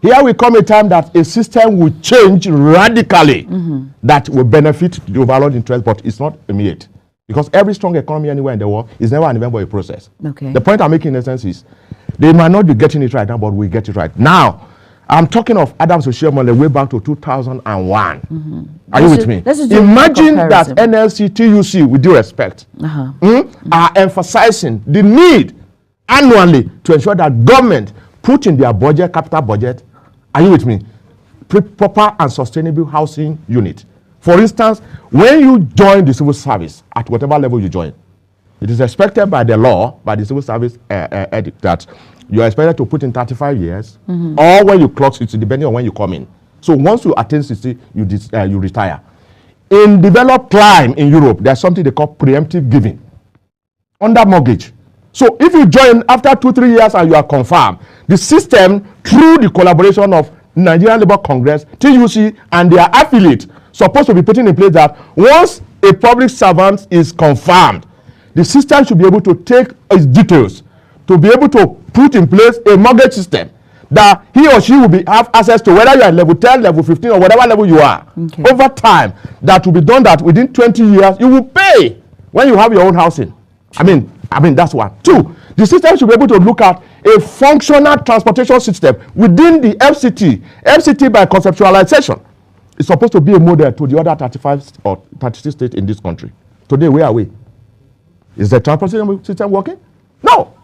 Speaker 25: Here will come a time that a system will change radically that will benefit the overall interest, but it's not immediate. Because every strong economy anywhere in the world is never an event but a process.
Speaker 9: Okay.
Speaker 25: The point I'm making in essence is, they might not be getting it right now, but we get it right. Now, I'm talking of Adams Oshiomhole way back to 2001. Are you with me? Imagine that NLC, TUC, with due respect, are emphasizing the need annually to ensure that government put in their budget, capital budget, are you with me, proper and sustainable housing unit. For instance, when you join the civil service, at whatever level you join, it is expected by the law, by the civil service edict, that you are expected to put in 35 years, or when you clock 60, depending on when you come in. So once you attain 60, you retire. In developed clime in Europe, there's something they call preemptive giving under mortgage. So if you join after 2-3 years and you are confirmed, the system, through the collaboration of Nigerian Labour Congress, TUC, and their affiliate, supposed to be putting in place that once a public servant is confirmed, the system should be able to take its details to be able to put in place a mortgage system that he or she will have access to, whether you are level 10, level 15, or whatever level you are. Okay. Over time, that will be done that within 20 years, you will pay when you have your own housing. I mean, that's one. Two, the system should be able to look at a functional transportation system within the FCT. FCT, by conceptualization, is supposed to be a model to the other 35 or 36 states in this country. Today, where are we? Is the transportation system working? No.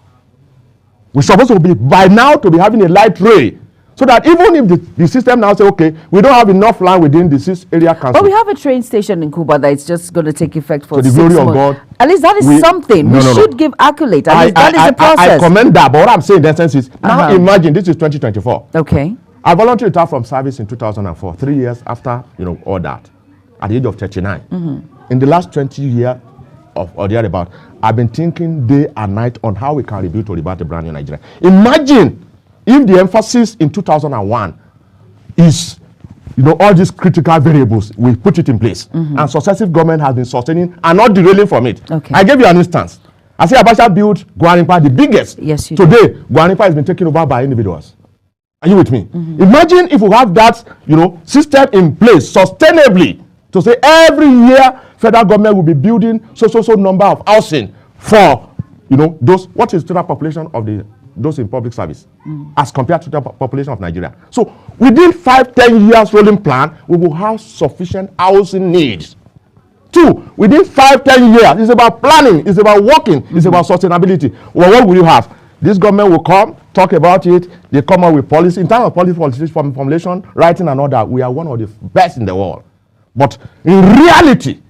Speaker 25: We're supposed to be, by now, to be having a light rail, so that even if the system now say, okay, we don't have enough land within the 6 area council.
Speaker 9: But we have a train station in Cuba that is just going to take effect for 6 months.
Speaker 25: To the glory of God.
Speaker 9: At least that is something. We should give accolade. At least that is the process.
Speaker 25: I commend that, but what I'm saying in essence is, now imagine this is 2024.
Speaker 9: Okay.
Speaker 25: I volunteered retired from service in 2004, 3 years after, all that, at the age of 39. In the last 20 years, or thereabout, I've been thinking day and night on how we can rebuild to rebirth a brand new Nigeria. Imagine if the emphasis in 2001 is, all these critical variables, we put it in place, and successive government has been sustaining and not derailing from it.
Speaker 9: Okay.
Speaker 25: I gave you an instance. I say Abacha built Gwarinpa, the biggest.
Speaker 9: Yes, you
Speaker 25: Today, Gwarinpa has been taken over by individuals. Are you with me? Imagine if we have that, system in place sustainably to say every year federal government will be building so number of housing for, those, what is the total population of those in public service as compared to the population of Nigeria. So within 5-10 years rolling plan, we will have sufficient housing needs. Two, within 5-10 years, it's about planning, it's about working, it's about sustainability. Well, what will you have? This government will come, talk about it, they come up with policy. In terms of policy formulation, writing and all that, we are one of the best in the world. But in reality,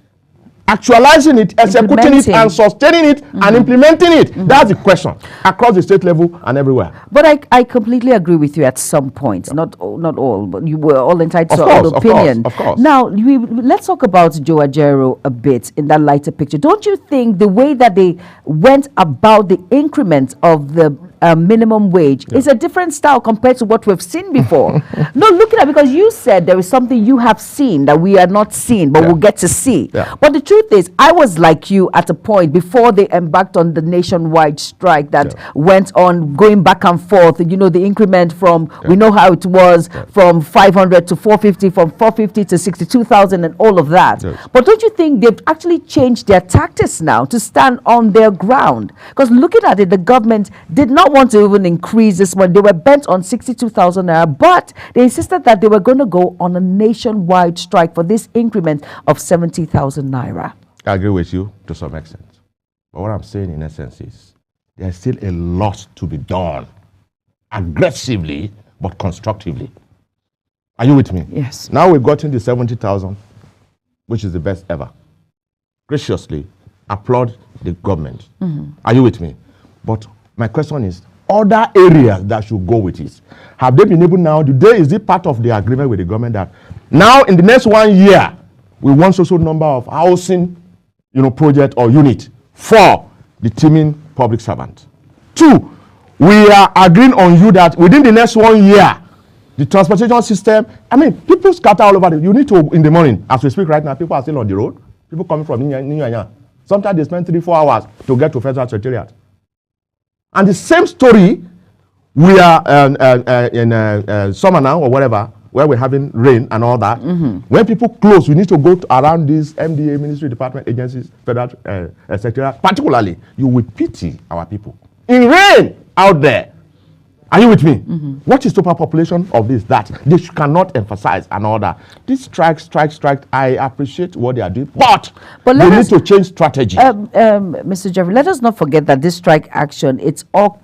Speaker 25: actualizing it, executing it, and sustaining it, and implementing it, that's the question, across the state level and everywhere.
Speaker 9: But I completely agree with you at some point, not all, but you were all entitled to your own opinion.
Speaker 25: Of course.
Speaker 9: Now, let's talk about Joe Ajaero a bit in that lighter picture. Don't you think the way that they went about the increment of the minimum wage is a different style compared to what we've seen before. No, look at it, because you said there is something you have seen that we are not seeing, but we'll get to see. But the truth is, I was like you at a point before they embarked on the nationwide strike that went on, going back and forth. You know, the increment from, we know how it was, from 500 to 450, from 450 to 62,000 and all of that. But don't you think they've actually changed their tactics now to stand on their ground? Because looking at it, the government did not want to even increase this one. They were bent on 62,000 naira, but they insisted that they were going to go on a nationwide strike for this increment of 70,000 naira.
Speaker 25: I agree with you to some extent. But what I'm saying in essence is there's still a lot to be done aggressively but constructively. Are you with me?
Speaker 9: Yes.
Speaker 25: Now we've gotten the 70,000, which is the best ever. Graciously applaud the government. Are you with me? But my question is, other areas that should go with it, have they been able now, is it part of the agreement with the government that now in the next 1 year, we want so number of housing, project or unit for the teeming public servant? 2, we are agreeing on you that within the next 1 year, the transportation system, people scatter all over. You need to, in the morning, as we speak right now, people are still on the road. People coming from Ninyanya. Sometimes they spend 3-4 hours to get to Federal Secretariat. And the same story, we are in summer now or whatever, where we're having rain and all that. When people close, we need to go around these MDA, Ministry, Department, agencies, Federal Secretariat. Particularly, you will pity our people. In rain out there. Are you with me? What is superpopulation of this? That they cannot emphasize and all that. This strike. I appreciate what they are doing, but they need to change strategy.
Speaker 9: Mr. Jeffrey, let us not forget that this strike action, it's all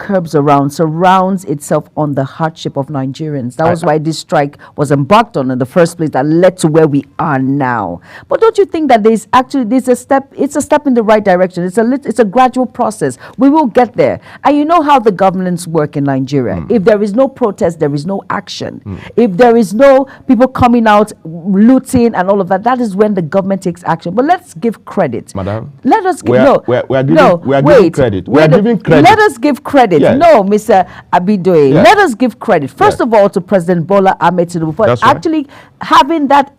Speaker 9: surrounds itself on the hardship of Nigerians. That was why this strike was embarked on in the first place, that led to where we are now. But don't you think that there's a step? It's a step in the right direction. It's a gradual process. We will get there. And you know how the governments work in Nigeria. If there is no protest, there is no action. If there is no people coming out looting and all of that, that is when the government takes action. But let's give credit.
Speaker 25: Madam,
Speaker 9: let us
Speaker 25: we are giving credit. We are giving credit.
Speaker 9: Let us give credit.
Speaker 25: Yes.
Speaker 9: No, Mr. Abidoye.
Speaker 25: Yes.
Speaker 9: Let us give credit. First of all, to President Bola Ahmed Tinubu for actually having that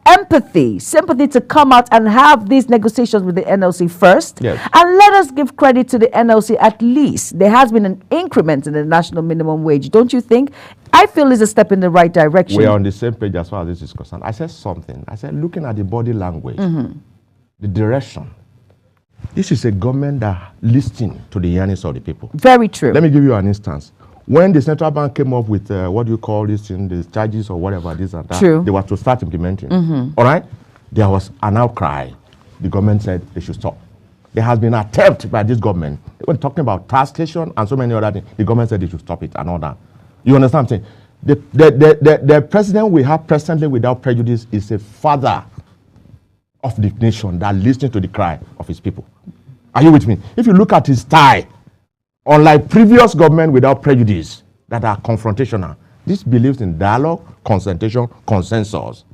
Speaker 9: sympathy to come out and have these negotiations with the NLC first.
Speaker 25: Yes.
Speaker 9: And let us give credit to the NLC. At least there has been an increment in the national minimum wage. Don't you think? I feel it's a step in the right direction.
Speaker 25: We are on the same page as far as this is concerned. I said something. I said, looking at the body language, the direction, this is a government that listens to the yearnings of the people.
Speaker 9: Very true.
Speaker 25: Let me give you an instance. When the central bank came up with what do you call this in the charges or whatever, this and that, they were to start implementing. All right? There was an outcry. The government said they should stop. There has been an attempt by this government, when talking about taxation and so many other things, the government said they should stop it and all that. You understand what I'm saying? The president we have presently without prejudice is a father of the nation that listens to the cry of his people. Are you with me? If you look at his style, unlike previous government without prejudice that are confrontational, this believes in dialogue, concentration, consensus,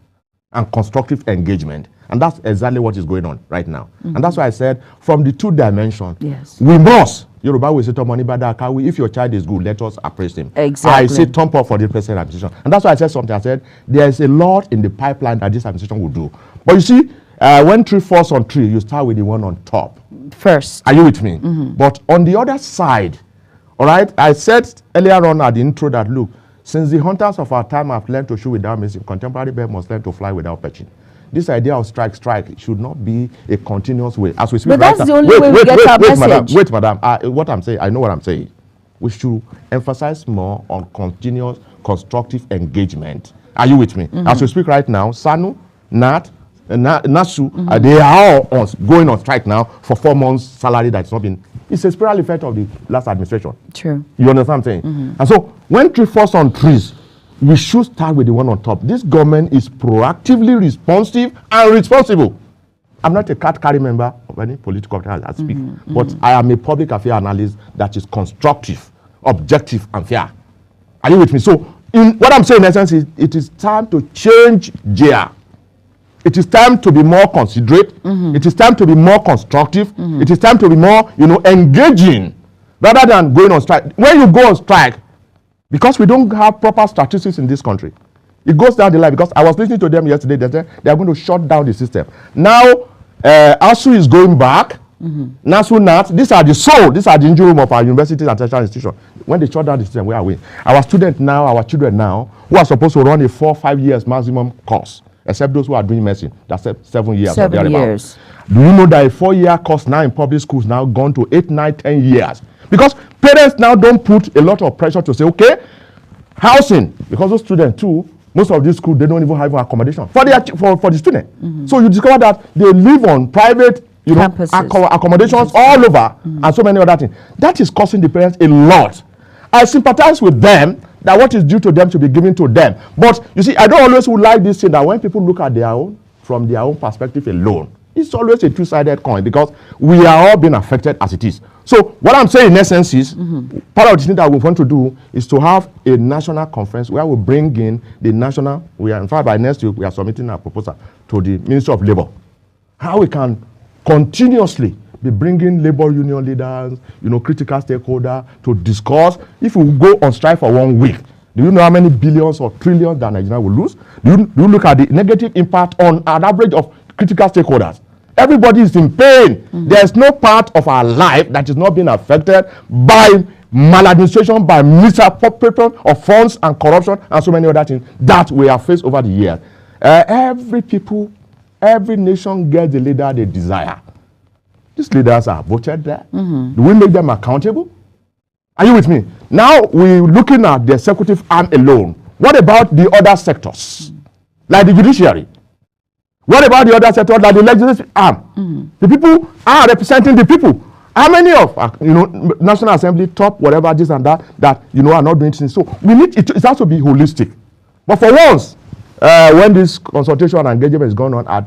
Speaker 25: and constructive engagement. And that's exactly what is going on right now. And that's why I said, from the 2 dimensions, we must. Yoruba will say, if your child is good, let us appraise him.
Speaker 9: Exactly.
Speaker 25: I say, thump up for the present administration. And that's why I said something. I said, there is a lot in the pipeline that this administration will do. But you see, when 3 falls on 3, you start with the one on top.
Speaker 9: First.
Speaker 25: Are you with me? But on the other side, all right, I said earlier on at the intro that, look, since the hunters of our time have learned to shoot without missing, contemporary birds must learn to fly without perching. This idea of strike should not be a continuous way. As we speak,
Speaker 9: but that's the only way we get our message.
Speaker 25: Madam. What I'm saying, I know what I'm saying. We should emphasize more on continuous constructive engagement. Are you with me? As we speak right now, SANU, NAT, NASU, they are all going on strike now for 4 months' salary that's not been. It's a spiral effect of the last administration.
Speaker 9: True.
Speaker 25: You understand what I'm saying? And so when 3 falls on 3s, we should start with the one on top. This government is proactively responsive and responsible. I'm not a card-carry member of any political party that speak, but I am a public affairs analyst that is constructive, objective, and fair. Are you with me? So, what I'm saying in essence is, it is time to change gear. It is time to be more considerate. It is time to be more constructive. It is time to be more, engaging. rather than going on strike. When you go on strike, because we don't have proper statistics in this country, it goes down the line. Because I was listening to them yesterday, they said they are going to shut down the system. Now, ASU is going back. NASU, NAT, these are the soul, these are the engine room of our universities and tertiary institutions. When they shut down the system, where are we? Our students now, our children now, who are supposed to run a 4-5 years maximum course, except those who are doing medicine, that's 7 years.
Speaker 9: 7 years.
Speaker 25: Do you know that a 4-year course now in public schools now gone to 8, 9, 10 years? Because parents now don't put a lot of pressure to say, okay, housing, because those students too, most of these schools, they don't even have accommodation for the student. So you discover that they live on private accommodations all over and so many other things. That is costing the parents a lot. I sympathize with them that what is due to them should be given to them. But you see, I don't always like this thing that when people look at their own, from their own perspective alone, it's always a two-sided coin because we are all being affected as it is. So what I'm saying in essence is, part of the thing that we want to do is to have a national conference where we bring in the national, in fact by next week we are submitting a proposal to the Ministry of Labour. How we can continuously be bringing labor union leaders, critical stakeholders to discuss. If we go on strike for 1 week, do you know how many billions or trillions that Nigeria will lose? Do you look at the negative impact on an average of critical stakeholders? Everybody is in pain. There's no part of our life that is not being affected by maladministration, by misappropriation of funds and corruption and so many other things that we have faced over the years. Every nation gets the leader they desire. These leaders are voted there. Do we make them accountable? Are you with me? Now we're looking at the executive arm alone. What about the other sectors? Like the judiciary? What about the other sectors like the legislative arm? The people are representing the people. How many of National Assembly, top, whatever, this and that are not doing things? So we need it has to be holistic. But for once, when this consultation and engagement is going on at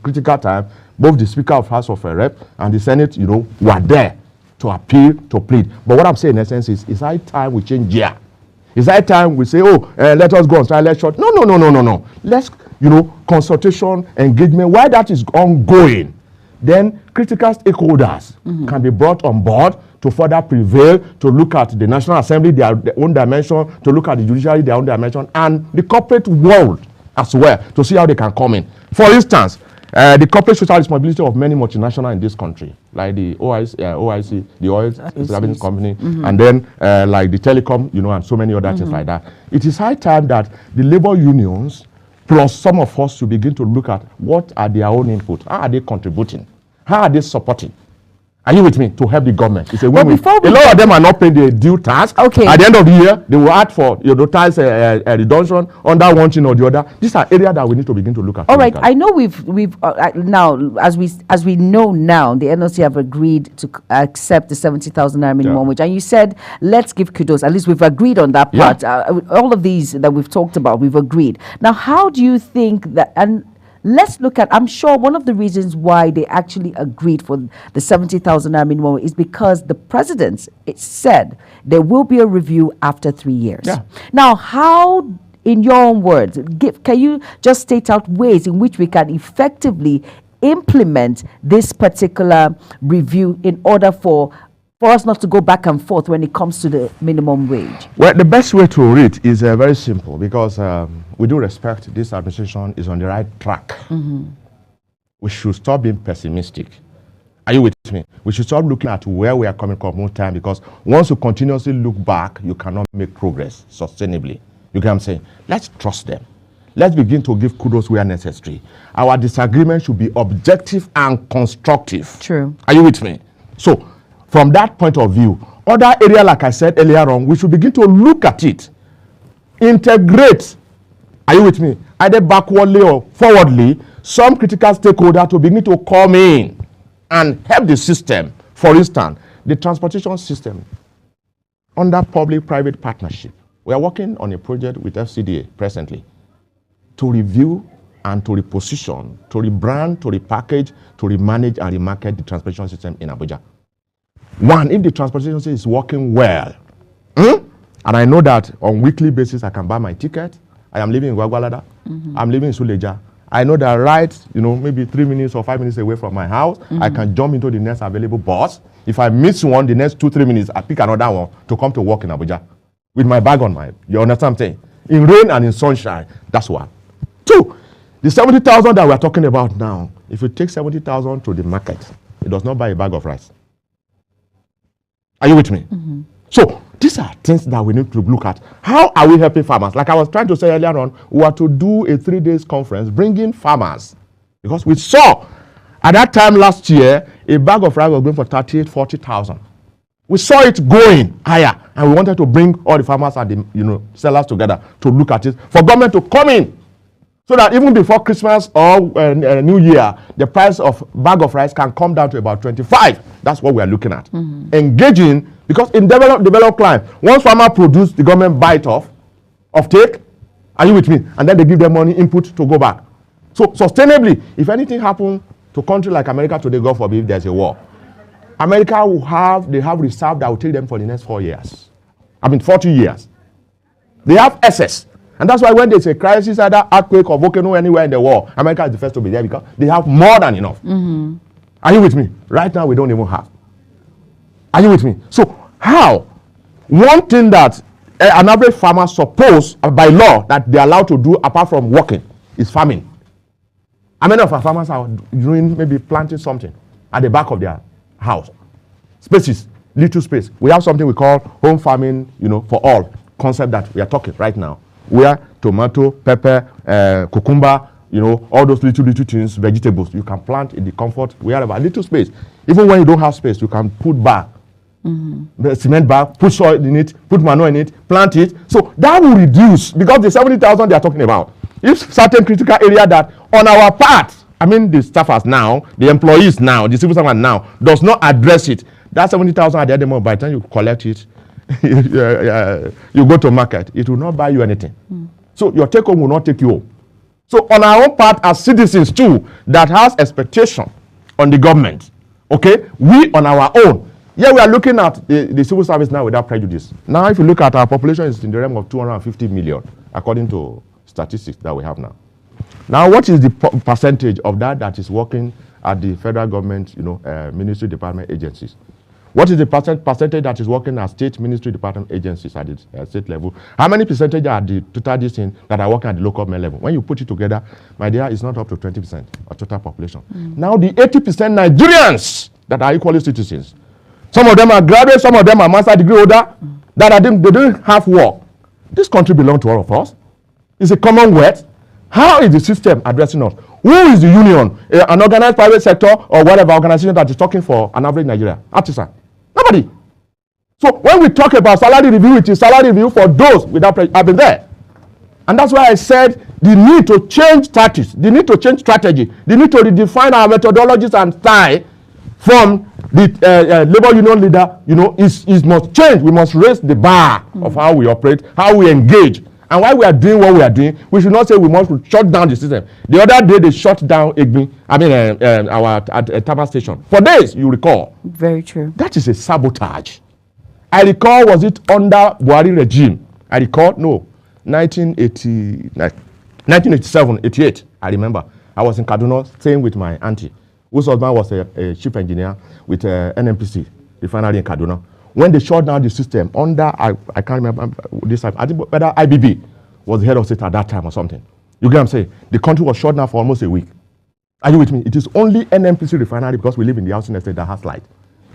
Speaker 25: critical time, both the Speaker of House of Rep and the Senate, were there to appeal, to plead. But what I'm saying in essence is, it's high time we change gear. It's high time we say, let us go on strike, let's short. No. Let's, consultation, engagement, while that is ongoing, then critical stakeholders can be brought on board to further prevail, to look at the National Assembly, their own dimension, to look at the judiciary, their own dimension, and the corporate world as well, to see how they can come in. For instance, the corporate social responsibility of many multinationals in this country, like the OIC, the oil service company, and then like the telecom, and so many other things like that. It is high time that the labor unions, plus some of us, to begin to look at what are their own input, how are they contributing, how are they supporting. Are you with me? To help the government. It's a win-win. A lot of them are not paying the due tax. Okay. At the end of the year, they will ask for tax reduction under one thing or the other. These are areas that we need to begin to look at.
Speaker 9: All right. I know we've now, as we know now, the NLC have agreed to accept the 70,000 naira minimum wage. And you said, let's give kudos. At least we've agreed on that part. All of these that we've talked about, we've agreed. Now, how do you think that, and let's look at, I'm sure one of the reasons why they actually agreed for the 70,000 naira minimum is because the president said there will be a review after 3 years. Yeah. Now, how, in your own words, can you just state out ways in which we can effectively implement this particular review in order for us not to go back and forth when it comes to the minimum wage?
Speaker 25: Well, the best way to read is very simple, because we do respect this administration is on the right track. We should stop being pessimistic. Are you with me? We should stop looking at where we are coming from more time, because once you continuously look back, you cannot make progress sustainably. You get what I'm saying? Let's trust them. Let's begin to give kudos where necessary. Our disagreement should be objective and constructive.
Speaker 9: True.
Speaker 25: Are you with me? So, from that point of view, other area, like I said earlier on, we should begin to look at it, integrate, are you with me, either backwardly or forwardly, some critical stakeholder to begin to come in and help the system. For instance, the transportation system under public-private partnership. We are working on a project with FCDA presently to review and to reposition, to rebrand, to repackage, to remanage and remarket the transportation system in Abuja. One, if the transportation system is working well, and I know that on weekly basis I can buy my ticket, I am living in Gwagwalada, I'm living in Suleja, I know that right, maybe 3 minutes or 5 minutes away from my house, I can jump into the next available bus. If I miss one, the next 2-3 minutes, I pick another one to come to work in Abuja with my bag on my, you understand what I'm saying? In rain and in sunshine, that's one. 2, the 70,000 that we're talking about now, if you take 70,000 to the market, it does not buy a bag of rice. Are you with me? So these are things that we need to look at. How are we helping farmers? Like I was trying to say earlier on, we are to do a 3-day conference, bringing farmers. Because we saw at that time last year, a bag of rice was going for 38,000, 40,000. We saw it going higher, and we wanted to bring all the farmers and the sellers together to look at it, for government to come in, so that even before Christmas or New Year, the price of bag of rice can come down to about 25. That's what we are looking at. Engaging, because in developed clients, once farmer produce, the government buy it off take. Are you with me? And then they give them money input to go back. So sustainably, if anything happens to a country like America today, God forbid, if there's a war, America they have reserve that will take them for the next 40 years. They have excess. And that's why when there's a crisis, either earthquake or volcano anywhere in the world, America is the first to be there because they have more than enough. Are you with me? Right now, we don't even have. Are you with me? So how? One thing that an average farmer supposed by law that they're allowed to do apart from working is farming. How many of our farmers are doing maybe planting something at the back of their house? Spaces, little space. We have something we call home farming, for all concept that we are talking right now. Where tomato, pepper, cucumber, all those little things, vegetables, you can plant in the comfort, wherever, little space. Even when you don't have space, you can put bag, cement bag, put soil in it, put manure in it, plant it. So that will reduce, because the 70,000 they are talking about, if certain critical area that on our part, the staffers now, the employees now, the civil servant now, does not address it, that 70,000 at the end of the month, by the time you collect it, you go to market, it will not buy you anything. So your take home will not take you home. So on our own part as citizens too, that has expectation on the government, okay, we on our own, we are looking at the civil service now without prejudice. Now if you look at our population, it's in the realm of 250 million, according to statistics that we have now. Now what is the percentage of that is working at the federal government, ministry, department, agencies? What is the percentage that is working at state ministry, department, agencies at the state level? How many percentage are the total distance that are working at the local level? When you put it together, my dear, it's not up to 20% of total population. Now the 80% Nigerians that are equally citizens, some of them are graduates, some of them are master degree holder, they don't have work. This country belongs to all of us. It's a commonwealth. How is the system addressing us? Who is the union, an organized private sector or whatever organization that is talking for an average Nigerian artisan? Nobody. So when we talk about salary review, it is salary review for those without have been there. And that's why I said the need to change tactics, the need to change strategy, the need to redefine our methodologies and style from the labor union leader, is must change. We must raise the bar of how we operate, how we engage. And while we are doing what we are doing, we should not say we must shut down the system. The other day they shut down our Tama station. For days, you recall.
Speaker 9: Very true.
Speaker 25: That is a sabotage. I recall, was it under Buhari regime? I recall, no, 1987, 88, I remember. I was in Kaduna staying with my auntie, whose husband was a chief engineer with NNPC refinery in Kaduna. When they shut down the system under, I can't remember this time, I think whether IBB was the head of state at that time or something. You get what I'm saying? The country was shut down for almost a week. Are you with me? It is only NNPC refinery, because we live in the housing estate, that has light.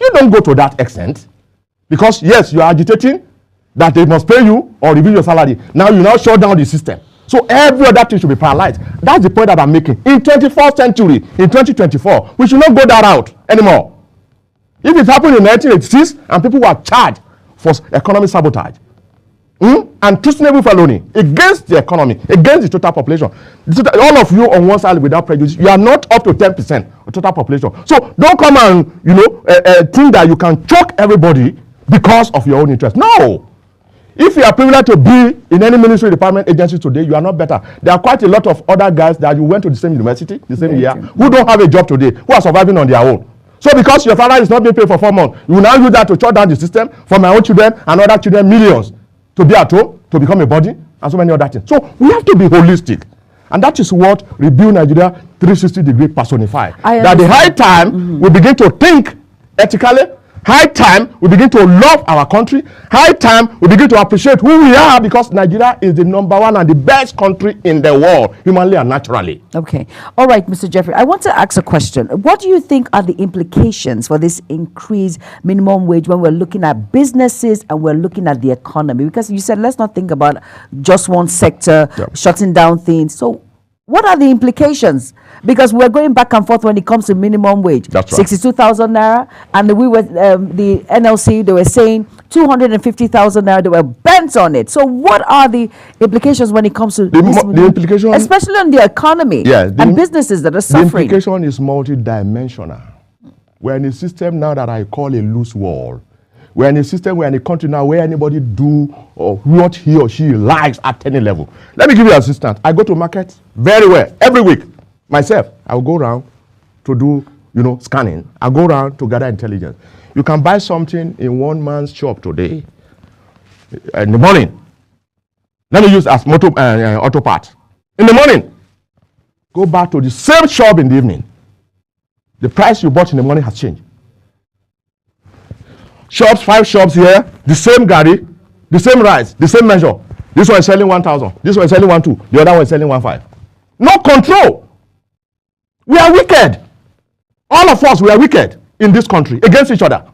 Speaker 25: You don't go to that extent. Because yes, you are agitating that they must pay you or review your salary. Now you shut down the system. So every other thing should be paralyzed. That's the point that I'm making. In 21st century, in 2024, we should not go that route anymore. If it happened in 1986 and people were charged for economic sabotage and treasonable felony against the economy, against the total population, all of you on one side without prejudice, you are not up to 10% of total population. So don't come and think that you can choke everybody because of your own interest. No. If you are privileged to be in any ministry, department, agency today, you are not better. There are quite a lot of other guys that you went to the same university, the same year, who don't have a job today, who are surviving on their own. So because your father is not being paid for 4 months, you will now use that to shut down the system for my own children and other children, millions, to be at home, to become a body, and so many other things. So we have to be holistic. And that is what Rebuild Nigeria 360-degree personified.
Speaker 9: That
Speaker 25: the high time we begin to think ethically, high time we begin to love our country, high time we begin to appreciate who we are, because Nigeria is the #1 and the best country in the world, humanly and naturally.
Speaker 9: Okay. All right, Mr. Jeffrey, I want to ask a question. What do you think are the implications for this increased minimum wage when we're looking at businesses and we're looking at the economy? Because you said let's not think about just one sector shutting down things. So what are the implications? Because we're going back and forth when it comes to minimum wage.
Speaker 25: That's right.
Speaker 9: 62,000 naira, and we were the NLC, they were saying 250,000 naira. They were bent on it. So what are the implications when it comes to
Speaker 25: the implication,
Speaker 9: especially on the economy and businesses that are suffering?
Speaker 25: The implication is multidimensional. We're in a system now that I call a loose wall. We're in a system, we're in a country now where anybody do or what he or she likes at any level. Let me give you an assistance. I go to market very well every week. Myself, I will go around to do, scanning. I go around to gather intelligence. You can buy something in one man's shop today in the morning. Let me use as auto part. In the morning, go back to the same shop in the evening. The price you bought in the morning has changed. Shops, 5 shops here, the same gari, the same rice, the same measure. This one is selling 1,000. This one is selling 1,200. The other one is selling 1,500. No control. We are wicked. All of us, we are wicked in this country against each other.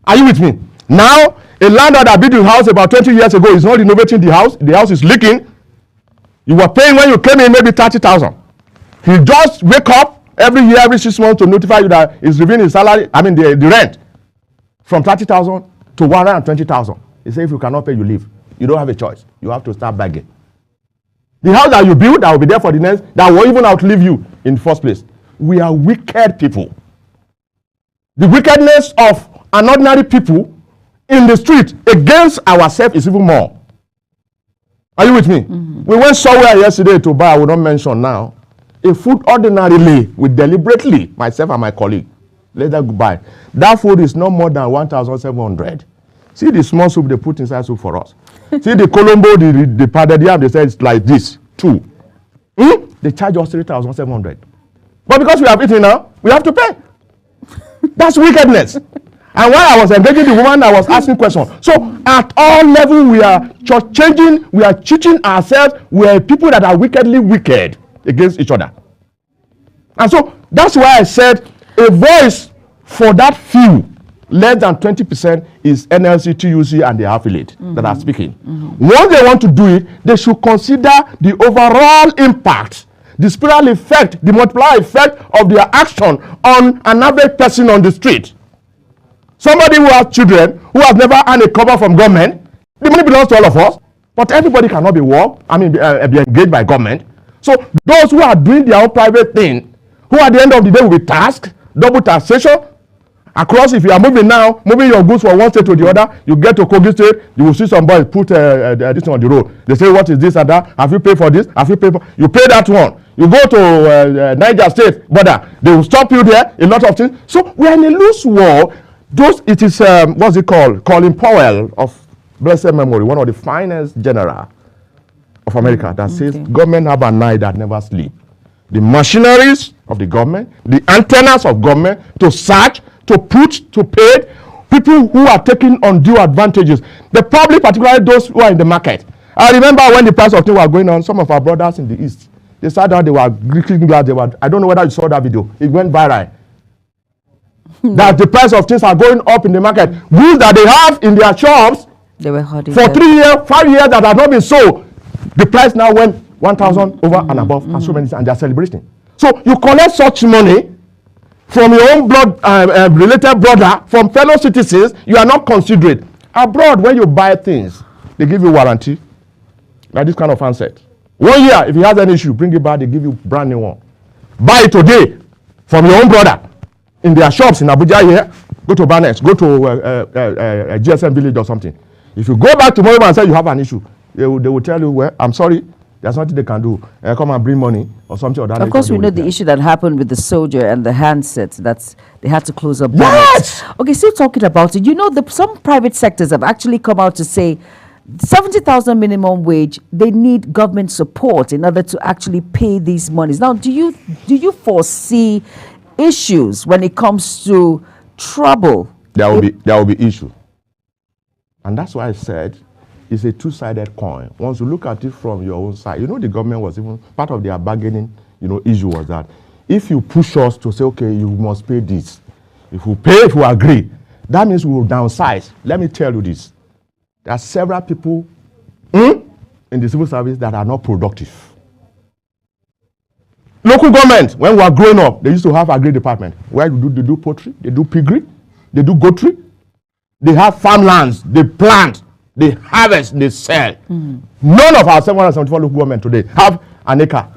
Speaker 25: Are you with me? Now, a landlord that built a house about 20 years ago is not renovating the house. The house is leaking. You were paying when you came in maybe 30,000. He just wake up every year, every 6 months to notify you that he's reviewing his salary, the rent, from 30,000 to 120,000. He said if you cannot pay, you leave. You don't have a choice. You have to start begging. The house that you build, that will be there for the next, that will even outlive you in the first place. We are wicked people. The wickedness of an ordinary people in the street against ourselves is even more. Are you with me? We went somewhere yesterday to buy, I will not mention now, a food ordinarily, we deliberately, myself and my colleague, let that go buy. That food is no more than 1,700. See the small soup they put inside soup for us. See the Colombo, the pounded yam, they say it's like this, 2. They charge us 3,700. But because we have eaten now, we have to pay. That's wickedness. And while I was engaging the woman, I was asking questions. So at all levels, we are changing, we are cheating ourselves. We are people that are wickedly wicked against each other. And so that's why I said a voice for that few, less than 20% is NLC, TUC, and the affiliate that are speaking. Once they want to do it, they should consider the overall impact, the spiral effect, the multiplier effect of their action on an average person on the street. Somebody who has children, who has never earned a cover from government, the money belongs to all of us, but everybody cannot be be engaged by government. So those who are doing their own private thing, who at the end of the day will be taxed, double taxation, across, if you are moving now, moving your goods from one state to the other, you get to Kogi State, you will see somebody put this on the road. They say, what is this and that? Have you paid for this? Have you paid for? You pay that one. You go to Niger State border, they will stop you there, a lot of things. So we are in a loose war. It is, what's it called? Colin Powell of blessed memory, one of the finest general of America, that says government have an eye that never sleep. The machineries of the government, the antennas of government to search, to put, to pay people who are taking undue advantages. The public, particularly those who are in the market. I remember when the price of things were going on, some of our brothers in the East, they sat down, they were clicking glass, I don't know whether you saw that video. It went viral. That the price of things are going up in the market. Goods that they have in their shops
Speaker 9: they were hoarding
Speaker 25: for 3 years, 5 years that have not been sold. The price now went 1,000 over and above, and so many, and they are celebrating. So you collect such money from your own blood related brother, from fellow citizens, you are not considerate. Abroad, when you buy things, they give you warranty, like this kind of handset. 1 year, if you have an issue, bring it back, they give you brand new one. Buy it today from your own brother in their shops in Abuja here. Go to Barnes, go to GSM Village or something. If you go back tomorrow and say you have an issue, they will tell you, well, I'm sorry, there's nothing they can do. Come and bring money or something. Or that
Speaker 9: of course, we know the issue that happened with the soldier and the handsets. They had to close up.
Speaker 25: Yes.
Speaker 9: Okay, still talking about it. You know, some private sectors have actually come out to say 70,000 minimum wage, they need government support in order to actually pay these monies. Now, do you foresee issues when it comes to trouble?
Speaker 25: There will be issue. And that's why I said it's a two-sided coin. Once you look at it from your own side, the government was even part of their bargaining, issue was that if you push us to say, okay, you must pay this, if we agree, that means we will downsize. Let me tell you this. There are several people in the civil service that are not productive. Local government, when we were growing up, they used to have agri department where they do poultry, they do piggery, they do goatry, they have farmlands, they plant, they harvest, they sell. None of our 774 local government today have an acre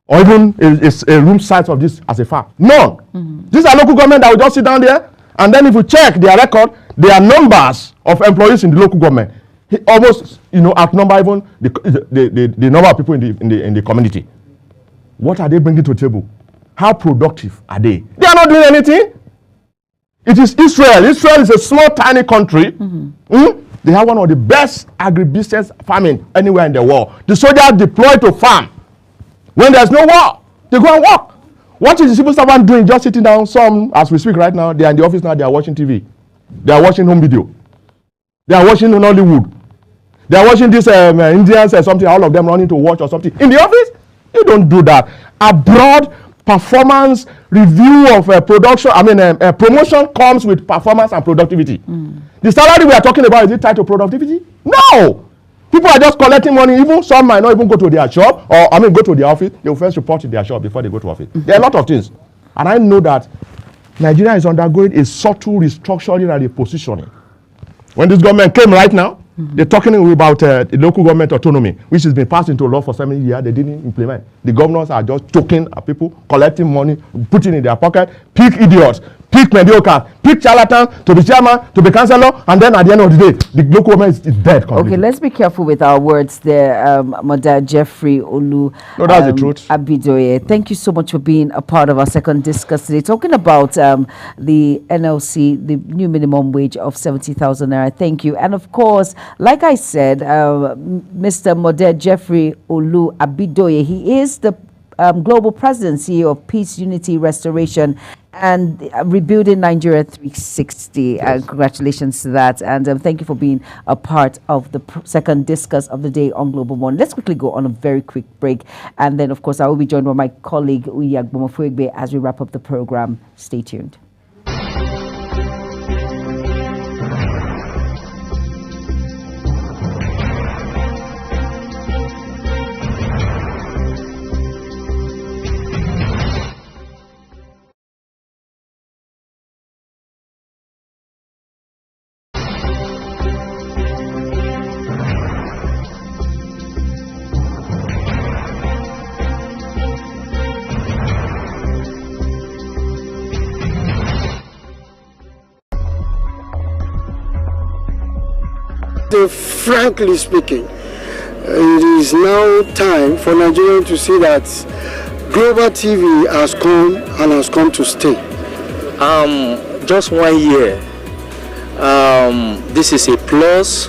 Speaker 25: or even a room size of this as a farm. None. These are local government that will just sit down there, and then if you check their record, their numbers of employees in the local government almost outnumber even the number of people in the community. What are they bringing to the table? How productive are they? They are not doing anything. It is Israel. Israel is a small, tiny country. They have one of the best agribusiness farming anywhere in the world. The soldiers deployed to farm. When there's no war, they go and work. What is the civil servant doing? Just sitting down. Some, as we speak right now, they are in the office now, they are watching TV. They are watching home video. They are watching Hollywood. They are watching this Indians or something, all of them running to watch or something. In the office, you don't do that. Abroad, performance review of production, promotion comes with performance and productivity. The salary we are talking about, is it tied to productivity? No! People are just collecting money. Even some might not even go to their shop or go to their office. They will first report to their shop before they go to office. There are a lot of things. And I know that Nigeria is undergoing a subtle restructuring and repositioning. When this government came right now, they're talking about the local government autonomy, which has been passed into law for 7 years. They didn't implement. The governors are just choking at people, collecting money, putting it in their pocket, pick idiots, pick mediocre, pick charlatan to be chairman, to be councillor, and then at the end of the day, the local government is dead completely. Okay,
Speaker 9: let's be careful with our words there, Mother Jeffrey Olu.
Speaker 25: No, that's the truth.
Speaker 9: Abidoye, thank you so much for being a part of our second discuss today. Talking about the NLC, the new minimum wage of 70,000 naira. Thank you. And of course, like I said, Mr. Mother Jeffrey Olu Abidoye, he is the Global President, CEO of Peace, Unity, Restoration, and Rebuilding Nigeria 360. Yes. Congratulations to that. And thank you for being a part of the second discuss of the day on Global One. Let's quickly go on a very quick break. And then, of course, I will be joined by my colleague, Uyagbomo Fuegbe, as we wrap up the program. Stay tuned.
Speaker 2: Frankly speaking, it is now time for Nigeria to see that Global TV has come and has come to stay.
Speaker 4: Just 1 year. This is a plus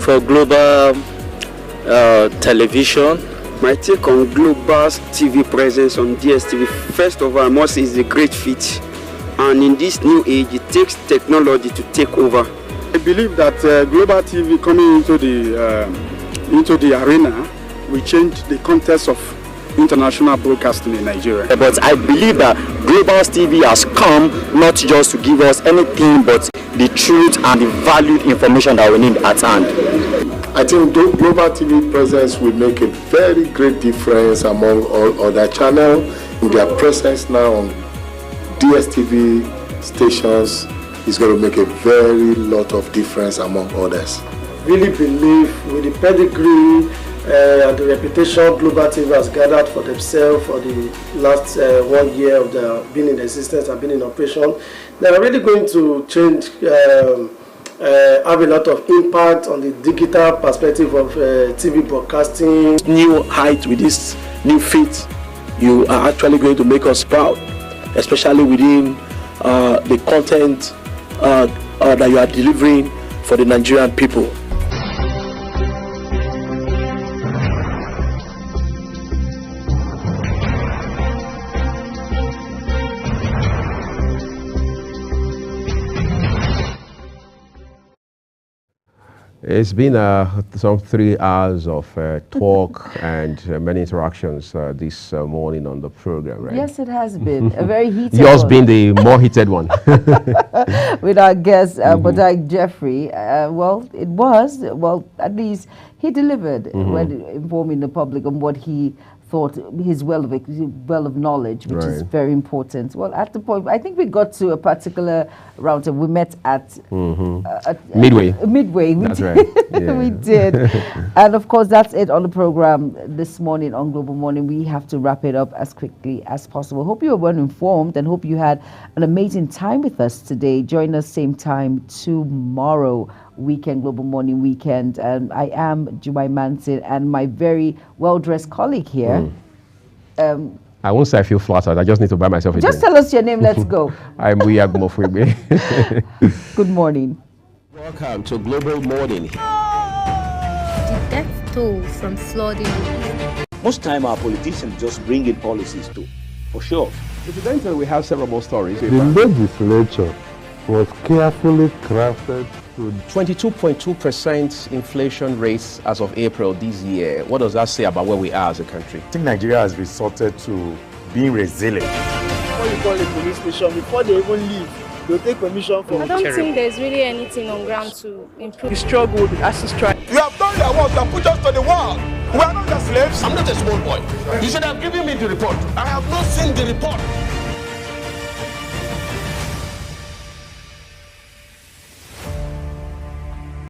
Speaker 4: for Global Television.
Speaker 5: My take on Global TV presence on DSTV, first of all, I must say, is a great feat. And in this new age, it takes technology to take over.
Speaker 18: I believe that Global TV coming into the arena will change the context of international broadcasting in Nigeria.
Speaker 4: But I believe that Global TV has come not just to give us anything but the truth and the valued information that we need at hand.
Speaker 11: I think Global TV presence will make a very great difference among all other channels. Their presence now on DSTV stations is going to make a very lot of difference among others.
Speaker 2: Really believe with the pedigree and the reputation Global TV has gathered for themselves for the last 1 year of their being in existence and being in operation, they are really going to change, have a lot of impact on the digital perspective of TV broadcasting.
Speaker 5: New height with this new feat, you are actually going to make us proud, especially within the content that you are delivering for the Nigerian people.
Speaker 1: It's been some 3 hours of talk and many interactions this morning on the program, right?
Speaker 9: Yes, it has been a very heated
Speaker 1: Yours
Speaker 9: one.
Speaker 1: being the more heated one.
Speaker 9: With our guest, Budai Jeffrey. Well, it was, well, at least he delivered when informing the public on what he thought, his well of knowledge, which is very important. Well, at the point, I think we got to a particular round and we met at
Speaker 1: Midway.
Speaker 9: Midway.
Speaker 1: That's right. Yeah.
Speaker 9: We did. And of course, that's it on the program this morning on Global Morning. We have to wrap it up as quickly as possible. Hope you were well informed and hope you had an amazing time with us today. Join us same time tomorrow. Weekend, Global Morning Weekend. And I am Jumai Manson and my very well-dressed colleague here.
Speaker 1: I won't say I feel flattered. I just need to buy myself a
Speaker 9: Just
Speaker 1: drink.
Speaker 9: tell us your name. Let's go.
Speaker 1: I'm Wiyag Mofwebe.
Speaker 9: Good morning.
Speaker 1: Welcome to Global Morning.
Speaker 3: The death toll from flooding.
Speaker 7: Most time our politicians just bring in policies too, for sure.
Speaker 1: Incidentally, we have several more stories.
Speaker 11: The legislature was carefully crafted to
Speaker 1: 22.2% inflation rates as of April this year. What does that say about where we are as a country?
Speaker 8: I think Nigeria has resorted to being resilient.
Speaker 2: Before you call a police station, before they even leave, they'll take permission from
Speaker 12: I don't think there's really anything on ground to improve.
Speaker 2: the struggle, the ASIS strike.
Speaker 15: You have done their work and put us to the wall. We are not the slaves. I'm not a small boy. You should have given me the report. I have not seen the report.